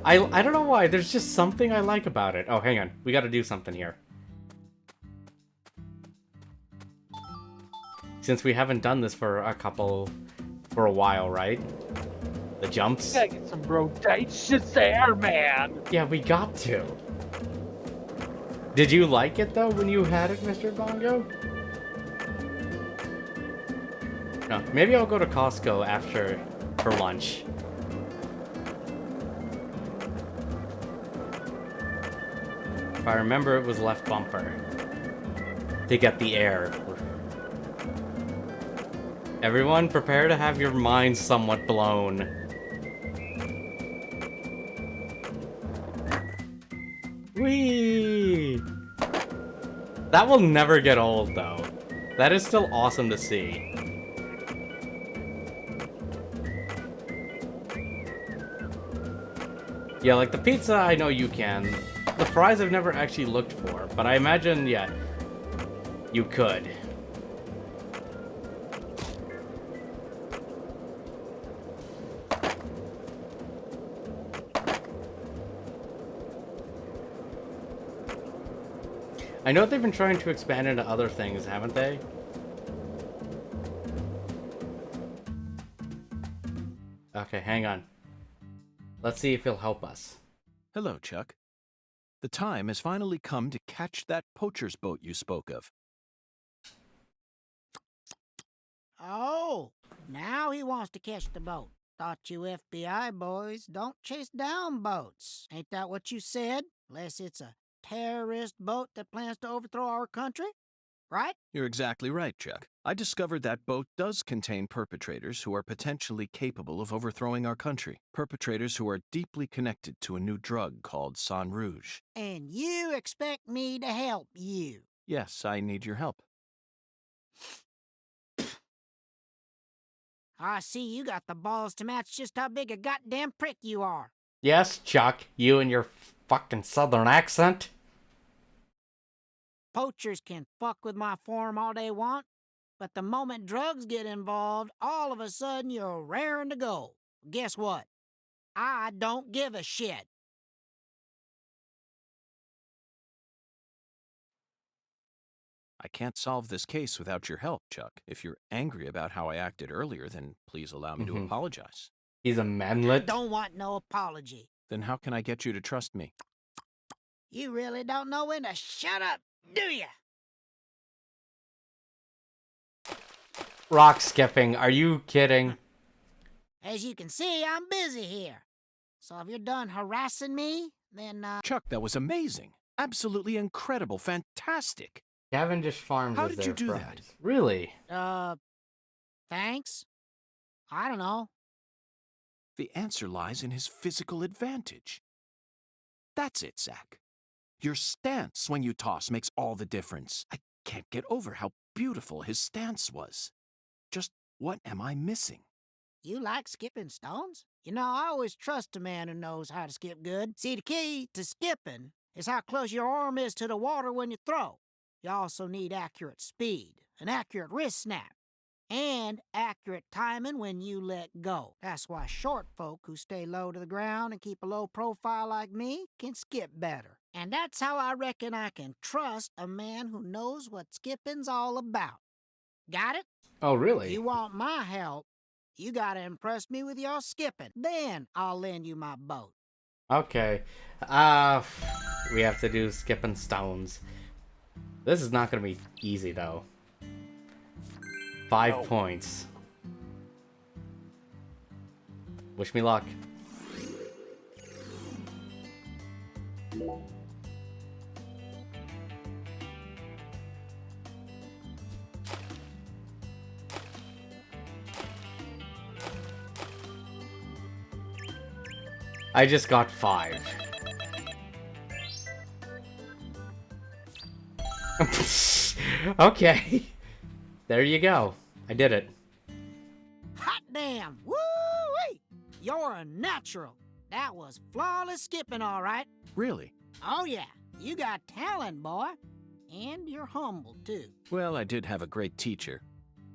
I don't know why, there's just something I like about it. Oh, hang on. We gotta do something here. Since we haven't done this for a while, right? The jumps? We gotta get some rotations there, man. Yeah, we got to. Did you like it, though, when you had it, Mr. Bongo? No, maybe I'll go to Costco after, for lunch. If I remember, it was left bumper. To get the air. Everyone, prepare to have your minds somewhat blown. Whee! That will never get old, though. That is still awesome to see. Yeah, like the pizza, I know you can. The fries I've never actually looked for, but I imagine, yeah, you could. I know they've been trying to expand into other things, haven't they? Okay, hang on. Let's see if he'll help us. Hello, Chuck. The time has finally come to catch that poacher's boat you spoke of. Oh, now he wants to catch the boat. Thought you FBI boys don't chase down boats. Ain't that what you said? Unless it's a terrorist boat that plans to overthrow our country, right? You're exactly right, Chuck. I discovered that boat does contain perpetrators who are potentially capable of overthrowing our country. Perpetrators who are deeply connected to a new drug called Sang Rouge. And you expect me to help you? Yes, I need your help. I see you got the balls to match just how big a goddamn prick you are. Yes, Chuck, you and your fucking southern accent. Poachers can fuck with my farm all they want, but the moment drugs get involved, all of a sudden you're raring to go. Guess what? I don't give a shit. I can't solve this case without your help, Chuck. If you're angry about how I acted earlier, then please allow me to apologize. He's a manlet. I don't want no apology. Then how can I get you to trust me? You really don't know when to shut up, do ya? Rock skipping, are you kidding? As you can see, I'm busy here. So if you're done harassing me, then, Chuck, that was amazing. Absolutely incredible. Fantastic. Cavendish Farms How is did their you do fries. that? Really? Thanks? I don't know. The answer lies in his physical advantage. That's it, Zach. Your stance when you toss makes all the difference. I can't get over how beautiful his stance was. Just what am I missing? You like skipping stones? You know, I always trust a man who knows how to skip good. See, the key to skipping is how close your arm is to the water when you throw. You also need accurate speed, an accurate wrist snap, and accurate timing when you let go. That's why short folk who stay low to the ground and keep a low profile like me can skip better. And that's how I reckon I can trust a man who knows what skipping's all about. Got it? Oh, really? You want my help, you gotta impress me with your skipping. Then I'll lend you my boat. Okay. We have to do skipping stones. This is not gonna be easy, though. 5 points. Wish me luck. I just got 5. Okay. There you go. I did it. Hot damn! Woo-wee! You're a natural. That was flawless skipping, all right. Really? Oh, yeah. You got talent, boy. And you're humble, too. Well, I did have a great teacher.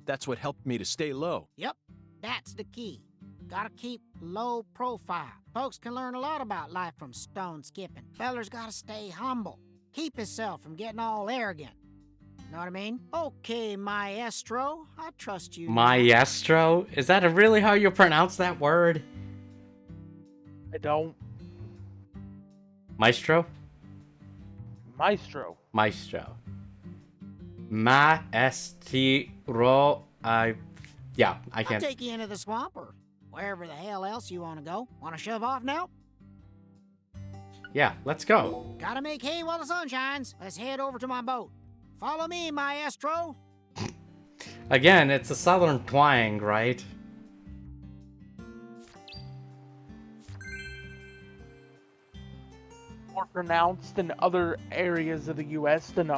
That's what helped me to stay low. Yep, that's the key. Gotta keep low profile. Folks can learn a lot about life from stone skipping. Feller's gotta stay humble. Keep himself from getting all arrogant. Know what I mean? Okay, maestro. I trust you. Maestro? Is that really how you pronounce that word? I don't. Maestro? Maestro. Maestro. Maestro. Yeah, I I'll can't. take you into the swamp or wherever the hell else you want to go. Want to shove off now? Yeah, let's go. Gotta make hay while the sun shines. Let's head over to my boat. Follow me, maestro. Again, it's a southern twang, right? More pronounced in other areas of the U.S. than,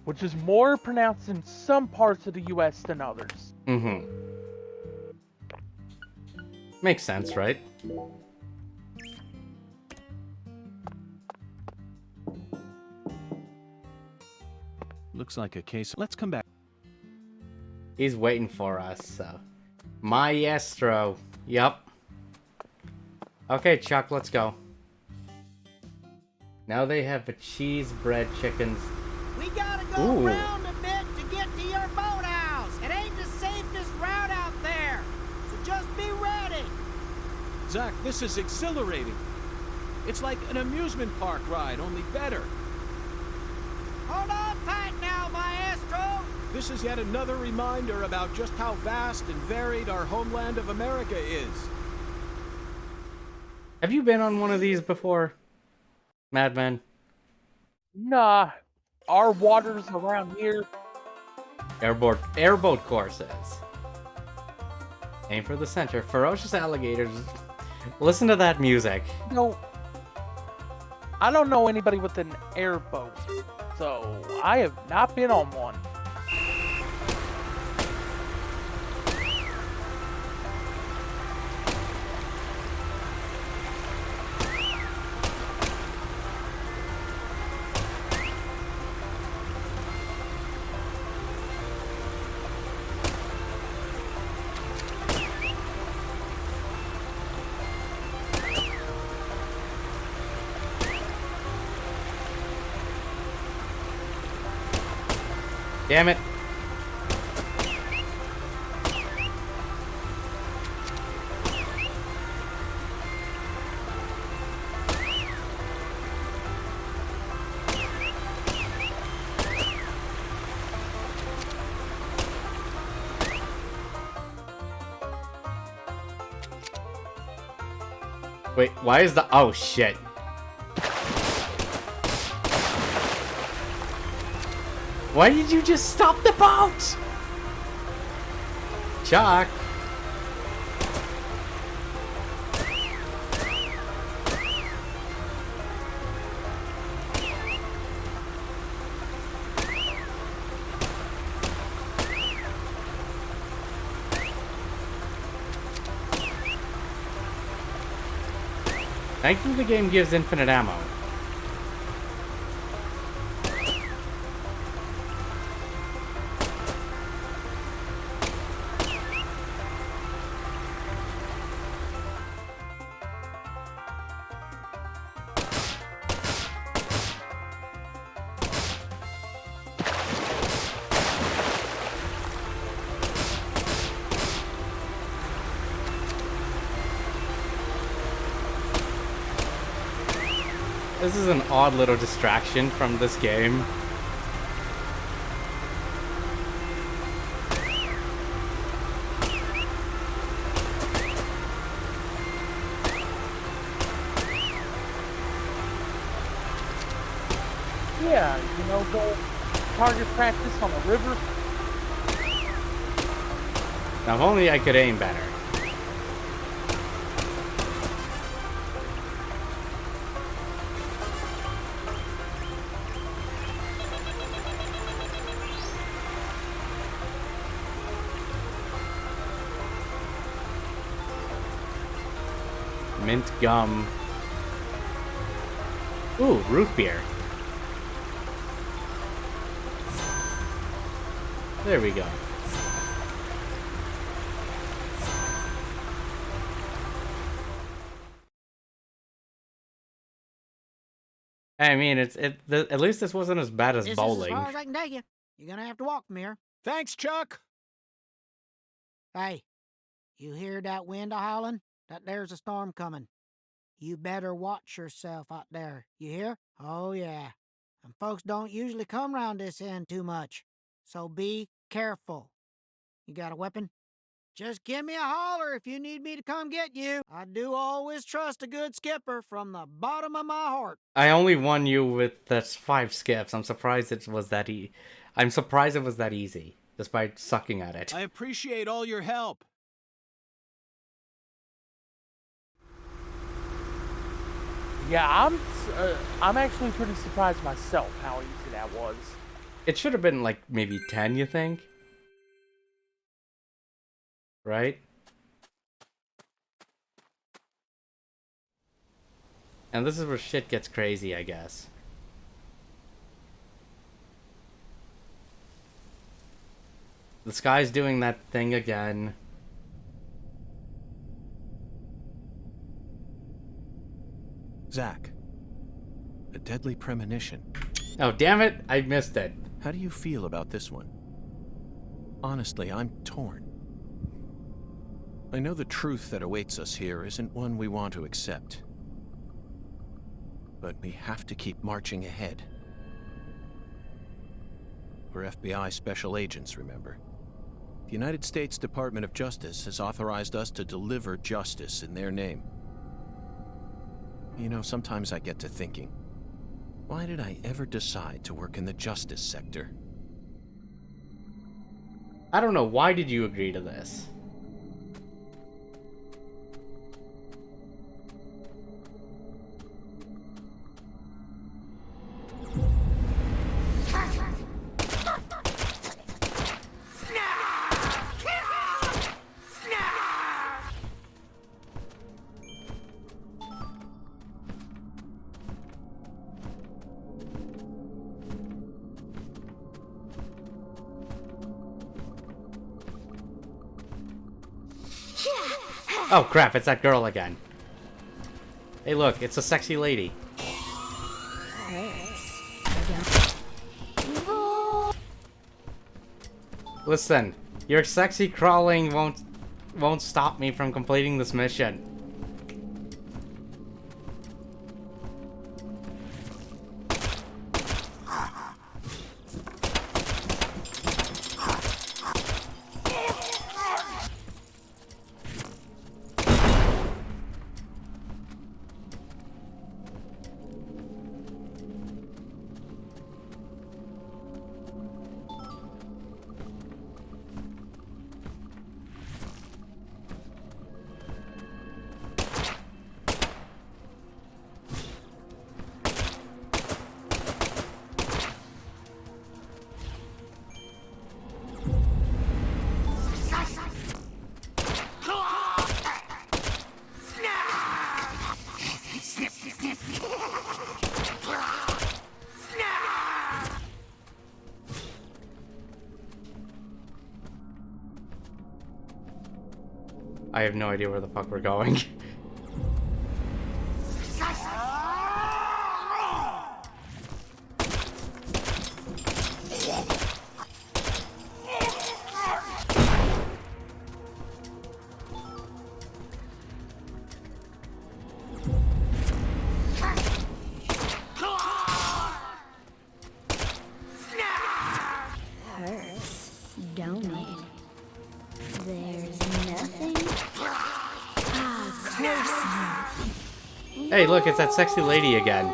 which is more pronounced in some parts of the U.S. than others. Mm-hmm. Makes sense, right? Looks like a case. Let's come back. He's waiting for us, so. Maestro. Yep. Okay, Chuck, let's go. Now they have a cheese bread chickens. We gotta go around a bit to get to your boathouse. It ain't the safest route out there, so just be ready. Zach, this is exhilarating. It's like an amusement park ride, only better. Hold on tight now, maestro. This is yet another reminder about just how vast and varied our homeland of America is. Have you been on one of these before, Madman? Nah, our waters around here. Airboat courses. Aim for the center. Ferocious alligators. Listen to that music. No, I don't know anybody with an airboat, so I have not been on one. Damn it. Wait, why is the... Oh, shit. Why did you just stop the boat? Chuck. Thankfully the game gives infinite ammo. This is an odd little distraction from this game. Yeah, you know, go target practice on the river. Now, if only I could aim better. Mint gum. Ooh, root beer. There we go. I mean, at least this wasn't as bad as This bowling. is as far as I can take you. You're gonna have to walk from here. Thanks, Chuck. Hey, you hear that wind a-howling? That there's a storm coming. You better watch yourself out there. You hear? Oh, yeah. And folks don't usually come round this end too much. So be careful. You got a weapon? Just give me a holler if you need me to come get you. I do always trust a good skipper from the bottom of my heart. I only won you with that's 5 skips. I'm surprised it was that I'm surprised it was that easy, despite sucking at it. I appreciate all your help. Yeah, I'm actually pretty surprised myself how easy that was. It should have been like maybe 10, you think? Right? And this is where shit gets crazy, I guess. The sky's doing that thing again. Zach, a deadly premonition. Oh, damn it! I missed it. How do you feel about this one? Honestly, I'm torn. I know the truth that awaits us here isn't one we want to accept. But we have to keep marching ahead. We're FBI special agents, remember? The United States Department of Justice has authorized us to deliver justice in their name. You know, sometimes I get to thinking, why did I ever decide to work in the justice sector? I don't know, why did you agree to this? Oh crap, it's that girl again. Hey look, it's a sexy lady. Listen, your sexy crawling won't stop me from completing this mission. I have no idea where the fuck we're going. Hurts, don't it? There's nothing. Ah, curse you. Hey, look, it's that sexy lady again.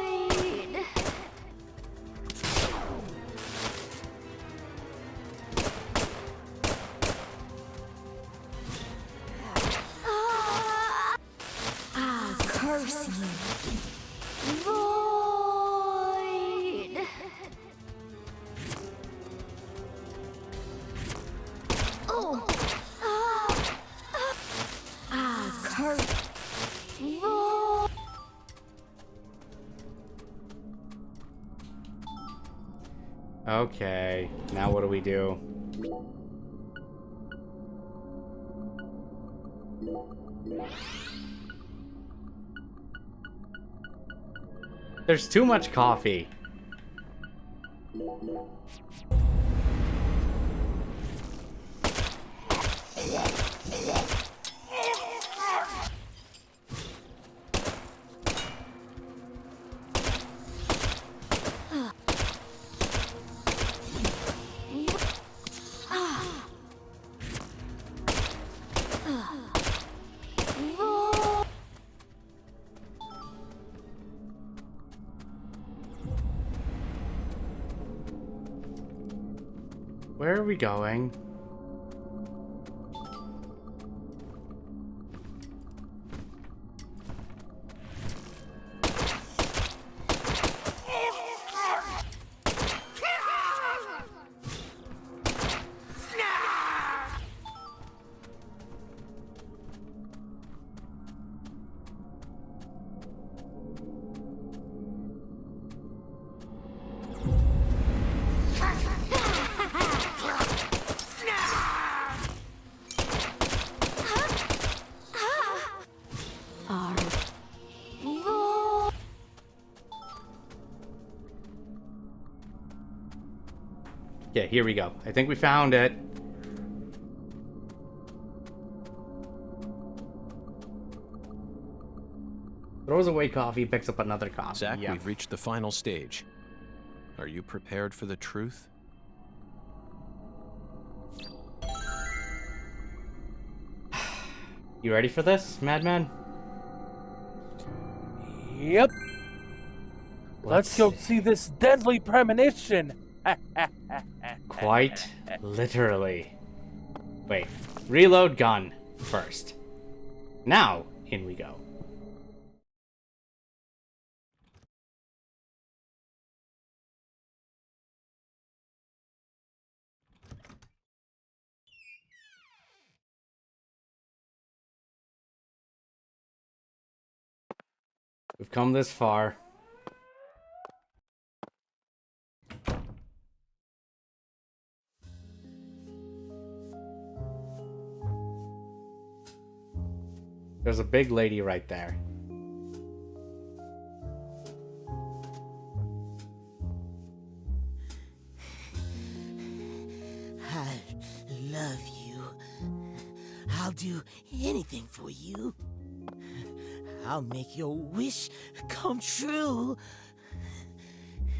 Okay, now what do we do? There's too much coffee. Where are we going? Yeah, here we go. I think we found it. Throws away coffee, picks up another coffee. Zach, we've reached the final stage. Are you prepared for the truth? You ready for this, Madman? Yep. Let's go see this deadly premonition. Quite literally. Wait, reload gun first. Now, in we go. We've come this far. There's a big lady right there. I love you. I'll do anything for you. I'll make your wish come true.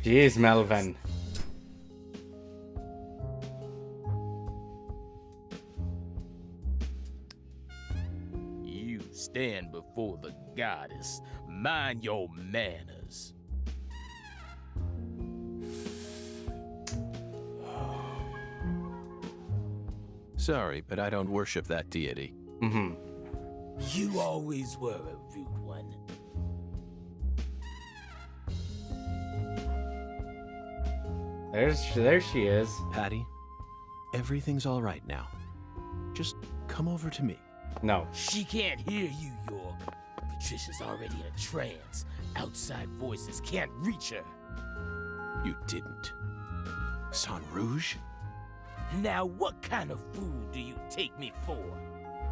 Jeez, Melvin. You stand before the goddess. Mind your manners. Sorry, but I don't worship that deity. Mm-hmm. You always were a rude one. There she is. Patty, everything's all right now. Just come over to me. No. She can't hear you, York. Patricia's already in a trance. Outside voices can't reach her. You didn't. San Rouge? Now what kind of fool do you take me for?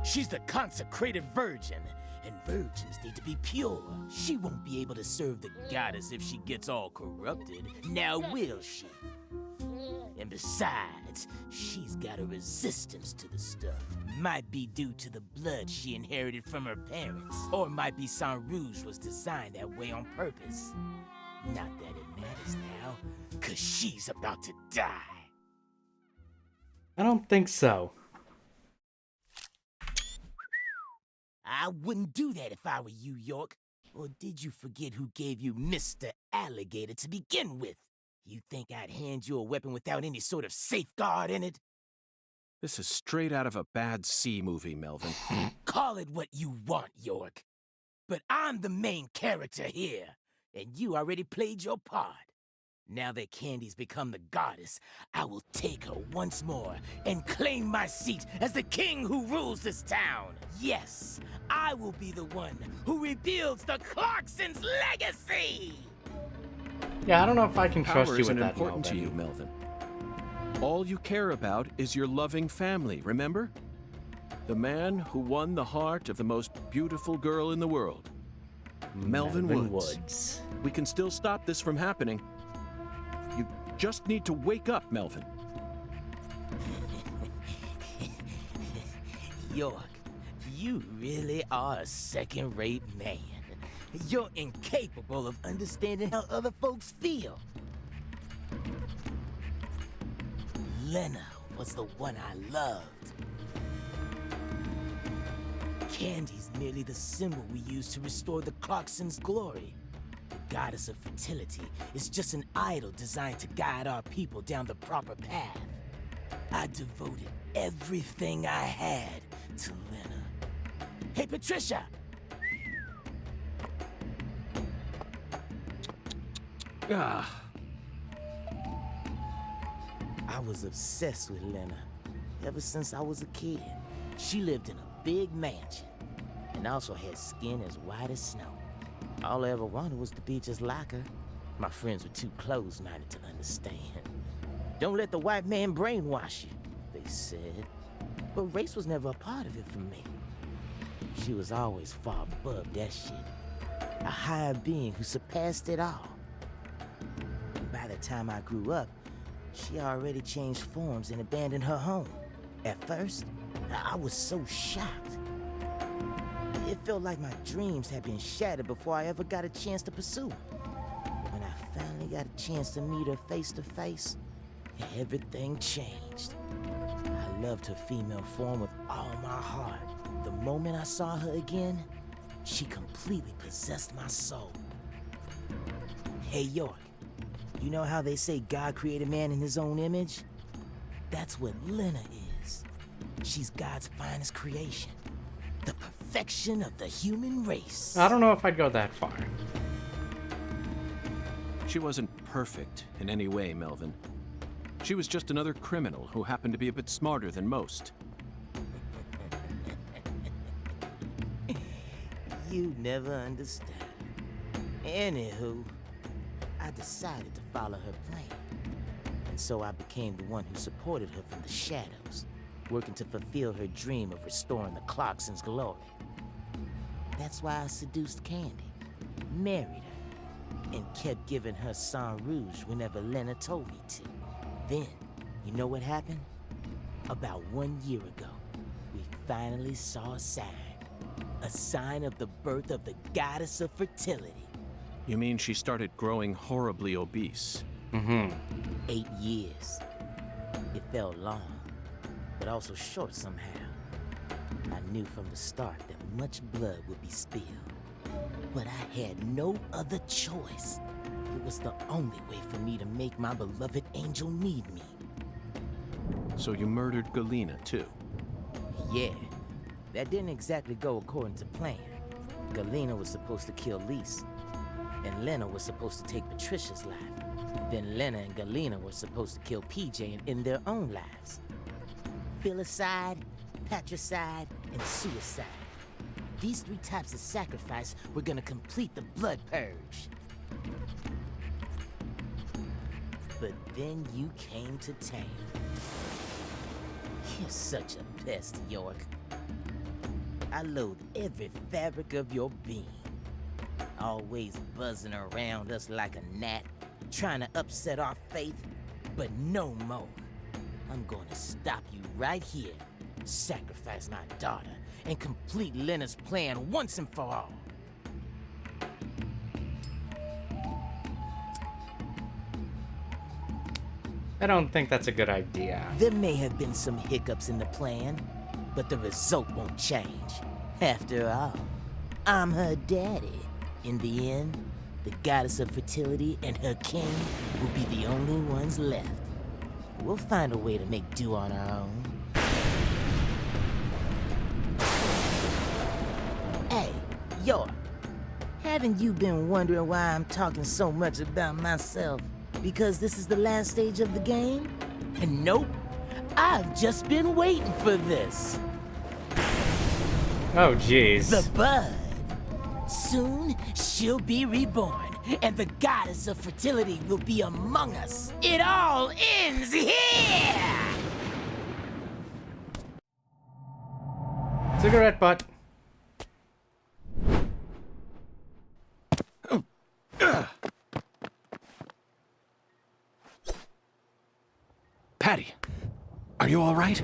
She's the consecrated virgin, and virgins need to be pure. She won't be able to serve the goddess if she gets all corrupted. Now will she? And besides, she's got a resistance to the stuff. Might be due to the blood she inherited from her parents, or might be San Rouge was designed that way on purpose. Not that it matters now, 'cause she's about to die. I don't think so. I wouldn't do that if I were you, York. Or did you forget who gave you Mr. Alligator to begin with? You think I'd hand you a weapon without any sort of safeguard in it? This is straight out of a bad C movie, Melvin. Call it what you want, York. But I'm the main character here, and you already played your part. Now that Candy's become the goddess, I will take her once more and claim my seat as the king who rules this town. Yes, I will be the one who rebuilds the Clarksons' legacy! Yeah, I don't know if I can trust Power you isn't with that, important to Melvin. you, Melvin. All you care about is your loving family, remember? The man who won the heart of the most beautiful girl in the world. Melvin Woods. We can still stop this from happening. You just need to wake up, Melvin. York, you really are a second-rate man. You're incapable of understanding how other folks feel. Lena was the one I loved. Candy's merely the symbol we use to restore the Clarkson's glory. The goddess of fertility is just an idol designed to guide our people down the proper path. I devoted everything I had to Lena. Hey, Patricia! I was obsessed with Lena ever since I was a kid. She lived in a big mansion and also had skin as white as snow. All I ever wanted was to be just like her. My friends were too close-minded to understand. Don't let the white man brainwash you, they said. But race was never a part of it for me. She was always far above that shit. A higher being who surpassed it all. By the time I grew up, she already changed forms and abandoned her home. At first, I was so shocked. It felt like my dreams had been shattered before I ever got a chance to pursue her. When I finally got a chance to meet her face to face, everything changed. I loved her female form with all my heart. The moment I saw her again, she completely possessed my soul. Hey, York, you know how they say God created man in his own image? That's what Lena is. She's God's finest creation. The perfection of the human race. I don't know if I'd go that far. She wasn't perfect in any way, Melvin. She was just another criminal who happened to be a bit smarter than most. You never understand. Anywho, I decided to follow her plan. And so I became the one who supported her from the shadows, working to fulfill her dream of restoring the Clarkson's glory. That's why I seduced Candy, married her, and kept giving her sang rouge whenever Lena told me to. Then, you know what happened? About 1 year ago, we finally saw a sign of the birth of the goddess of fertility. You mean she started growing horribly obese? 8 years. It felt long, but also short somehow. I knew from the start that much blood would be spilled. But I had no other choice. It was the only way for me to make my beloved angel need me. So you murdered Galena, too? Yeah, that didn't exactly go according to plan. Galena was supposed to kill Lise, and Lena was supposed to take Patricia's life. Then Lena and Galena were supposed to kill PJ and end their own lives. Filicide, patricide, and suicide. These 3 types of sacrifice were gonna complete the blood purge. But then you came to town. You're such a pest, York. I loathe every fabric of your being. Always buzzing around us like a gnat, trying to upset our faith, but no more. I'm gonna stop you right here, sacrifice my daughter, and complete Lena's plan once and for all. I don't think that's a good idea. There may have been some hiccups in the plan, but the result won't change. After all, I'm her daddy. In the end, the goddess of fertility and her king will be the only ones left. We'll find a way to make do on our own. Hey, York, haven't you been wondering why I'm talking so much about myself? Because this is the last stage of the game? And nope, I've just been waiting for this. Oh, jeez. The bud. Soon, she'll be reborn, and the goddess of fertility will be among us. It all ends here! Cigarette butt. Patty, are you all right?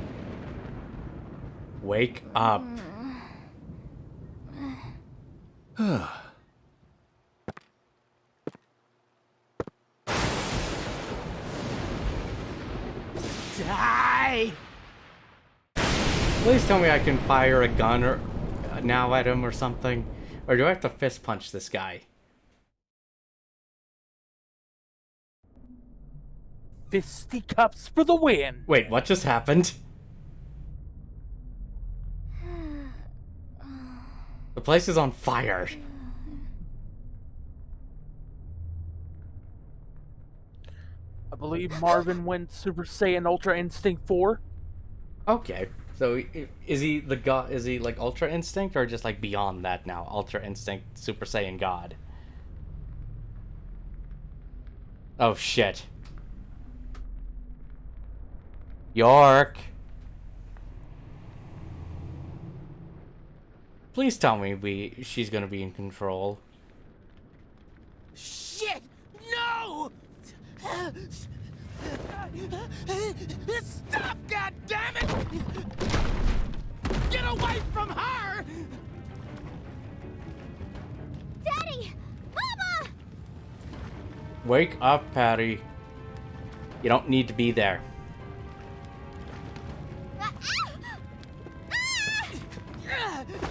Wake up. Die! Please tell me I can fire a gun or now at him or something. Or do I have to fist punch this guy? Fisticuffs for the win. Wait, what just happened? The place is on fire. I believe Marvin went Super Saiyan Ultra Instinct 4. Okay, so is he the god? Is he like Ultra Instinct or just like beyond that now? Ultra Instinct, Super Saiyan God. Oh shit. York. Please tell me she's gonna be in control. Shit! No! Stop, goddammit! Get away from her! Daddy! Mama! Wake up, Patty. You don't need to be there.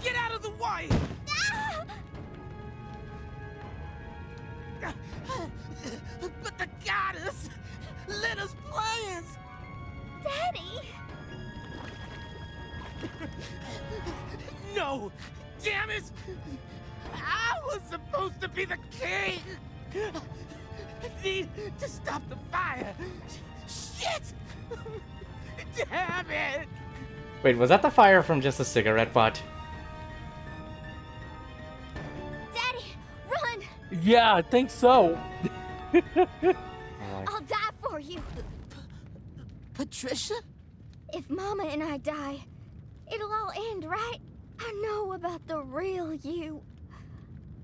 Get out of the way! But the goddess let us plans! Daddy! No! Damn it! I was supposed to be the king! I need to stop the fire! Shit! Damn it! Wait, was that the fire from just a cigarette butt? Daddy, run! Yeah, I think so. I'll die for you. Patricia? If Mama and I die, it'll all end, right? I know about the real you.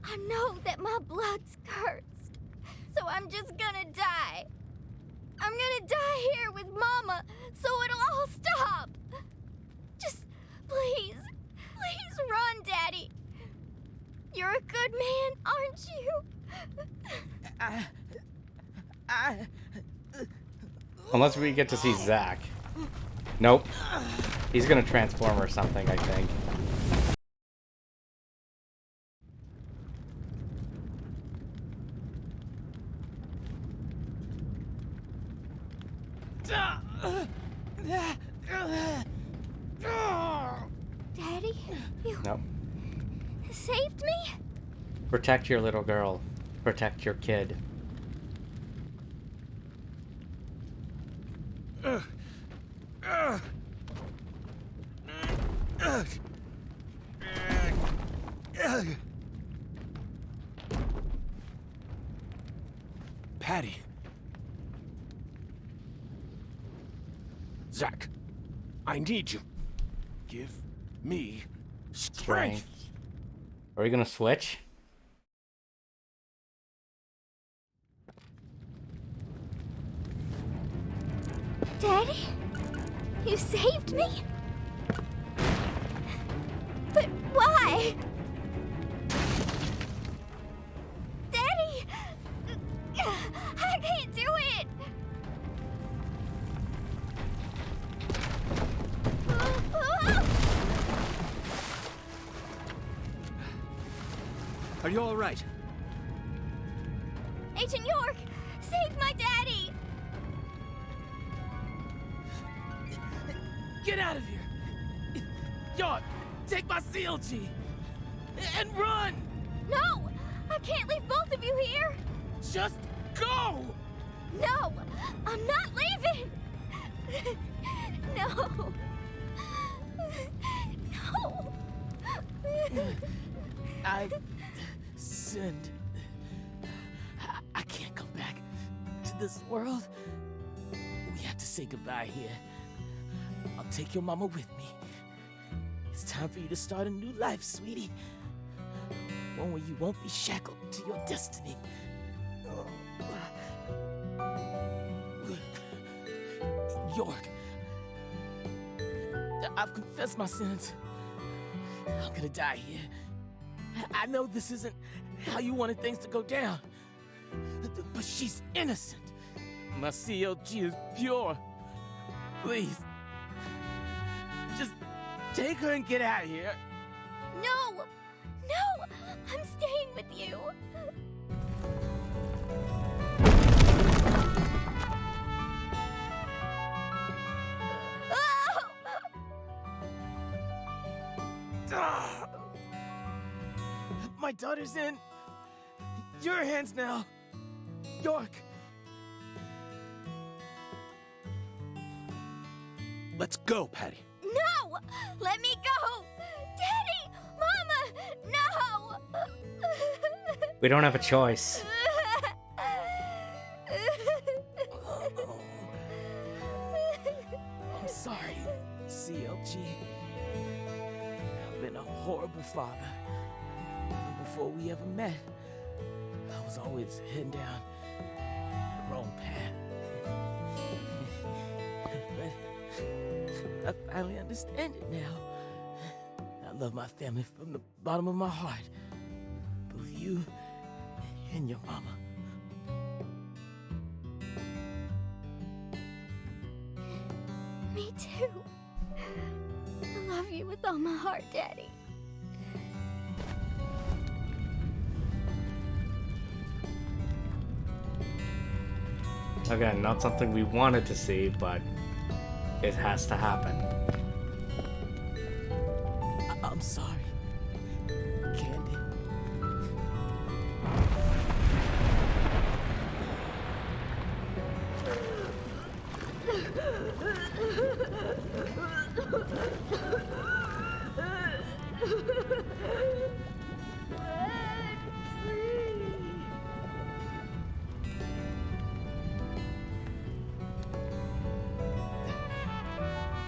I know that my blood's cursed. So I'm just gonna die. I'm gonna die here with Mama, so it'll all stop. Just please run, Daddy. You're a good man, aren't you? Unless we get to see Zack. Nope. He's gonna transform or something, I think. Daddy, you Nope. saved me? Protect your little girl. Protect your kid. Patty. Zack, I need you. Give me strength. Are we gonna switch? Daddy? You saved me? But why? Daddy! I can't do it! Are you all right? Agent York, save my daddy! Get out of here! York, take my CLG! And run! No! I can't leave both of you here! Just go! No! I'm not leaving! No! No! I've sinned. this world, we have to say goodbye here. I'll take your mama with me. It's time for you to start a new life, sweetie. One where you won't be shackled to your destiny. York, I've confessed my sins. I'm gonna die here. I know this isn't how you wanted things to go down, but she's innocent. My CLG is pure. Please, just take her and get out of here. No! No! I'm staying with you! My daughter's in your hands now, York. Let's go, Patty. No! Let me go! Daddy! Mama! No! We don't have a choice. I'm sorry, CLG. I've been a horrible father. Even before we ever met, I was always heading down the wrong path. But I finally understand it now. I love my family from the bottom of my heart. Both you and your mama. Me too. I love you with all my heart, Daddy. Again, not something we wanted to see, but it has to happen. I'm sorry, Candy.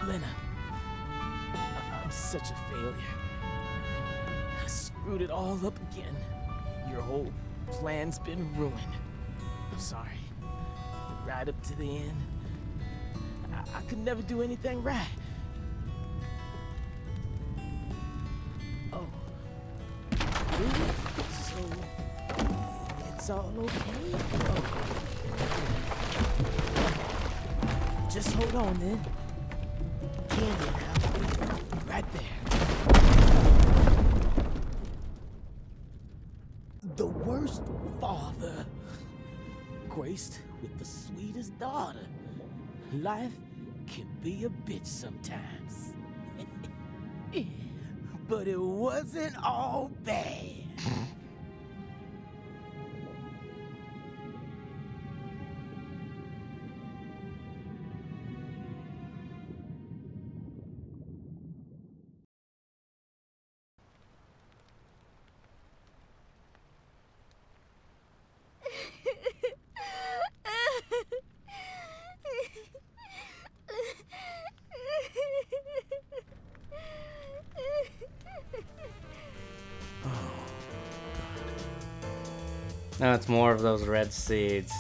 Lena, I'm such a failure. I screwed it all up again. Your whole plan's been ruined. I'm sorry. Right up to the end, I could never do anything right. Oh. Really? So, it's all okay? Oh. Just hold on then. Candy now. Right there. The worst father, graced with the sweetest daughter. Life can be a bitch sometimes. But it wasn't all bad. Now it's more of those red seeds.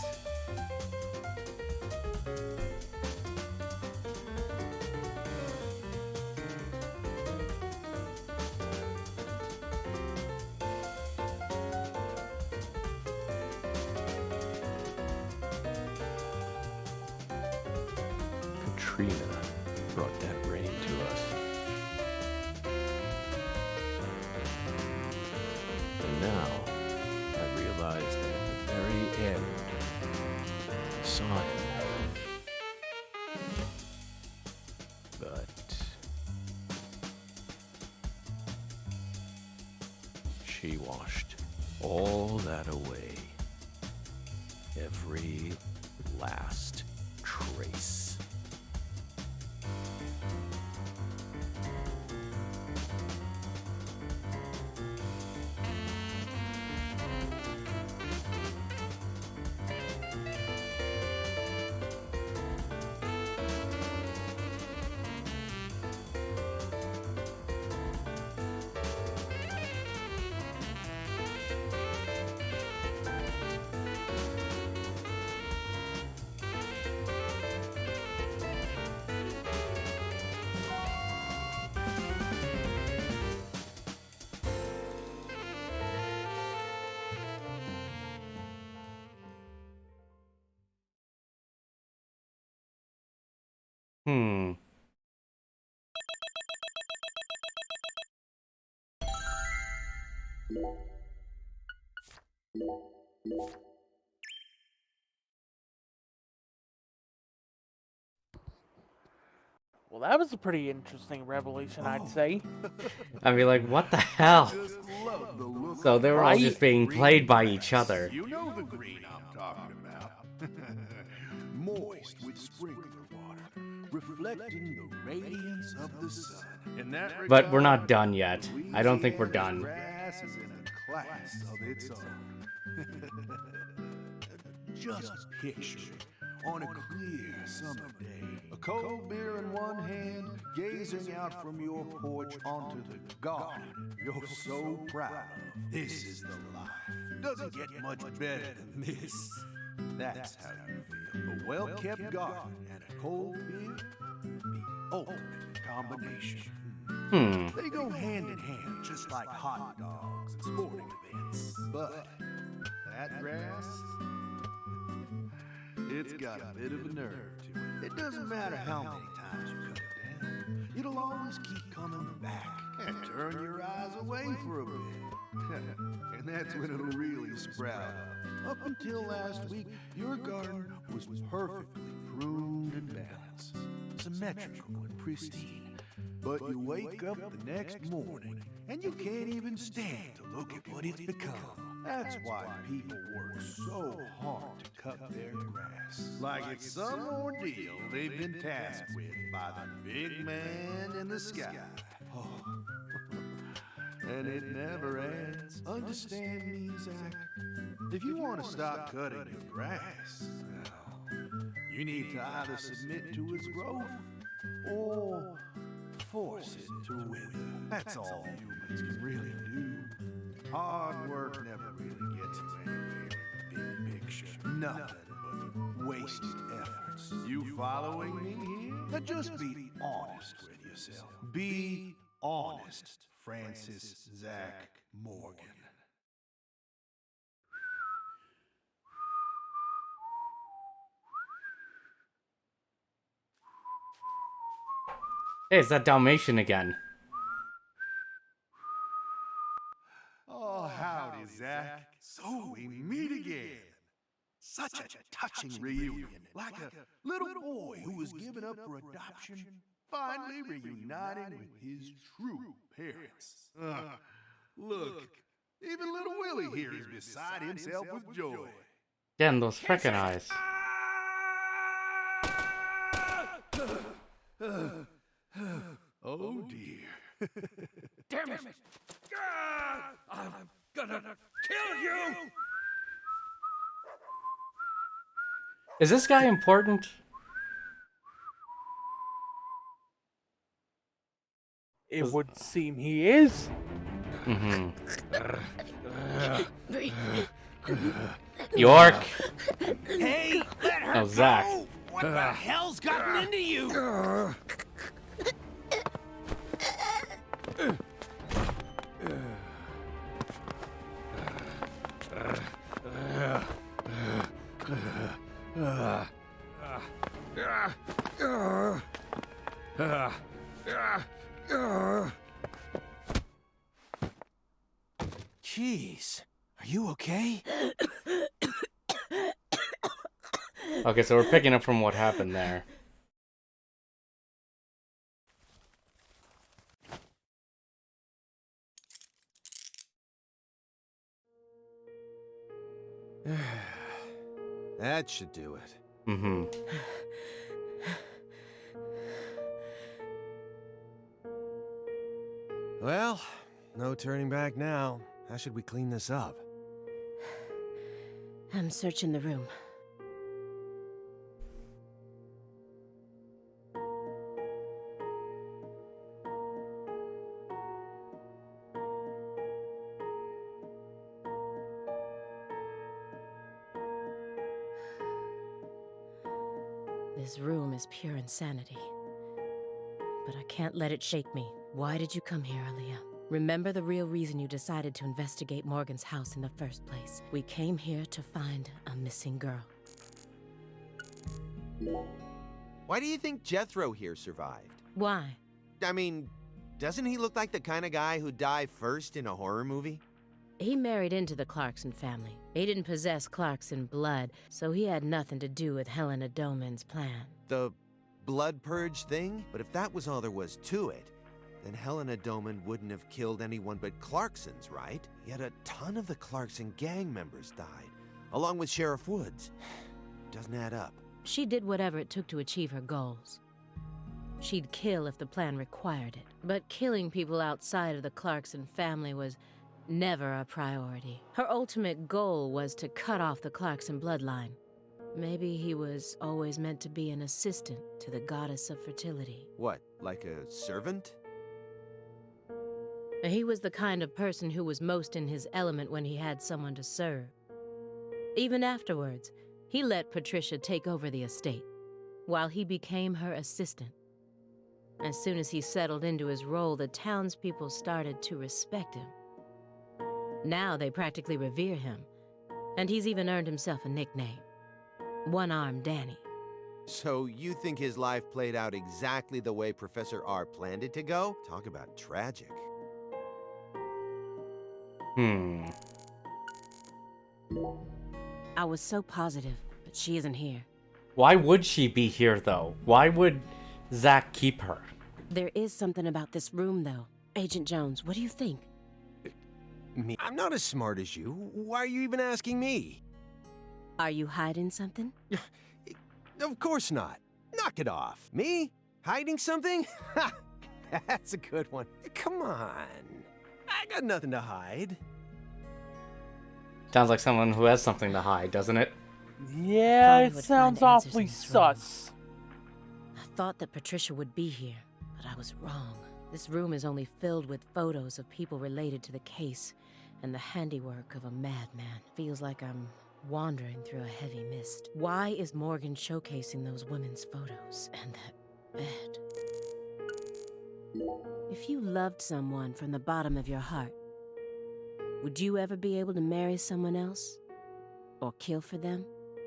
Katrina brought that rain to us. And now, I realize that at the very end, I saw him. But she washed all that away. Every last trace. Hmm. Well, that was a pretty interesting revelation, I'd say. I'd be like, what the hell? So they were all just being played by each other. You know the green I'm talking about. Moist with sprinkler water, reflecting the radiance of the sun. In that But we're not regard, done yet. I don't think we're done. grass is in a class of its own. Just picture it on a clear summer day. A cold beer in one hand, gazing out from your porch onto the garden you're so proud of. This is the life. Doesn't get much better than this. That's how you feel. A well-kept garden and a cold beer, the ultimate combination. They go hand in hand, just like hot dogs and sporting events. But that grass, it's got a bit of a nerve to it. It doesn't matter how many times you cut it down. It'll always keep coming back and turn your eyes away for a bit. And that's when it'll really sprout up. Up until last week, your garden was perfectly pruned and balanced, symmetrical and pristine. But you wake up the next morning and you can't even stand to look at what it's become. That's why people work so hard to cut their grass. Like it's some ordeal they've been tasked with by the big man in the sky. Oh. And it never ends. Understand me, Zach? If you want to stop cutting your grass, well, you need to either submit to its growth or force it to wither. That's all humans can really do. Hard work never really gets you anywhere in the big picture. Nothing but wasted efforts. You following me here? Now just be honest with yourself. Be honest, Francis Zach Morgan. Hey, it's that Dalmatian again. Oh, howdy, Zach. So we meet again. Such a touching reunion. Like a little boy who was given up for adoption, finally reuniting with his true parents. Look, even little Willie here is beside himself with joy. Damn, those frickin' eyes. Oh dear. Damn it! I'm gonna kill you! Is this guy important? It would seem he is. York! Hey, let her Oh, Zach. go! What the hell's gotten into you? Jeez, are you okay? Okay, so we're picking up from what happened there. That should do it. Well, no turning back now. How should we clean this up? I'm searching the room. This room is pure insanity. But I can't let it shake me. Why did you come here, Aaliyah? Remember the real reason you decided to investigate Morgan's house in the first place. We came here to find a missing girl. Why do you think Jethro here survived? Why? I mean, doesn't he look like the kind of guy who'd die first in a horror movie? He married into the Clarkson family. He didn't possess Clarkson blood, so he had nothing to do with Helena Doman's plan. The blood purge thing? But if that was all there was to it, then Helena Doman wouldn't have killed anyone but Clarksons, right? Yet a ton of the Clarkson gang members died, along with Sheriff Woods. Doesn't add up. She did whatever it took to achieve her goals. She'd kill if the plan required it, but killing people outside of the Clarkson family was never a priority. Her ultimate goal was to cut off the Clarkson bloodline. Maybe he was always meant to be an assistant to the goddess of fertility. What, like a servant? He was the kind of person who was most in his element when he had someone to serve. Even afterwards, he let Patricia take over the estate, while he became her assistant. As soon as he settled into his role, the townspeople started to respect him. Now they practically revere him, and he's even earned himself a nickname. One-Armed Danny. So you think his life played out exactly the way Professor R planned it to go? Talk about tragic. I was so positive, but she isn't here. Why would she be here, though? Why would Zach keep her? There is something about this room, though. Agent Jones, what do you think? Me? I'm not as smart as you. Why are you even asking me? Are you hiding something? Of course not. Knock it off. Me? Hiding something? That's a good one. Come on. I got nothing to hide. Sounds like someone who has something to hide, doesn't it? Yeah, it sounds awfully sus. I thought that Patricia would be here, but I was wrong. This room is only filled with photos of people related to the case and the handiwork of a madman. Feels like I'm wandering through a heavy mist. Why is Morgan showcasing those women's photos and that bed? If you loved someone from the bottom of your heart, would you ever be able to marry someone else? Or kill for them?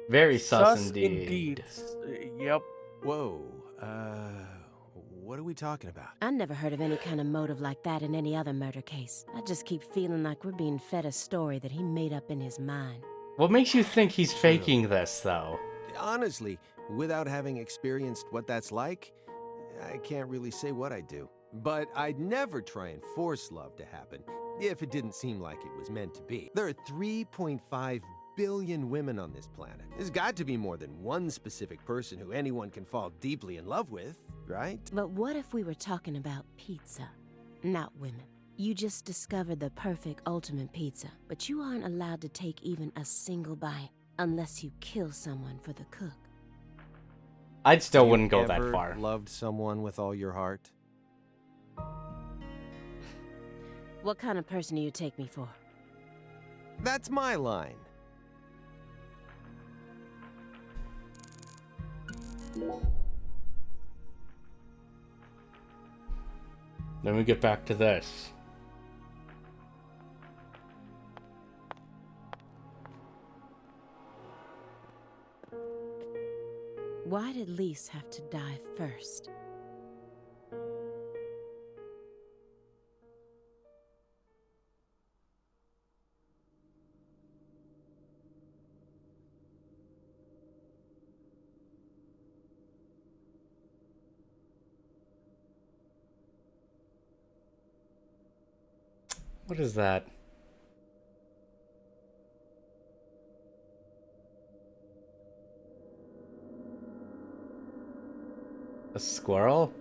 Very sus indeed. Yep. Whoa, what are we talking about? I never heard of any kind of motive like that in any other murder case. I just keep feeling like we're being fed a story that he made up in his mind. What makes you think he's faking this, though? Honestly, without having experienced what that's like, I can't really say what I'd do. But I'd never try and force love to happen, if it didn't seem like it was meant to be. There are 3.5 billion women on this planet. There's got to be more than one specific person who anyone can fall deeply in love with, right? But what if we were talking about pizza, not women? You just discovered the perfect ultimate pizza, but you aren't allowed to take even a single bite unless you kill someone for the cook. I still wouldn't go that far. Loved someone with all your heart? What kind of person do you take me for? That's my line. Let me get back to this. Why did Lise have to die first? What is that? A squirrel?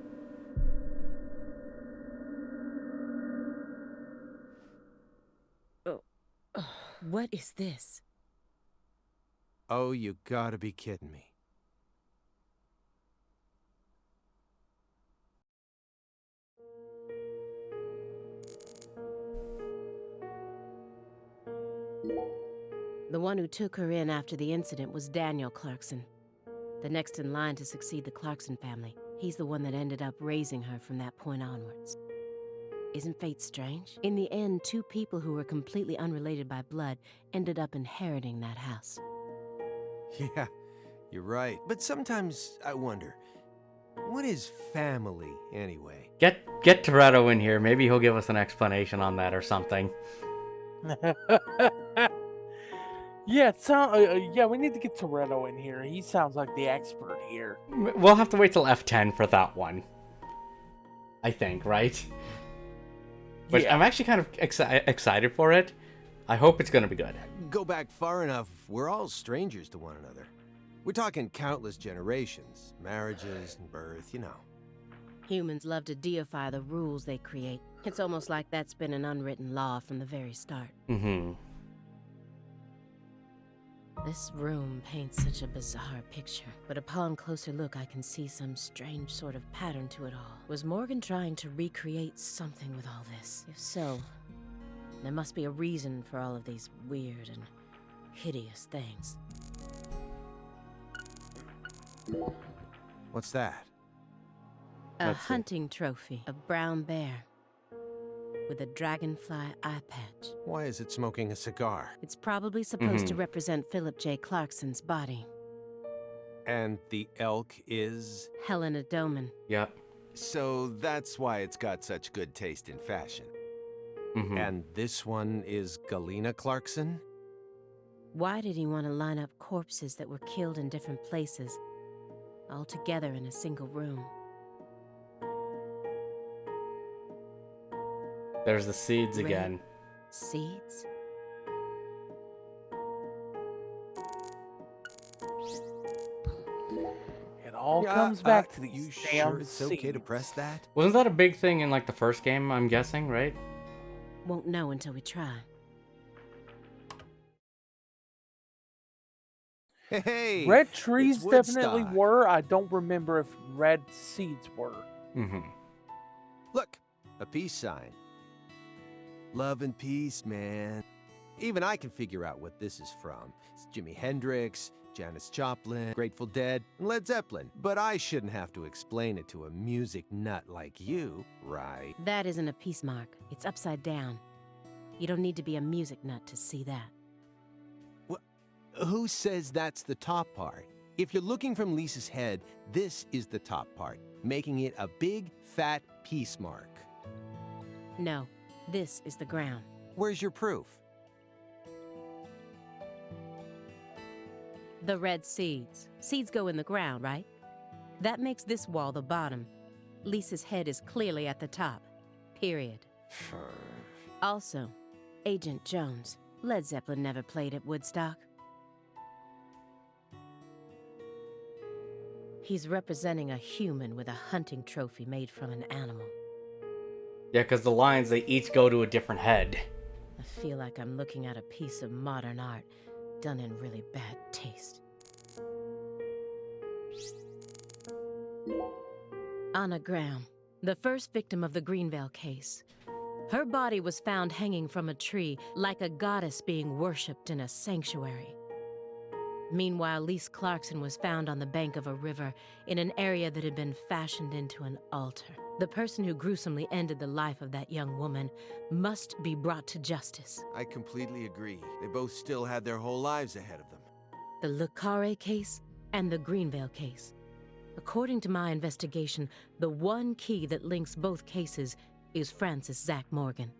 What is this? Oh, you gotta be kidding me. The one who took her in after the incident was Daniel Clarkson, the next in line to succeed the Clarkson family. He's the one that ended up raising her from that point onwards. Isn't fate strange? In the end, two people who were completely unrelated by blood ended up inheriting that house. Yeah, you're right. But sometimes I wonder, What is family, anyway? Get Toretto in here. Maybe he'll give us an explanation on that or something. Yeah, we need to get Toretto in here. He sounds like the expert here. We'll have to wait till F10 for that one. I think, right? But Yeah. I'm actually kind of excited for it. I hope it's going to be good. Go back far enough, we're all strangers to one another. We're talking countless generations, marriages and birth, you know. Humans love to deify the rules they create. It's almost like that's been an unwritten law from the very start. Mm-hmm. This room paints such a bizarre picture, but upon closer look I can see some strange sort of pattern to it all. Was Morgan trying to recreate something with all this? If so, there must be a reason for all of these weird and hideous things. What's that? A Let's see. hunting trophy, a brown bear with a dragonfly eye patch. Why is it smoking a cigar? It's probably supposed to represent Philip J. Clarkson's body. And the elk is? Helena Doman. Yep. So that's why it's got such good taste in fashion. Mm-hmm. And this one is Galena Clarkson? Why did he want to line up corpses that were killed in different places, all together in a single room? There's the seeds Red again. Seeds? It all comes back to these you damn sure it's okay to seeds. press that? Wasn't that a big thing in like the first game, I'm guessing, right? Won't know until we try. Hey! Red trees it's definitely Woodstock. were. I don't remember if red seeds were. Mm-hmm. Look, a peace sign. Love and peace, man. Even I can figure out what this is from. It's Jimi Hendrix, Janis Joplin, Grateful Dead, and Led Zeppelin. But I shouldn't have to explain it to a music nut like you, right? That isn't a peace mark. It's upside down. You don't need to be a music nut to see that. Who says that's the top part? If you're looking from Lisa's head, this is the top part, making it a big, fat peace mark. No, this is the ground. Where's your proof? The red seeds. Seeds go in the ground, right? That makes this wall the bottom. Lisa's head is clearly at the top. Period. Also, Agent Jones. Led Zeppelin never played at Woodstock. He's representing a human with a hunting trophy made from an animal. Yeah, because the lions, they each go to a different head. I feel like I'm looking at a piece of modern art done in really bad taste. Anna Graham, the first victim of the Greenvale case. Her body was found hanging from a tree like a goddess being worshipped in a sanctuary. Meanwhile, Lise Clarkson was found on the bank of a river in an area that had been fashioned into an altar. The person who gruesomely ended the life of that young woman must be brought to justice. I completely agree. They both still had their whole lives ahead of them. The Le Carré case and the Greenvale case. According to my investigation, the one key that links both cases is Francis Zach Morgan.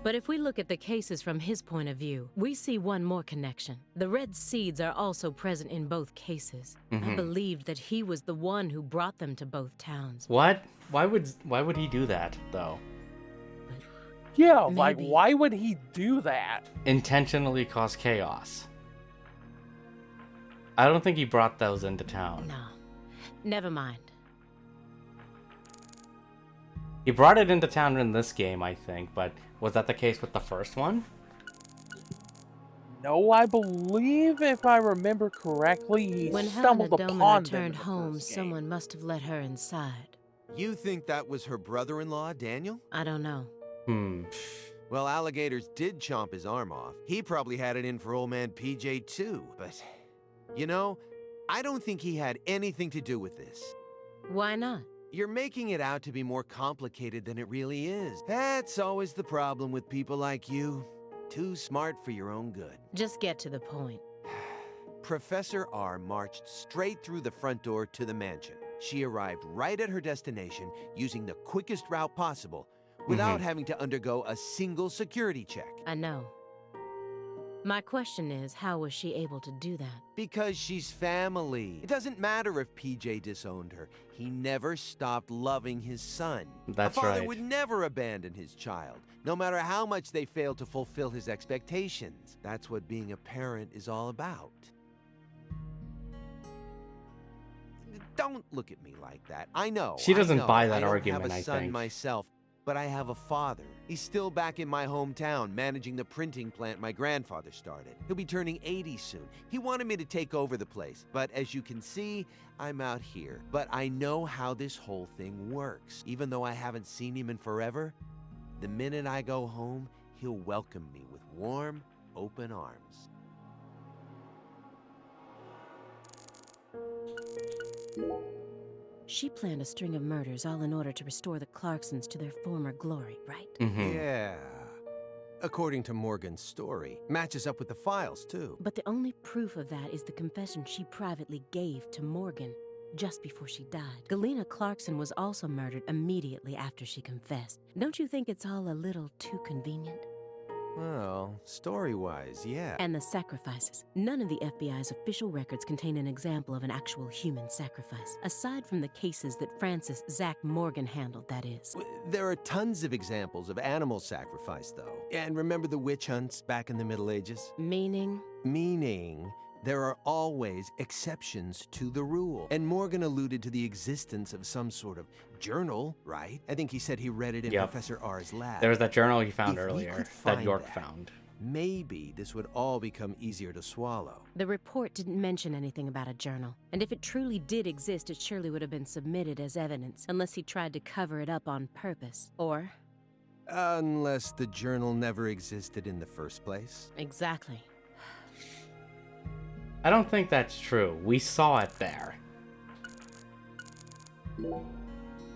But if we look at the cases from his point of view, we see one more connection. The red seeds are also present in both cases. I believed that he was the one who brought them to both towns. What? Why would he do that, though? Yeah, like, why would he do that? Intentionally cause chaos. I don't think he brought those into town. No. Never mind. He brought it into town in this game, I think, but was that the case with the first one? No, I believe, if I remember correctly, he When stumbled Helena Doman upon them in returned the home, first game. someone must have let her inside. You think that was her brother-in-law, Daniel? I don't know. Well, alligators did chomp his arm off. He probably had it in for old man PJ too, but... You know, I don't think he had anything to do with this. Why not? You're making it out to be more complicated than it really is. That's always the problem with people like you. Too smart for your own good. Just get to the point. Professor R marched straight through the front door to the mansion. She arrived right at her destination using the quickest route possible without having to undergo a single security check. I know. My question is, how was she able to do that? Because she's family. It doesn't matter if PJ disowned her. He never stopped loving his son. That's a father right. would never abandon his child, no matter how much they failed to fulfill his expectations. That's what being a parent is all about. Don't look at me like that. I know. She doesn't I know. buy that I argument, don't have I a son think. myself, but I have a father. He's still back in my hometown, managing the printing plant my grandfather started. He'll be turning 80 soon. He wanted me to take over the place, but as you can see, I'm out here. But I know how this whole thing works. Even though I haven't seen him in forever, the minute I go home, he'll welcome me with warm, open arms. She planned a string of murders all in order to restore the Clarksons to their former glory, right? Yeah. According to Morgan's story. Matches up with the files, too. But the only proof of that is the confession she privately gave to Morgan just before she died. Galena Clarkson was also murdered immediately after she confessed. Don't you think it's all a little too convenient? Well, story-wise, yeah. And the sacrifices. None of the FBI's official records contain an example of an actual human sacrifice. Aside from the cases that Francis Zach Morgan handled, that is. There are tons of examples of animal sacrifice, though. And remember the witch hunts back in the Middle Ages? Meaning? Meaning, there are always exceptions to the rule. And Morgan alluded to the existence of some sort of journal, right? I think he said he read it in Professor R's lab. There was that journal he found If we earlier could that find York that, found. Maybe this would all become easier to swallow. The report didn't mention anything about a journal. And if it truly did exist, it surely would have been submitted as evidence, unless he tried to cover it up on purpose. Or? Unless the journal never existed in the first place. Exactly. I don't think that's true. We saw it there.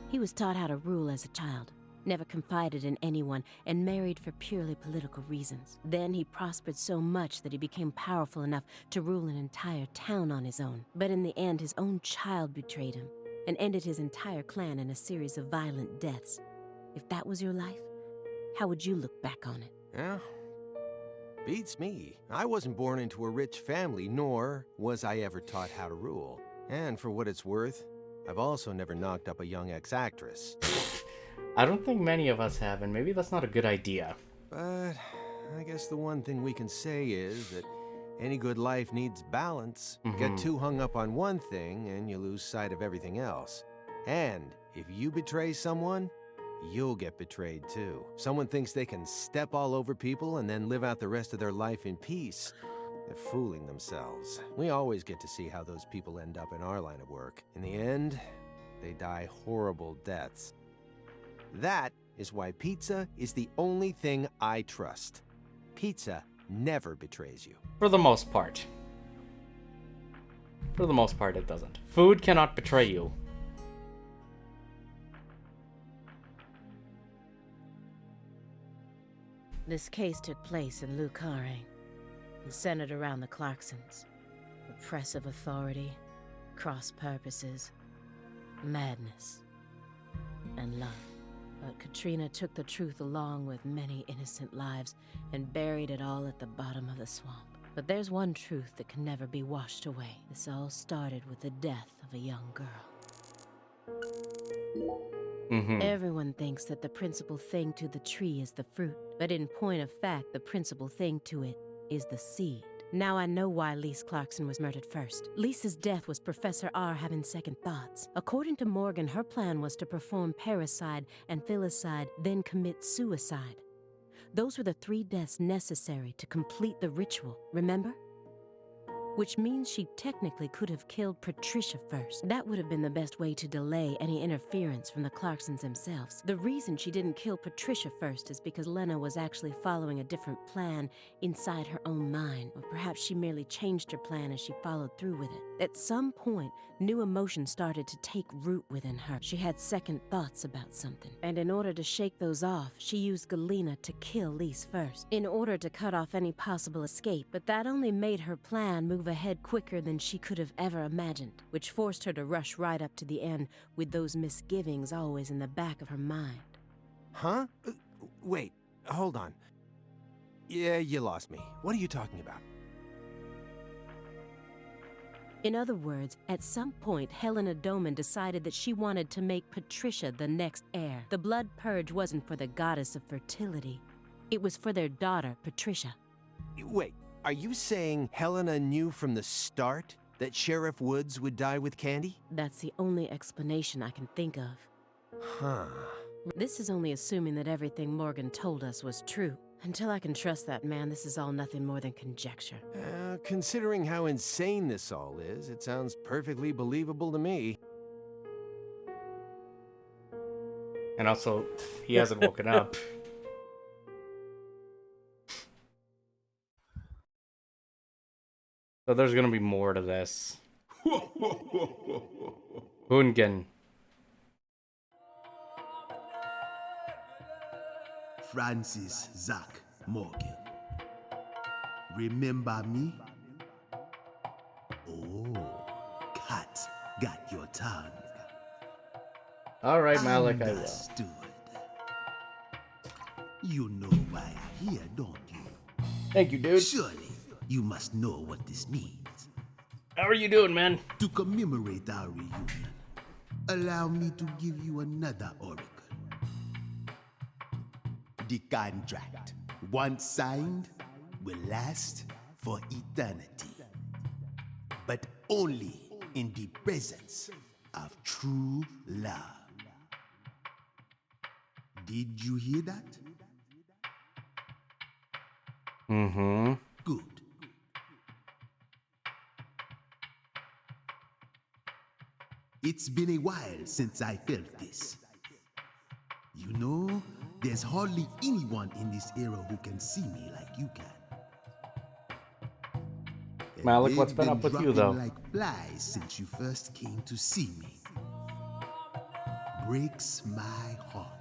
He was taught how to rule as a child, never confided in anyone, and married for purely political reasons. Then he prospered so much that he became powerful enough to rule an entire town on his own. But in the end, his own child betrayed him and ended his entire clan in a series of violent deaths. If that was your life, how would you look back on it? Yeah. Beats me. I wasn't born into a rich family, nor was I ever taught how to rule. And for what it's worth, I've also never knocked up a young ex-actress. I don't think many of us have, and maybe that's not a good idea. But I guess the one thing we can say is that any good life needs balance. Get too hung up on one thing, and you lose sight of everything else. And if you betray someone, you'll get betrayed too. Someone thinks they can step all over people and then live out the rest of their life in peace. They're fooling themselves. We always get to see how those people end up in our line of work. In the end, they die horrible deaths. That is why pizza is the only thing I trust. Pizza never betrays you. For the most part. For the most part, it doesn't. Food cannot betray you. This case took place in Lucare, centered around the Clarksons. Oppressive authority, cross purposes, madness, and love. But Katrina took the truth along with many innocent lives and buried it all at the bottom of the swamp. But there's one truth that can never be washed away. This all started with the death of a young girl. Everyone thinks that the principal thing to the tree is the fruit, but in point of fact, the principal thing to it is the seed. Now I know why Lise Clarkson was murdered first. Lisa's death was Professor R having second thoughts. According to Morgan, her plan was to perform parricide and filicide, then commit suicide. Those were the 3 deaths necessary to complete the ritual, remember? Which means she technically could have killed Patricia first. That would have been the best way to delay any interference from the Clarksons themselves. The reason she didn't kill Patricia first is because Lena was actually following a different plan inside her own mind. Or perhaps she merely changed her plan as she followed through with it. At some point, new emotions started to take root within her. She had second thoughts about something. And in order to shake those off, she used Galena to kill Lise first, in order to cut off any possible escape. But that only made her plan move drove ahead quicker than she could have ever imagined, which forced her to rush right up to the end with those misgivings always in the back of her mind. Huh? Wait, hold on. Yeah, you lost me. What are you talking about? In other words, at some point, Helena Doman decided that she wanted to make Patricia the next heir. The blood purge wasn't for the goddess of fertility. It was for their daughter, Patricia. Wait, are you saying Helena knew from the start that Sheriff Woods would die with Candy? That's the only explanation I can think of. Huh. This is only assuming that everything Morgan told us was true. Until I can trust that man, this is all nothing more than conjecture. Considering how insane this all is, it sounds perfectly believable to me. And also, he hasn't woken up. So there's gonna be more to this. Hungen. Francis Zach Morgan. Remember me? Oh, cat got your tongue. All right, Malik, I will. Understood. You know why I'm here, don't you? Thank you, dude. Surely you must know what this means. How are you doing, man? To commemorate our reunion, allow me to give you another oracle. The contract, once signed, will last for eternity. But only in the presence of true love. Did you hear that? Mm-hmm. Good. It's been a while since I felt this. You know, there's hardly anyone in this era who can see me like you can. And Malik, what's they've been up with you, dropping though? like flies since you first came to see me. Breaks my heart.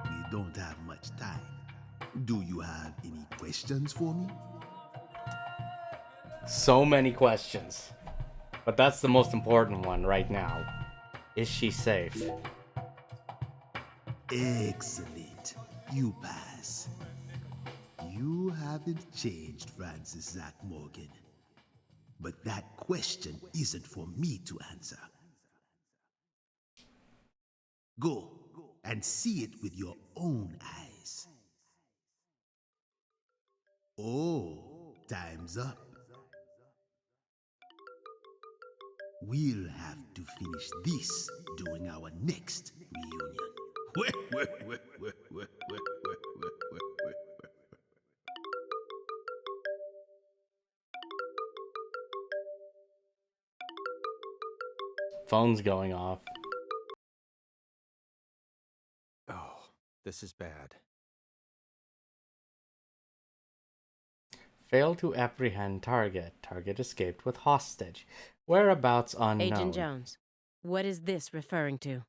We don't have much time. Do you have any questions for me? So many questions. But that's the most important one right now. Is she safe? Excellent. You pass. You haven't changed, Francis Zach Morgan. But that question isn't for me to answer. Go and see it with your own eyes. Oh, time's up. We'll have to finish this during our next reunion. Phone's going off. Oh, this is bad. Failed to apprehend target. Target escaped with hostage. Whereabouts unknown. Agent Jones, what is this referring to?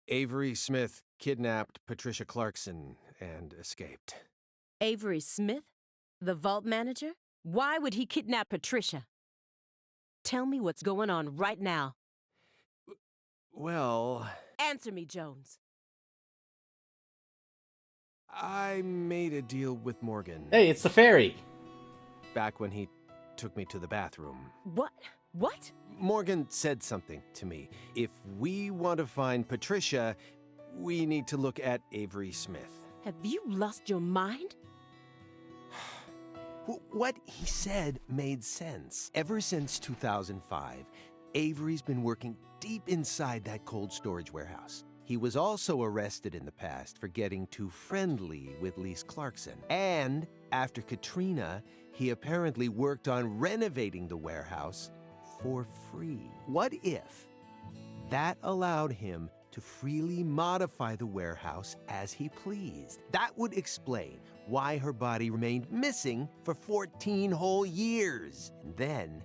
Avery Smith kidnapped Patricia Clarkson and escaped. Avery Smith? The vault manager? Why would he kidnap Patricia? Tell me what's going on right now. Well, Answer me, Jones. I made a deal with Morgan. Hey, it's the fairy. Back when he took me to the bathroom. What? What? Morgan said something to me. If we want to find Patricia, we need to look at Avery Smith. Have you lost your mind? What he said made sense. Ever since 2005, Avery's been working deep inside that cold storage warehouse. He was also arrested in the past for getting too friendly with Lise Clarkson. And after Katrina, he apparently worked on renovating the warehouse for free. What if that allowed him to freely modify the warehouse as he pleased? That would explain why her body remained missing for 14 whole years. Then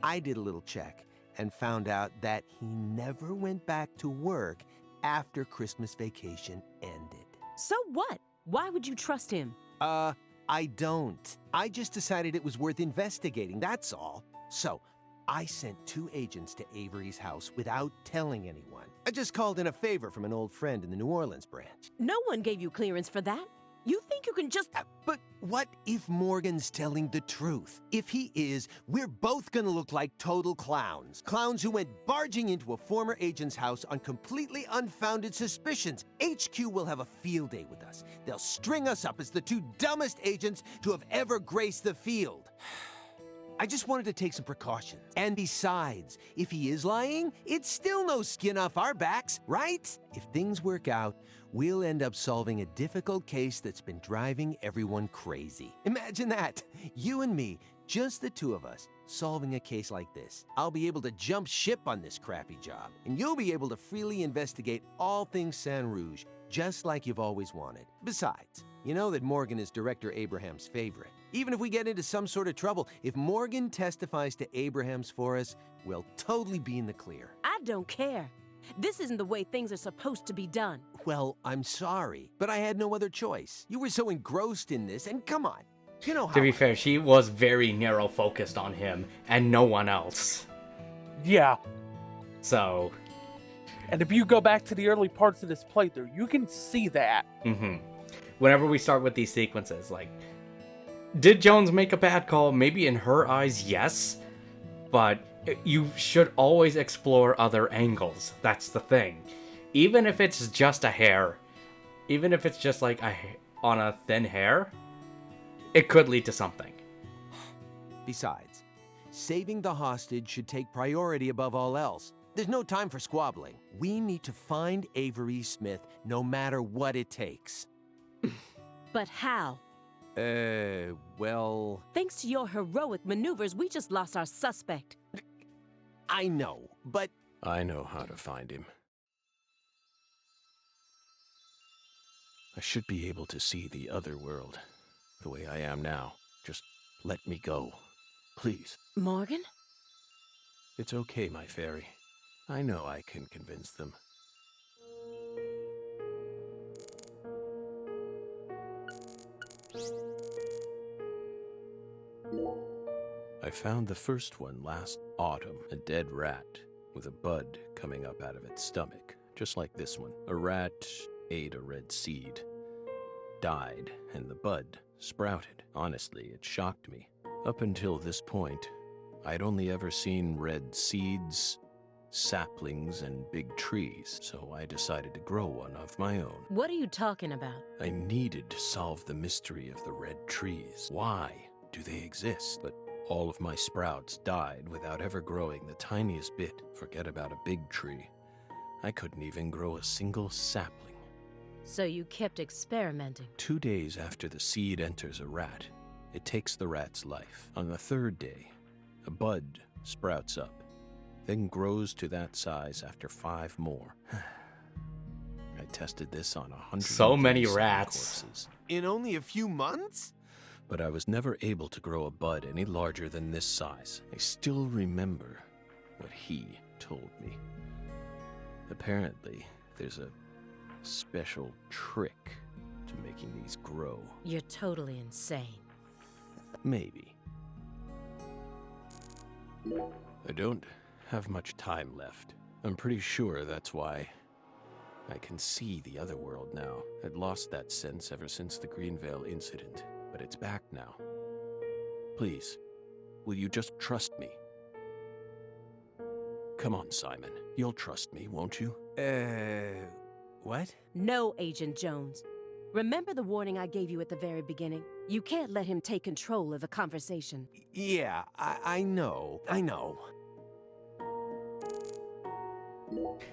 I did a little check and found out that he never went back to work after Christmas vacation ended. So what? Why would you trust him? I don't. I just decided it was worth investigating, that's all. So, I sent 2 agents to Avery's house without telling anyone. I just called in a favor from an old friend in the New Orleans branch. No one gave you clearance for that. You think you can just... But what if Morgan's telling the truth? If he is, we're both gonna look like total clowns. Clowns who went barging into a former agent's house on completely unfounded suspicions. HQ will have a field day with us. They'll string us up as the 2 dumbest agents to have ever graced the field. I just wanted to take some precautions. And besides, if he is lying, it's still no skin off our backs, right? If things work out, we'll end up solving a difficult case that's been driving everyone crazy. Imagine that. You and me, just the 2 of us, solving a case like this. I'll be able to jump ship on this crappy job, and you'll be able to freely investigate all things Saint Rouge, just like you've always wanted. Besides, you know that Morgan is Director Abraham's favorite. Even if we get into some sort of trouble, if Morgan testifies to Abraham's for us, we'll totally be in the clear. I don't care. This isn't the way things are supposed to be done. Well, I'm sorry, but I had no other choice. You were so engrossed in this, and come on. You know how... To be fair, she was very narrow-focused on him and no one else. Yeah. So... And if you go back to the early parts of this playthrough, you can see that. Whenever we start with these sequences, like... Did Jones make a bad call? Maybe in her eyes, yes. But you should always explore other angles. That's the thing. Even if it's just a hair, even if it's just like on a thin hair, it could lead to something. Besides, saving the hostage should take priority above all else. There's no time for squabbling. We need to find Avery Smith no matter what it takes. But how? Well... Thanks to your heroic maneuvers, we just lost our suspect. I know, but... I know how to find him. I should be able to see the other world, the way I am now. Just let me go, please. Morgan? It's okay, my fairy. I know I can convince them. I found the first one last autumn, a dead rat with a bud coming up out of its stomach, just like this one. A rat ate a red seed, died, and the bud sprouted. Honestly, it shocked me. Up until this point, I'd only ever seen red seeds, saplings, and big trees, so I decided to grow one of my own. What are you talking about? I needed to solve the mystery of the red trees. Why do they exist? But all of my sprouts died without ever growing the tiniest bit. Forget about a big tree. I couldn't even grow a single sapling. So you kept experimenting. 2 days after the seed enters a rat, it takes the rat's life. On the 3rd day, a bud sprouts up, then grows to that size after 5 more. I tested this on 100. So many rats. Corpses. In only a few months? But I was never able to grow a bud any larger than this size. I still remember what he told me. Apparently, there's a special trick to making these grow. You're totally insane. Maybe. I don't have much time left. I'm pretty sure that's why I can see the other world now. I'd lost that sense ever since the Greenvale incident, but it's back now. Please, will you just trust me? Come on, Simon. You'll trust me, won't you? What? No, Agent Jones. Remember the warning I gave you at the very beginning? You can't let him take control of the conversation. Yeah, I know.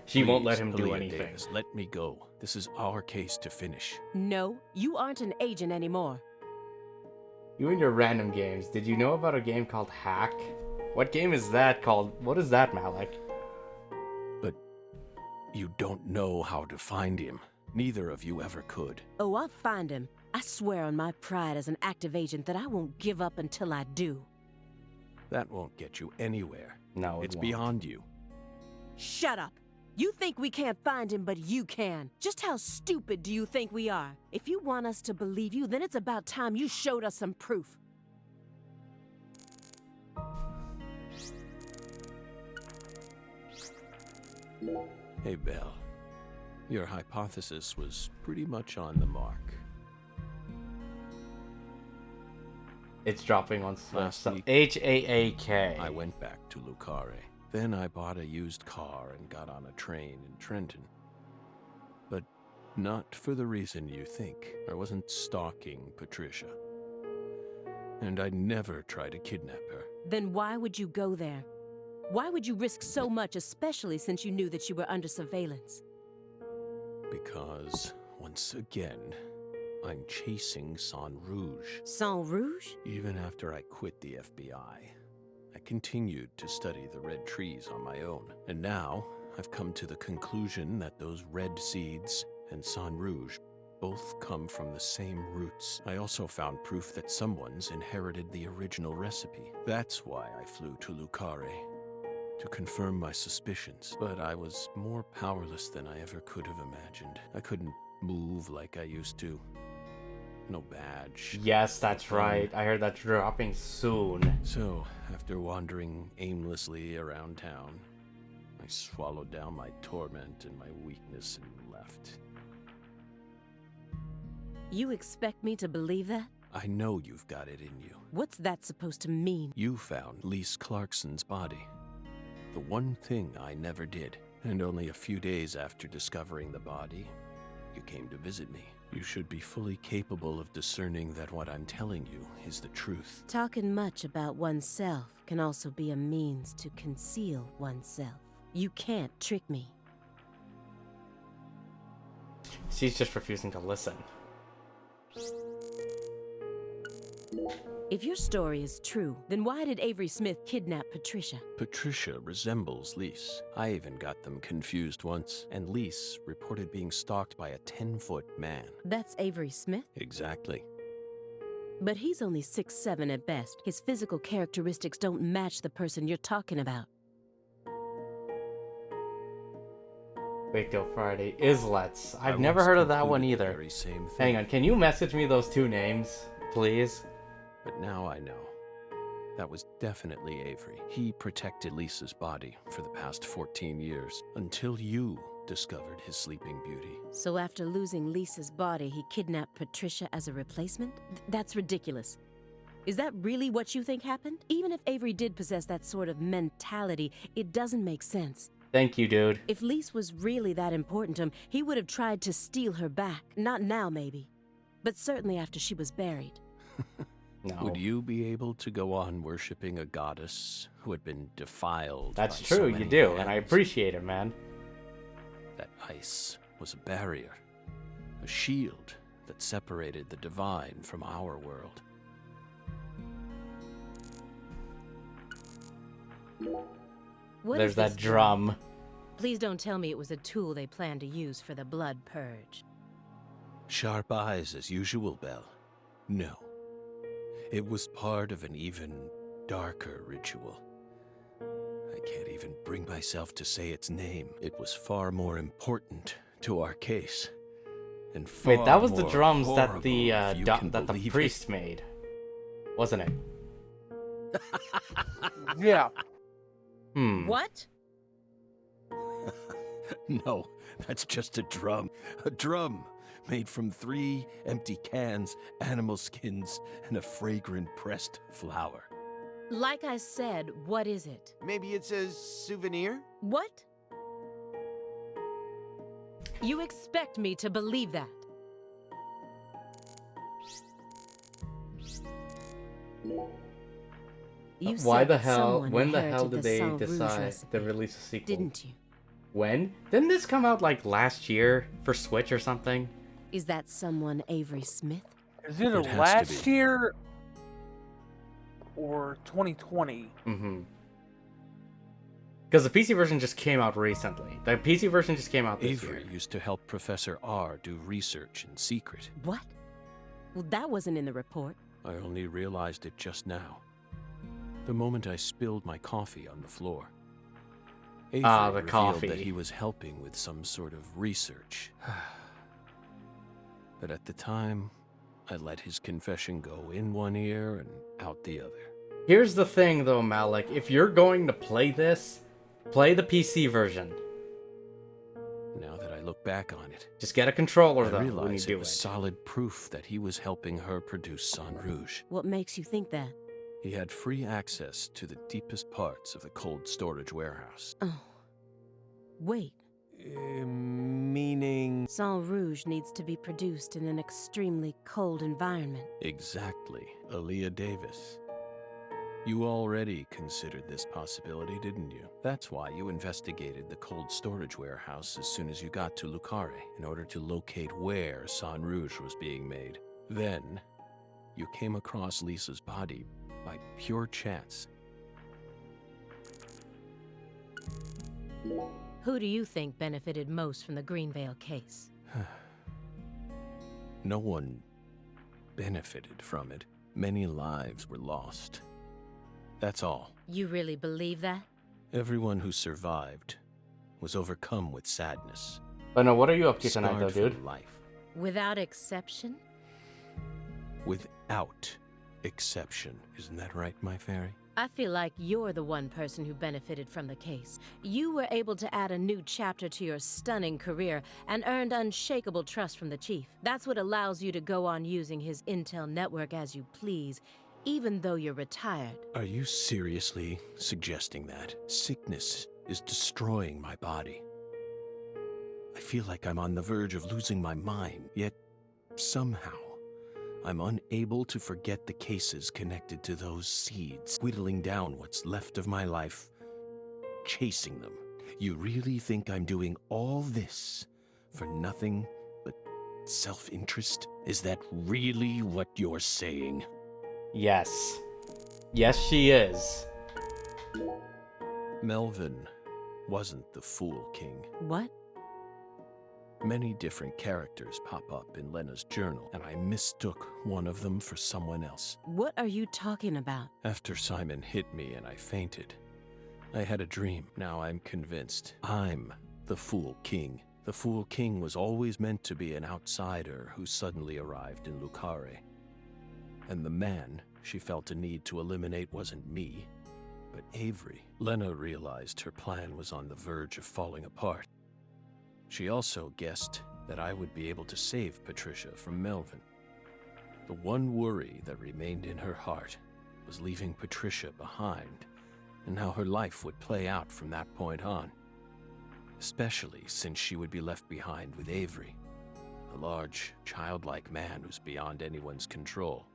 She won't let Please, him do Aaliyah anything. Davis, let me go. This is our case to finish. No, you aren't an agent anymore. You and your random games. Did you know about a game called Hack? What game is that called? What is that, Malik? But you don't know how to find him. Neither of you ever could. Oh, I'll find him. I swear on my pride as an active agent that I won't give up until I do. That won't get you anywhere. No, it's won't. beyond you. Shut up. You think we can't find him, but you can. Just how stupid do you think we are? If you want us to believe you, then it's about time you showed us some proof. Hey, Belle. Your hypothesis was pretty much on the mark. It's dropping on Last week, Haak. I went back to Lucare. Then I bought a used car and got on a train in Trenton. But not for the reason you think. I wasn't stalking Patricia. And I'd never try to kidnap her. Then why would you go there? Why would you risk so much, especially since you knew that you were under surveillance? Because, once again, I'm chasing Sang Rouge. Sang Rouge? Even after I quit the FBI, I continued to study the red trees on my own. And now, I've come to the conclusion that those red seeds and Sang Rouge both come from the same roots. I also found proof that someone's inherited the original recipe. That's why I flew to Lucare, to confirm my suspicions. But I was more powerless than I ever could have imagined. I couldn't move like I used to. No badge. Yes, that's right. I heard that's dropping soon. So, after wandering aimlessly around town, I swallowed down my torment and my weakness and left. You expect me to believe that? I know you've got it in you. What's that supposed to mean? You found Lise Clarkson's body. The one thing I never did. And only a few days after discovering the body, you came to visit me. You should be fully capable of discerning that what I'm telling you is the truth. Talking much about oneself can also be a means to conceal oneself. You can't trick me. She's just refusing to listen. If your story is true, then why did Avery Smith kidnap Patricia? Patricia resembles Lise. I even got them confused once, and Lise reported being stalked by a 10-foot man. That's Avery Smith? Exactly. But he's only 6'7" at best. His physical characteristics don't match the person you're talking about. Wait till Friday. Islets. I've never heard of that one either. Hang on, can you message me those two names, please? But now I know. That was definitely Avery. He protected Lisa's body for the past 14 years, until you discovered his sleeping beauty. So after losing Lisa's body, he kidnapped Patricia as a replacement? That's ridiculous. Is that really what you think happened? Even if Avery did possess that sort of mentality, it doesn't make sense. Thank you, dude. If Lise was really that important to him, he would have tried to steal her back. Not now, maybe. But certainly after she was buried. No. Would you be able to go on worshipping a goddess who had been defiled? That's by true, so you many do, hands? and I appreciate it, man. That ice was a barrier, a shield that separated the divine from our world. There's that drum. Please don't tell me it was a tool they planned to use for the blood purge. Sharp eyes as usual, Belle. No. It was part of an even darker ritual. I can't even bring myself to say its name. It was far more important to our case. And far Wait, that was the more drums that horrible, the if you can that the believe priest it. made, wasn't it? Yeah. What? No, that's just a drum. A drum made from 3 empty cans, animal skins, and a fragrant pressed flower. Like I said, what is it? Maybe it's a souvenir? What? You expect me to believe that? You Why said the that hell? someone When the inherited hell did they Sang Rouge decide recipe, to release a sequel? didn't you? When? Didn't this come out like last year for Switch or something? Is that someone Avery Smith? Is it last year or 2020? Mm-hmm. Because the PC version just came out recently. The PC version just came out this Avery year. used to help Professor R do research in secret. What? Well, that wasn't in the report. I only realized it just now. The moment I spilled my coffee on the floor. The Avery coffee. revealed that he was helping with some sort of research. But at the time, I let his confession go in one ear and out the other. Here's the thing, though, Malik. If you're going to play this, play the PC version. Now that I look back on it, just get a controller, I though, realize when you do it was solid proof that he was helping her produce Sang Rouge. What makes you think that? He had free access to the deepest parts of the cold storage warehouse. Oh. Wait. Meaning... Sang Rouge needs to be produced in an extremely cold environment. Exactly, Aaliyah Davis. You already considered this possibility, didn't you? That's why you investigated the cold storage warehouse as soon as you got to Lucare, in order to locate where Sang Rouge was being made. Then, you came across Lisa's body by pure chance. Who do you think benefited most from the Greenvale case? No one benefited from it. Many lives were lost. That's all. You really believe that? Everyone who survived was overcome with sadness. But no, what are you up to tonight, though, Scarred dude? from life. Without exception? Without exception. Isn't that right, my fairy? I feel like you're the one person who benefited from the case. You were able to add a new chapter to your stunning career and earned unshakable trust from the chief. That's what allows you to go on using his intel network as you please, even though you're retired. Are you seriously suggesting that? Sickness is destroying my body. I feel like I'm on the verge of losing my mind, yet somehow I'm unable to forget the cases connected to those seeds, whittling down what's left of my life, chasing them. You really think I'm doing all this for nothing but self-interest? Is that really what you're saying? Yes. Yes, she is. Melvin wasn't the Fool King. What? Many different characters pop up in Lena's journal, and I mistook one of them for someone else. What are you talking about? After Simon hit me and I fainted, I had a dream. Now I'm convinced I'm the Fool King. The Fool King was always meant to be an outsider who suddenly arrived in Lucare. And the man she felt a need to eliminate wasn't me, but Avery. Lena realized her plan was on the verge of falling apart. She also guessed that I would be able to save Patricia from Melvin. The one worry that remained in her heart was leaving Patricia behind, and how her life would play out from that point on. Especially since she would be left behind with Avery, a large, childlike man who's beyond anyone's control.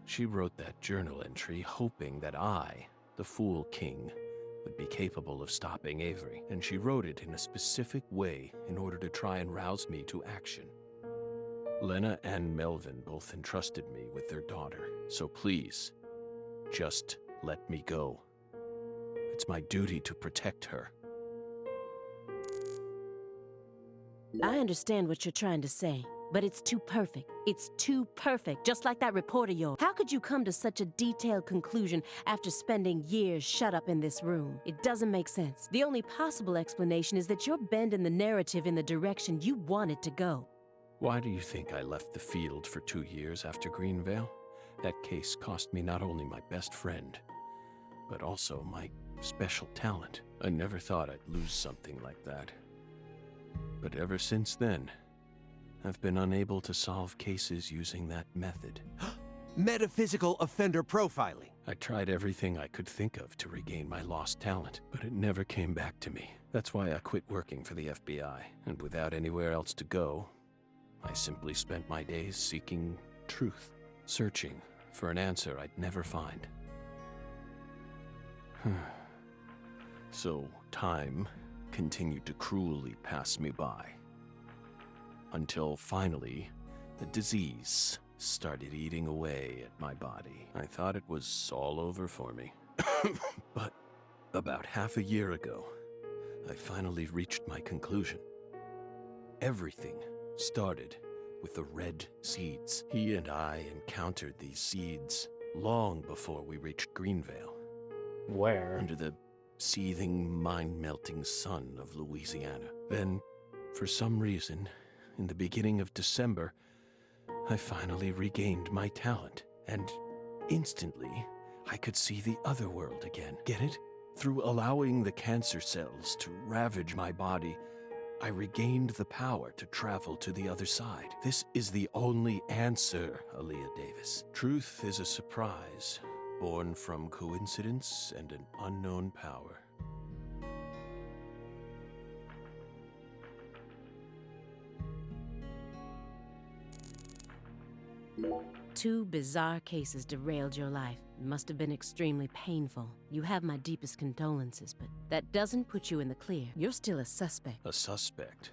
She wrote that journal entry hoping that I, the Fool King, would be capable of stopping Avery, and she wrote it in a specific way in order to try and rouse me to action. Lena and Melvin both entrusted me with their daughter, so please, just let me go. It's my duty to protect her. I understand what you're trying to say, but it's too perfect. It's too perfect, just like that report of yours. How could you come to such a detailed conclusion after spending years shut up in this room? It doesn't make sense. The only possible explanation is that you're bending the narrative in the direction you want it to go. Why do you think I left the field for 2 years after Greenvale? That case cost me not only my best friend, but also my special talent. I never thought I'd lose something like that. But ever since then, I've been unable to solve cases using that method. Metaphysical offender profiling. I tried everything I could think of to regain my lost talent, but it never came back to me. That's why I quit working for the FBI, and without anywhere else to go, I simply spent my days seeking truth, searching for an answer I'd never find. So time continued to cruelly pass me by. Until finally, the disease started eating away at my body. I thought it was all over for me. But about half a year ago, I finally reached my conclusion. Everything started with the red seeds. He and I encountered these seeds long before we reached Greenvale. Where? Under the seething, mind-melting sun of Louisiana. Then, for some reason, in the beginning of December, I finally regained my talent, and instantly, I could see the other world again. Get it? Through allowing the cancer cells to ravage my body, I regained the power to travel to the other side. This is the only answer, Aaliyah Davis. Truth is a surprise, born from coincidence and an unknown power. Two bizarre cases derailed your life. It must have been extremely painful. You have my deepest condolences, but that doesn't put you in the clear. You're still a suspect. A suspect?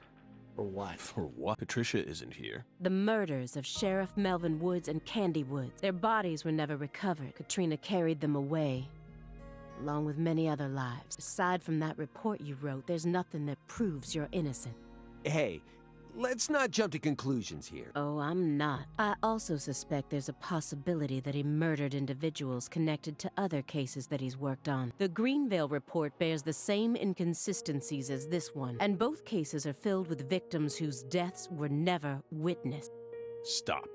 For what? For what? Patricia isn't here. The murders of Sheriff Melvin Woods and Candy Woods. Their bodies were never recovered. Katrina carried them away, along with many other lives. Aside from that report you wrote, there's nothing that proves you're innocent. Hey, let's not jump to conclusions here. Oh, I'm not. I also suspect there's a possibility that he murdered individuals connected to other cases that he's worked on. The Greenvale report bears the same inconsistencies as this one, and both cases are filled with victims whose deaths were never witnessed. Stop.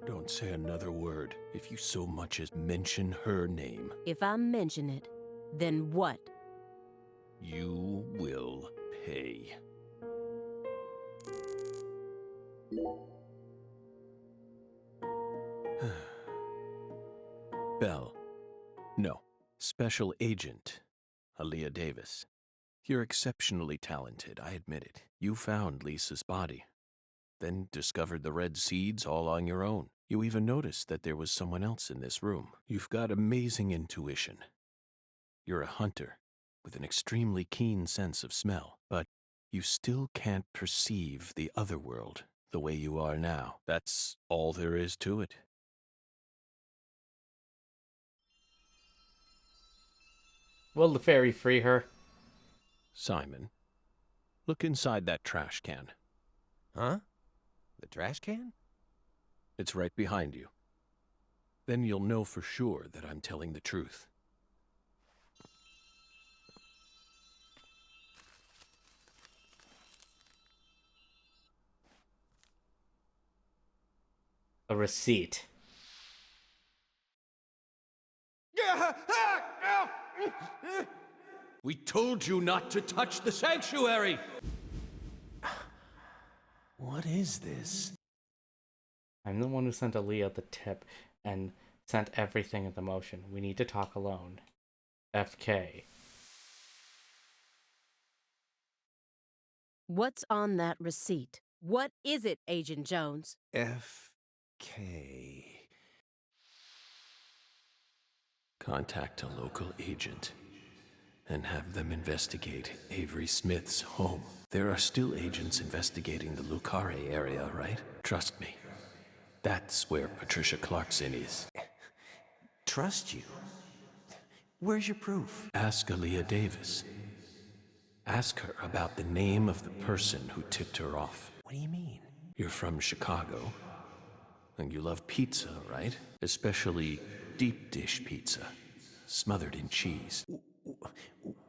Don't say another word. If you so much as mention her name. If I mention it, then what? You will pay. Belle. No. Special Agent Aaliyah Davis. You're exceptionally talented, I admit it. You found Lisa's body, then discovered the red seeds all on your own. You even noticed that there was someone else in this room. You've got amazing intuition. You're a hunter with an extremely keen sense of smell, but you still can't perceive the other world the way you are now. That's all there is to it. Will the fairy free her? Simon, look inside that trash can. Huh? The trash can? It's right behind you. Then you'll know for sure that I'm telling the truth. A receipt. We told you not to touch the sanctuary! What is this? I'm the one who sent Aaliyah the tip and sent everything into motion. We need to talk alone. FK. What's on that receipt? What is it, Agent Jones? FK. Contact a local agent and have them investigate Avery Smith's home. There are still agents investigating the Lucare area, right? Trust me. That's where Patricia Clarkson is. Trust you? Where's your proof? Ask Aaliyah Davis. Ask her about the name of the person who tipped her off. What do you mean? You're from Chicago, and you love pizza, right? Especially deep dish pizza, smothered in cheese.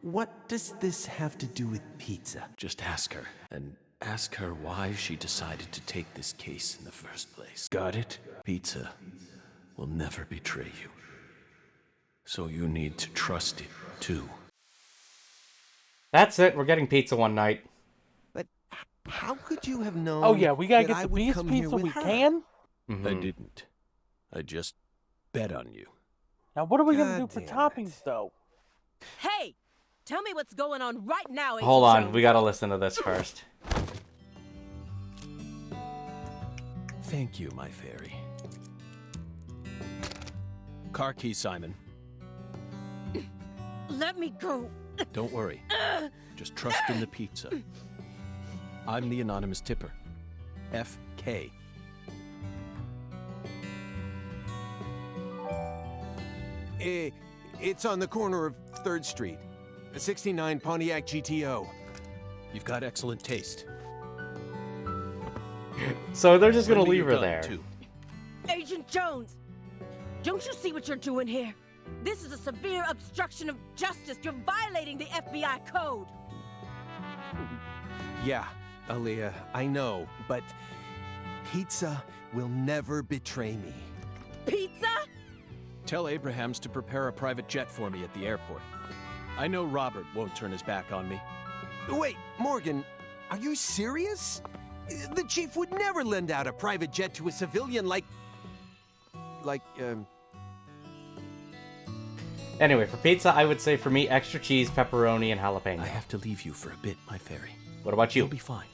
What does this have to do with pizza? Just ask her, and ask her why she decided to take this case in the first place. Got it? Pizza will never betray you. So you need to trust it, too. That's it. We're getting pizza one night. But how could you have known? Oh yeah, we gotta that get I the would biggest come here pizza with we her? can. I didn't. I just bet on you. Now what are we gonna do God for damn toppings though? Hey! Tell me what's going on right now, Agent Hold on. Jones. We gotta listen to this first. Thank you, my fairy. Car key, Simon. Let me go. Don't worry. Just trust in the pizza. I'm the anonymous tipper. FK. It's on the corner of 3rd Street. A 69 Pontiac GTO. You've got excellent taste. So they're just gonna When leave you're her done, there. too. Agent Jones! Don't you see what you're doing here? This is a severe obstruction of justice. You're violating the FBI code. Yeah, Aaliyah, I know, but pizza will never betray me. Pizza? Tell Abrahams to prepare a private jet for me at the airport. I know Robert won't turn his back on me. Wait, Morgan, are you serious? The chief would never lend out a private jet to a civilian like... Anyway, for pizza, I would say for me, extra cheese, pepperoni, and jalapeno. I have to leave you for a bit, my fairy. What about you? You'll be fine.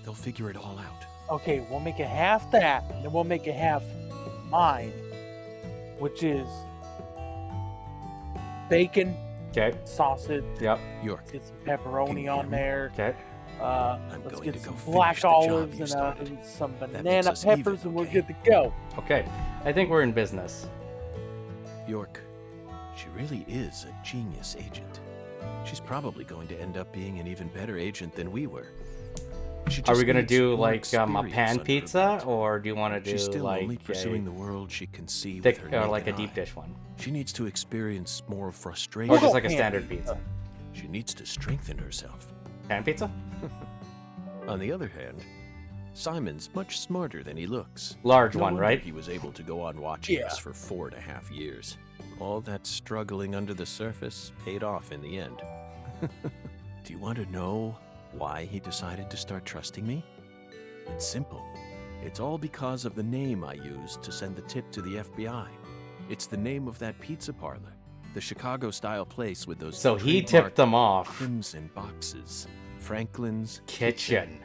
They'll figure it all out. Okay, we'll make it half that, and then we'll make it half mine, which is bacon, okay, sausage, yep, York, get some pepperoni on there. Okay. Let's get some black olives and some banana peppers, and we're good to go. Okay, I think we're in business. York, she really is a genius agent. She's probably going to end up being an even better agent than we were. Are we gonna do like a pan pizza, or do you want to do She's still like only pursuing the world she can see thick, with her or like a naked deep eye. dish one? She needs to experience more frustration. Or just like a standard pizza? She needs to strengthen herself. Pan pizza? On the other hand, Simon's much smarter than he looks. Large No one, wonder right? He was able to go on watching us for 4.5 years. All that struggling under the surface paid off in the end. Do you want to know why he decided to start trusting me? It's simple. It's all because of the name I used to send the tip to the FBI. It's the name of that pizza parlor, the Chicago-style place with those So he trademark tipped them off. crimson boxes. Franklin's Kitchen.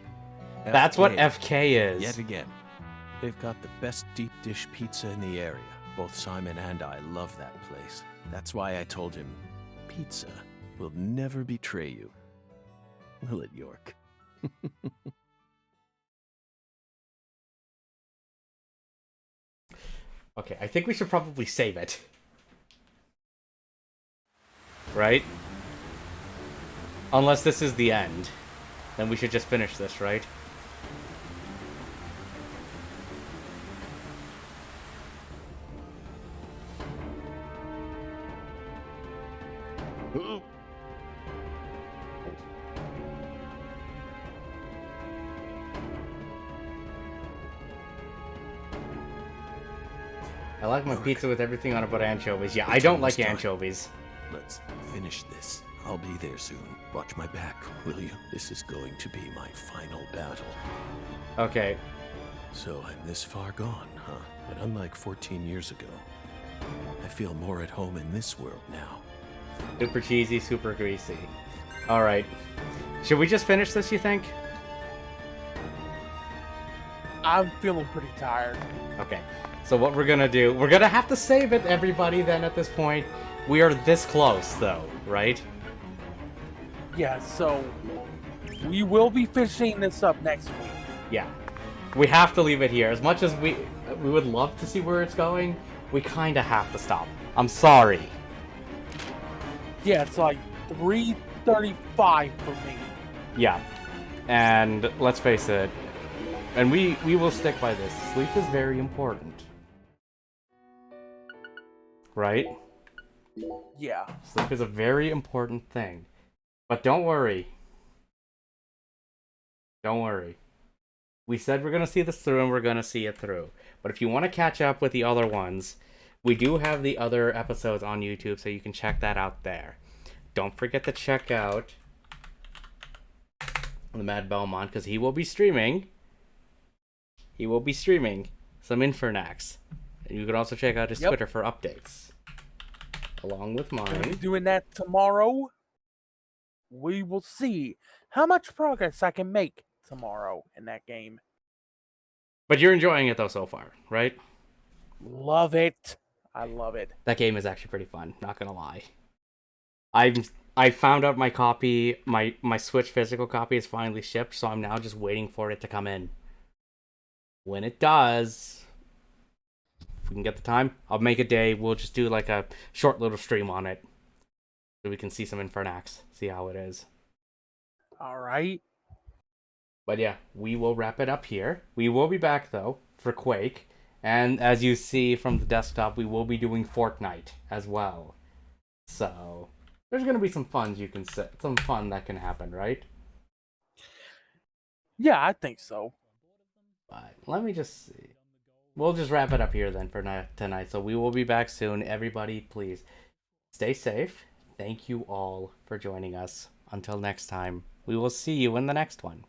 That's what FK is. Yet again. They've got the best deep dish pizza in the area. Both Simon and I love that place. That's why I told him, pizza will never betray you. Will it, York? Okay, I think we should probably save it. Right? Unless this is the end. Then we should just finish this, right? I like my pizza with everything on it but anchovies. Yeah, I don't like anchovies. Let's finish this. I'll be there soon. Watch my back, will you? This is going to be my final battle. Okay. So I'm this far gone, huh? But unlike 14 years ago, I feel more at home in this world now. Super cheesy, super greasy. Alright. Should we just finish this, you think? I'm feeling pretty tired. Okay. So what we're gonna do, we're gonna have to save it, everybody, then at this point. We are this close, though, right? Yeah, so we will be finishing this up next week. Yeah. We have to leave it here. As much as we would love to see where it's going, we kind of have to stop. I'm sorry. Yeah, it's like 3:35 for me. Yeah. And let's face it, and we will stick by this. Sleep is very important. Right? Yeah. Sleep is a very important thing. But don't worry. Don't worry. We said we're going to see this through, and we're going to see it through. But if you want to catch up with the other ones, we do have the other episodes on YouTube, so you can check that out there. Don't forget to check out the Mad Belmont, because he will be streaming. He will be streaming some Infernax. And you can also check out his Twitter for updates. Along with We'll be mine. doing that tomorrow. We will see how much progress I can make tomorrow in that game. But you're enjoying it, though, so far, right? Love it. I love it. That game is actually pretty fun, not gonna lie. I found out my copy, my Switch physical copy is finally shipped, so I'm now just waiting for it to come in. When it does, if we can get the time, I'll make a day. We'll just do like a short little stream on it, so we can see some Infernax, see how it is. All right. But yeah, we will wrap it up here. We will be back though for Quake, And as you see from the desktop, we will be doing Fortnite as well. So there's gonna be some fun that can happen, right? Yeah, I think so. But let me just see. We'll just wrap it up here then for tonight. So we will be back soon. Everybody, please stay safe. Thank you all for joining us. Until next time, we will see you in the next one.